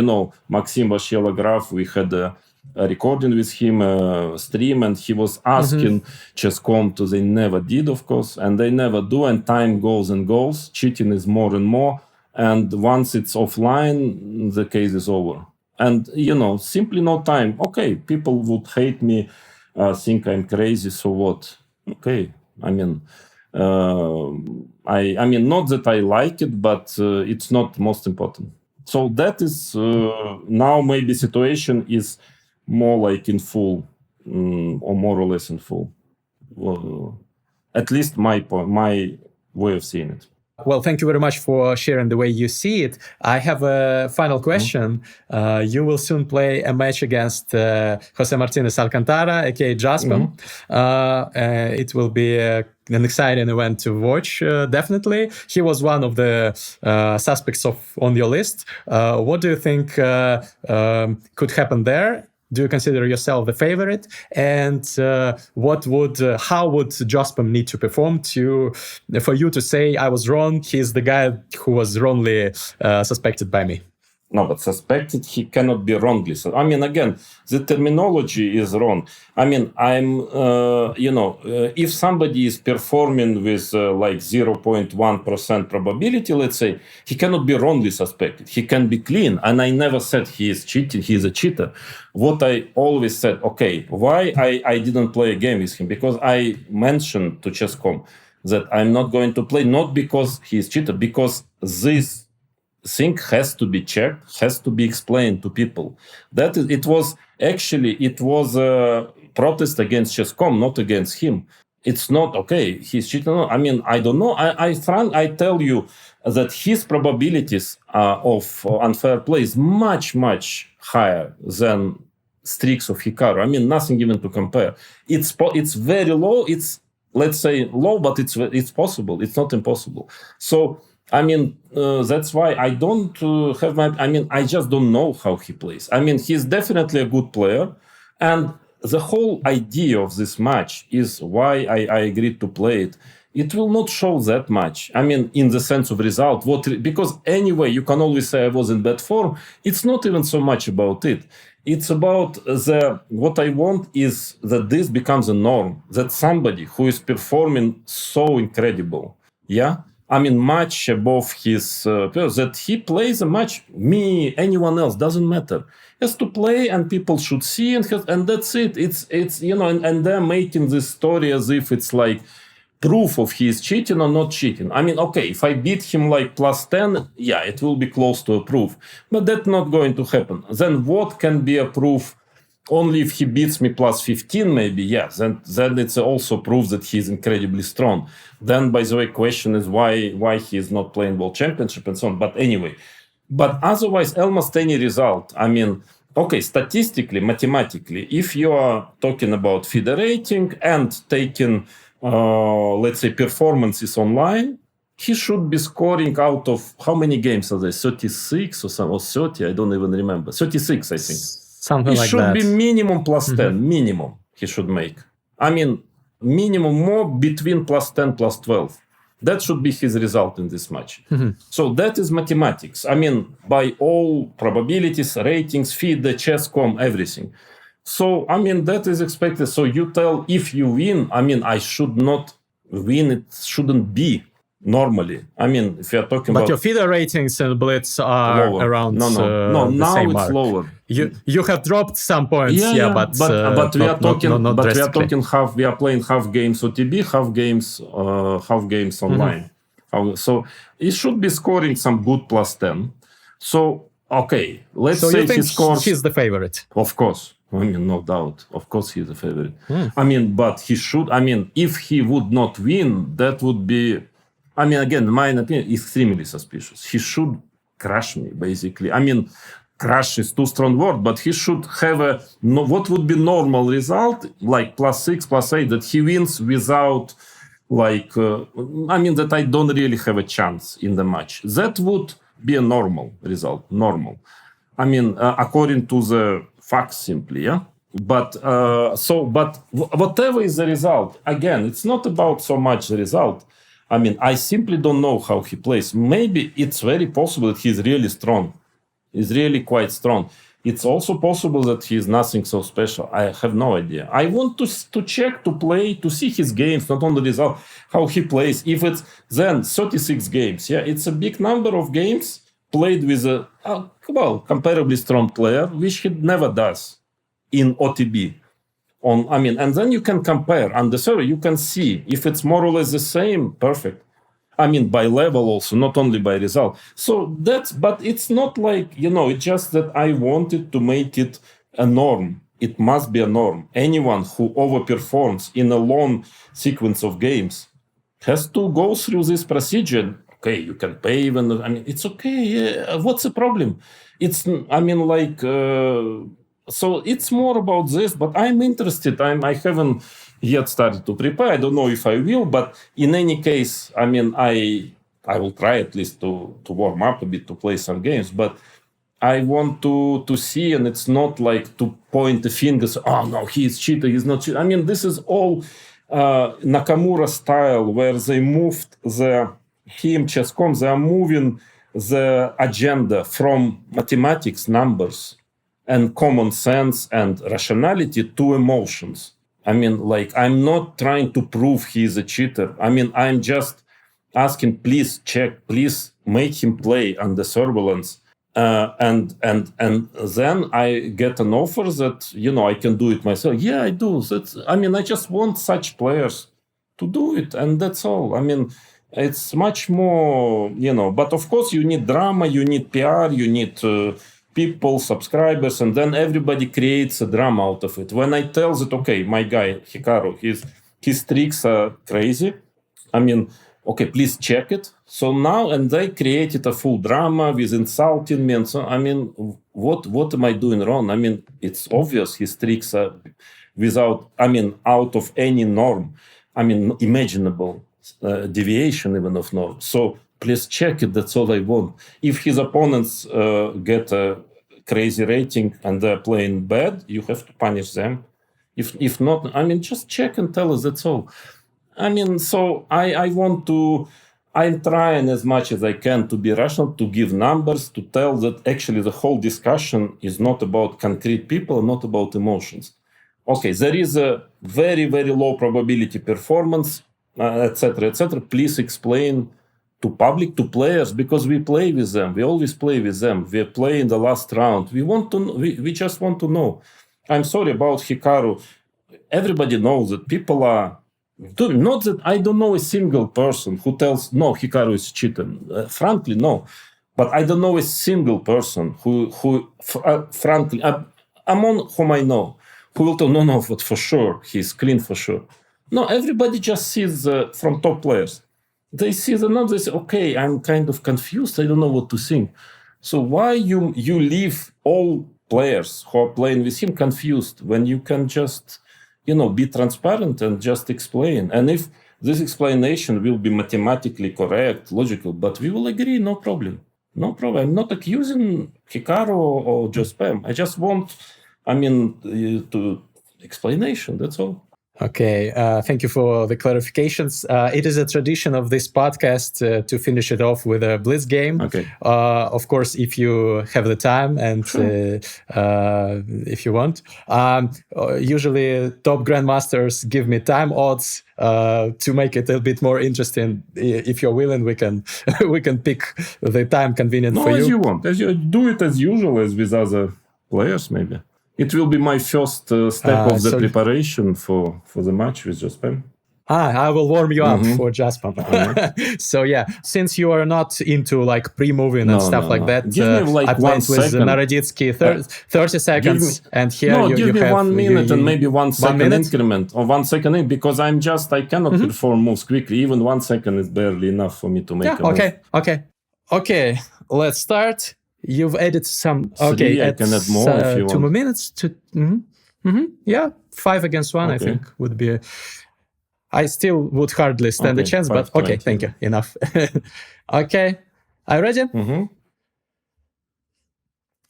Maxim Vashelograph, we had a recording with him, a stream, and he was asking ChessCom to, they never did, of course, and they never do, and time goes and goes. Cheating is more and more, and once it's offline, the case is over. And, simply no time. Okay, people would hate me, think I'm crazy, so what? Okay, I mean, not that I like it, but it's not most important. So that is now maybe situation is more like in full, or more or less in full. At least my way of seeing it. Well, thank you very much for sharing the way you see it. I have a final question. You will soon play a match against Jose Martinez Alcantara, aka Jospem. It will be an exciting event to watch, definitely. He was one of the suspects on your list. What do you think could happen there? Do you consider yourself the favorite? And how would Jospem need to perform for you to say, I was wrong, he's the guy who was wrongly suspected by me? No, but suspected, he cannot be wrongly. So, I mean, again, the terminology is wrong. I mean, if somebody is performing with like 0.1% probability, let's say, he cannot be wrongly suspected. He can be clean. And I never said he is cheating, he is a cheater. What I always said, okay, why I didn't play a game with him? Because I mentioned to ChessCom that I'm not going to play, not because he is cheater, because this thing has to be checked, has to be explained to people. It was a protest against ChessCom, not against him. It's not okay. He's cheating. I mean, I don't know. I tell you that his probabilities of unfair play is much, much higher than streaks of Hikaru. I mean, nothing even to compare. It's very low. It's, let's say, low, but it's possible. It's not impossible. So, I mean, that's why I don't have I just don't know how he plays. I mean, he's definitely a good player. And the whole idea of this match is why I agreed to play it. It will not show that much. I mean, in the sense of result. Because anyway, you can always say I was in bad form. It's not even so much about it. It's about what I want is that this becomes a norm. That somebody who is performing so incredible, I mean, much above his that he plays a match. Me, anyone else, doesn't matter. He has to play, and people should see, and that's it. It's and they're making this story as if it's like proof of he is cheating or not cheating. I mean, okay, if I beat him like +10, it will be close to a proof, but that's not going to happen. Then what can be a proof? Only if he beats me +15, maybe, then it's also proof that he's incredibly strong. Then, by the way, question is why he is not playing World Championship and so on. But anyway, otherwise, almost any result. I mean, okay, statistically, mathematically, if you are talking about FIDE rating and taking, let's say, performances online, he should be scoring out of how many games are there? 36 or 30? I don't even remember. 36, I think. Something like that. It should be minimum +10, minimum he should make. I mean, minimum more between +10, +12. That should be his result in this match. So that is mathematics. I mean, by all probabilities, ratings, FIDE, ChessCom, everything. So, I mean, that is expected. So you tell if you win, I mean, I should not win. It shouldn't be. Normally, I mean, if you're talking about... But your FIDE ratings and blitz are lower. around no, the now same it's mark. Lower. You have dropped some points, but we are talking. not we are talking half. We are playing half games OTB, half games online. So it should be scoring some good +10. So okay, let's say you think he scores. He's the favorite? Of course. I mean, no doubt. Of course, he's the favorite. I mean, but he should. I mean, if he would not win, that would be. I mean, again, my opinion, extremely suspicious. He should crush me, basically. I mean, crush is too strong word, but he should have what would be normal result, like +6, +8, that he wins without, like, that I don't really have a chance in the match. That would be a normal result, normal. I mean, according to the facts simply, But whatever is the result, again, it's not about so much the result. I mean, I simply don't know how he plays. Maybe it's very possible that he's really strong. He's really quite strong. It's also possible that he's nothing so special. I have no idea. I want to check, to play, to see his games, not only the result, how he plays. If it's then 36 games, it's a big number of games played with a, comparably strong player, which he never does in OTB. And then you can compare on the server, you can see if it's more or less the same, perfect. I mean, by level also, not only by result. So but it's not like, it's just that I wanted to make it a norm. It must be a norm. Anyone who overperforms in a long sequence of games has to go through this procedure. Okay, you can pay even, it's okay. What's the problem? So it's more about this, but I'm interested. I haven't yet started to prepare. I don't know if I will, but in any case, I will try at least to warm up a bit, to play some games. But I want to see, and it's not like to point the fingers. Oh no, he's cheater. He's not cheater. This is all Nakamura style, where they moved ChessCom. They are moving the agenda from mathematics, numbers, and common sense and rationality to emotions. I mean, like, I'm not trying to prove he's a cheater. I mean, I'm just asking, please check, please make him play under surveillance. And then I get an offer that, I can do it myself. Yeah, I do. I just want such players to do it, and that's all. I mean, it's much more, but of course you need drama, you need PR, you need people, subscribers, and then everybody creates a drama out of it. When I tell that, okay, my guy Hikaru, his tricks are crazy, I mean, okay, please check it. So now, and they created a full drama with insulting me and so. I mean, what am I doing wrong? I mean, it's obvious his tricks are without, out of any norm. I mean, imaginable deviation even of norm. So please check it. That's all I want. If his opponents get a crazy rating and they're playing bad, you have to punish them. If not, just check and tell us. That's all. So I want to. I'm trying as much as I can to be rational, to give numbers, to tell that actually the whole discussion is not about concrete people, not about emotions. Okay, there is a very, very low probability performance, etc., etc. Please explain to public, to players, because we play with them. We always play with them. We play in the last round. We just want to know. I'm sorry about Hikaru. Everybody knows that people are. Not that I don't know a single person who tells, no, Hikaru is cheating. Frankly, no. But I don't know a single person who frankly, among whom I know, who will tell, no, but for sure, he's clean for sure. No, everybody just sees from top players. They see the numbers, they say, okay, I'm kind of confused. I don't know what to think. So why you leave all players who are playing with him confused when you can just, be transparent and just explain? And if this explanation will be mathematically correct, logical, but we will agree, no problem. No problem. I'm not accusing Hikaru or Jospem. I just want, to explanation. That's all. Okay, thank you for the clarifications. It is a tradition of this podcast to finish it off with a blitz game. Okay. Of course, if you have the time and Sure. if you want. Usually, top grandmasters give me time odds to make it a bit more interesting. If you're willing, we can we can pick the time convenient for you. No, as you want. As you do it as usual as with other players, maybe. It will be my first step of the preparation for the match with Jospem. I will warm you up for Jospem. So yeah, since you are not into like pre-moving and stuff like that, give me like I played with Naroditsky 30 seconds, and here you give me have 1 minute and maybe 1 second increment or 1 second in, because I cannot perform moves quickly. Even 1 second is barely enough for me to make a move. Okay. Let's start. You've added some. Okay, I can add more if you 2 want. minutes to. Yeah, 5 against 1. I think would be. I still would hardly stand a chance, but okay, thank you. Enough. Okay, are you ready?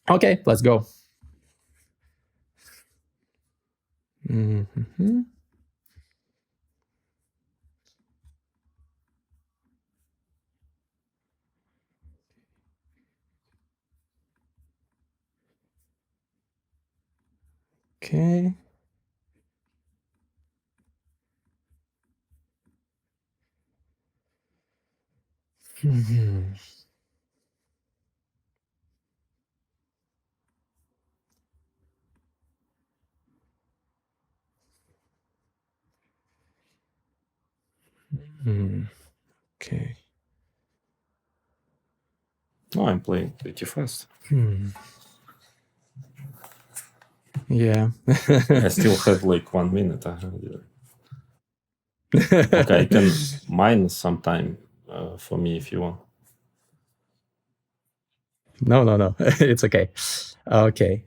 Okay, let's go. Okay. Okay. No, I'm playing pretty fast. Yeah. I still have like 1 minute. Okay, I can minus some time for me if you want. No. It's okay. Okay.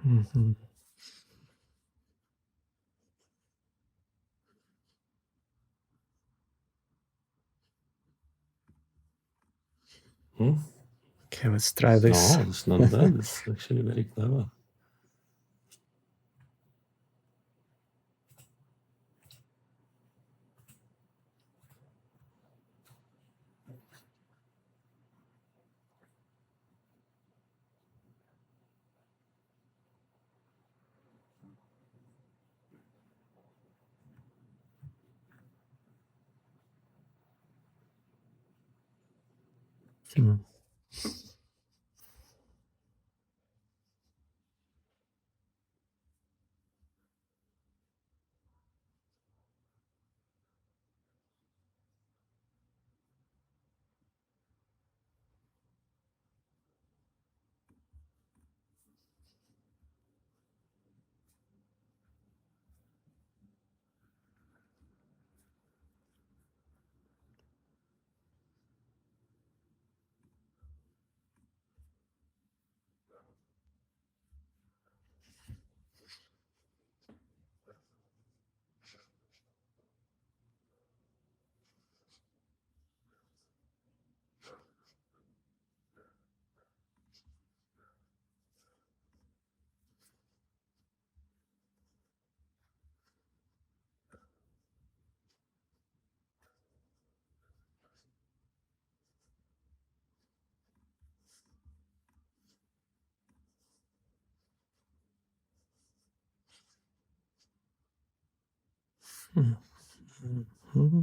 Mm-hmm. Okay, let's try this. No, it's not bad. It's actually very clever. Hmm. Mm-hmm.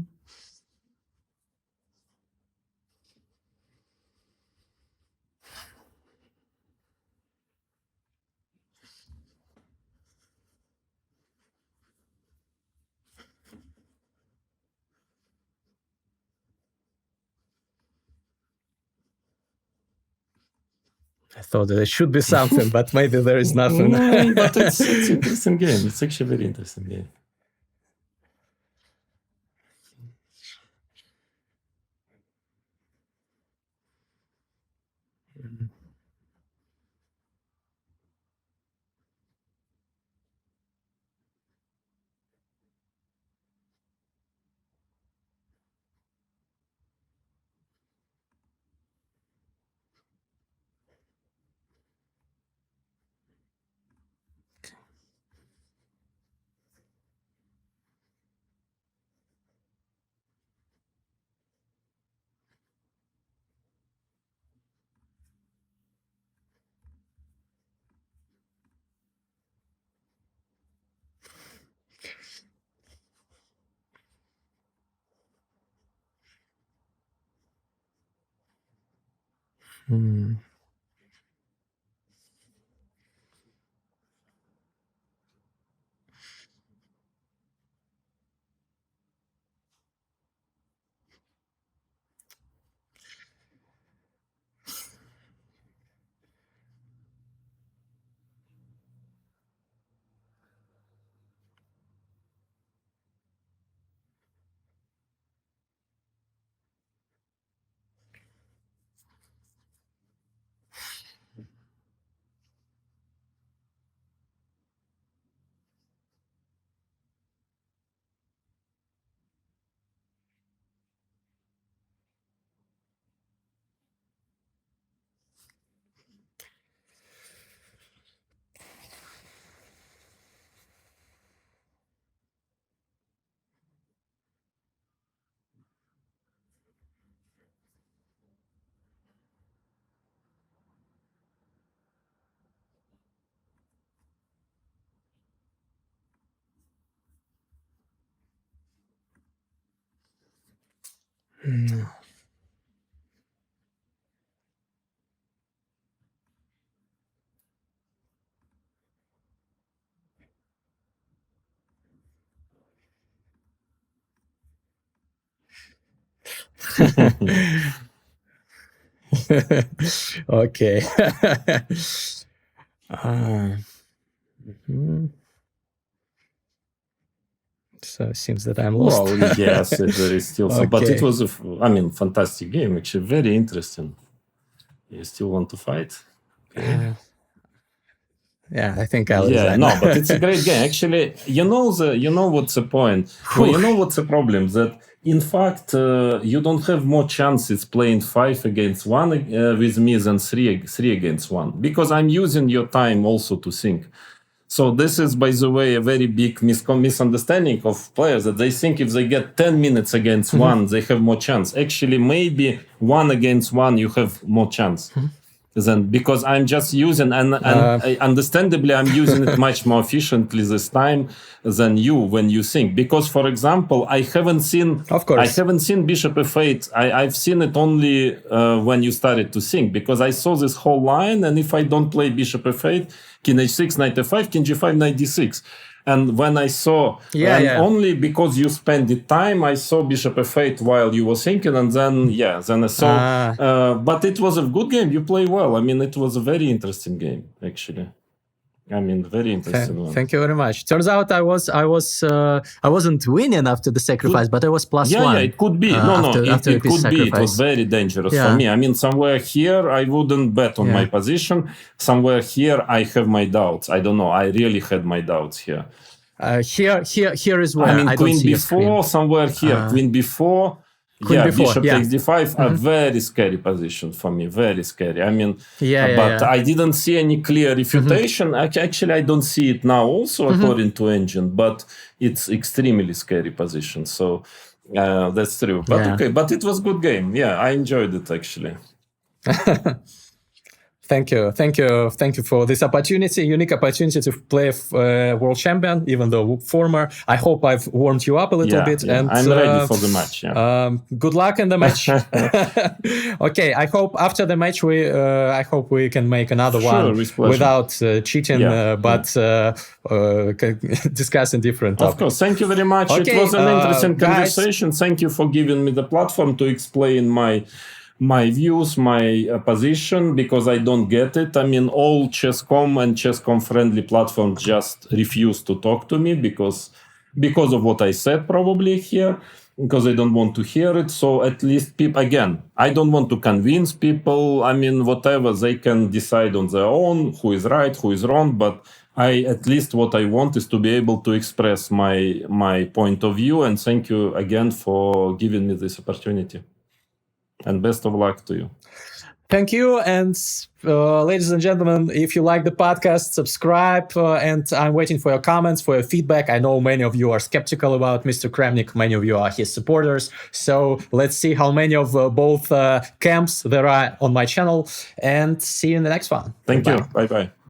I thought there should be something, but maybe there is nothing. But it's interesting game. It's actually a very interesting game. Hmm. Hmm. Okay. Mhm. So it seems that I'm lost. Well, yes, there is still some, but it Okay. was fantastic game. Actually, very interesting. You still want to fight? Okay. Yeah, I think I'll Yeah, resign. no, but it's a great game. Actually, you know what's the point? Well, you know what's the problem? That in fact, you don't have more chances playing 5 against 1 with me than 3 against 1, because I'm using your time also to think. So this is, by the way, a very big misunderstanding of players, that they think if they get 10 minutes against one, they have more chance. Actually, maybe 1 against 1, you have more chance. Then, because I'm just using, and understandably, I'm using it much more efficiently this time than you when you think. Because, for example, I haven't seen bishop f8. I've seen it only when you started to think, because I saw this whole line, and if I don't play bishop f8, king h6, knight f5, king g5, knight d6. And when I saw, only because you spent the time, I saw bishop f8 while you were thinking, and then I saw. But it was a good game. You play well. I mean, it was a very interesting game, actually. I mean, very interesting one. Thank you very much. Turns out I wasn't winning after the sacrifice, but I was +1. Yeah, it could be. It could be. It was very dangerous for me. I mean, somewhere here I wouldn't bet on my position. Somewhere here I have my doubts. I don't know. I really had my doubts here. Here is where I mean, queen b4, somewhere here, queen b4. Bishop takes d5, a very scary position for me, very scary. I mean, I didn't see any clear refutation. Actually, I don't see it now also according to engine, but it's extremely scary position. So that's true. But okay, but it was good game. Yeah, I enjoyed it actually. Thank you for this unique opportunity to play world champion, even though former. I hope I've warmed you up a little bit. Yeah. And I'm ready for the match. Good luck in the match. Okay, I hope after the match we can make another one without cheating, but discussing different topics. Of course, thank you very much. Okay, it was an interesting conversation. Thank you for giving me the platform to explain my views, my position, because I don't get it. I mean, all ChessCom and ChessCom friendly platforms just refuse to talk to me because of what I said probably here, because they don't want to hear it. So at least people, again, I don't want to convince people. I mean, whatever, they can decide on their own who is right, who is wrong. But at least what I want is to be able to express my point of view. And thank you again for giving me this opportunity. And best of luck to you. Thank you. And ladies and gentlemen, if you like the podcast, subscribe. And I'm waiting for your comments, for your feedback. I know many of you are skeptical about Mr. Kramnik. Many of you are his supporters. So let's see how many of both camps there are on my channel. And see you in the next one. Thank you. Bye-bye.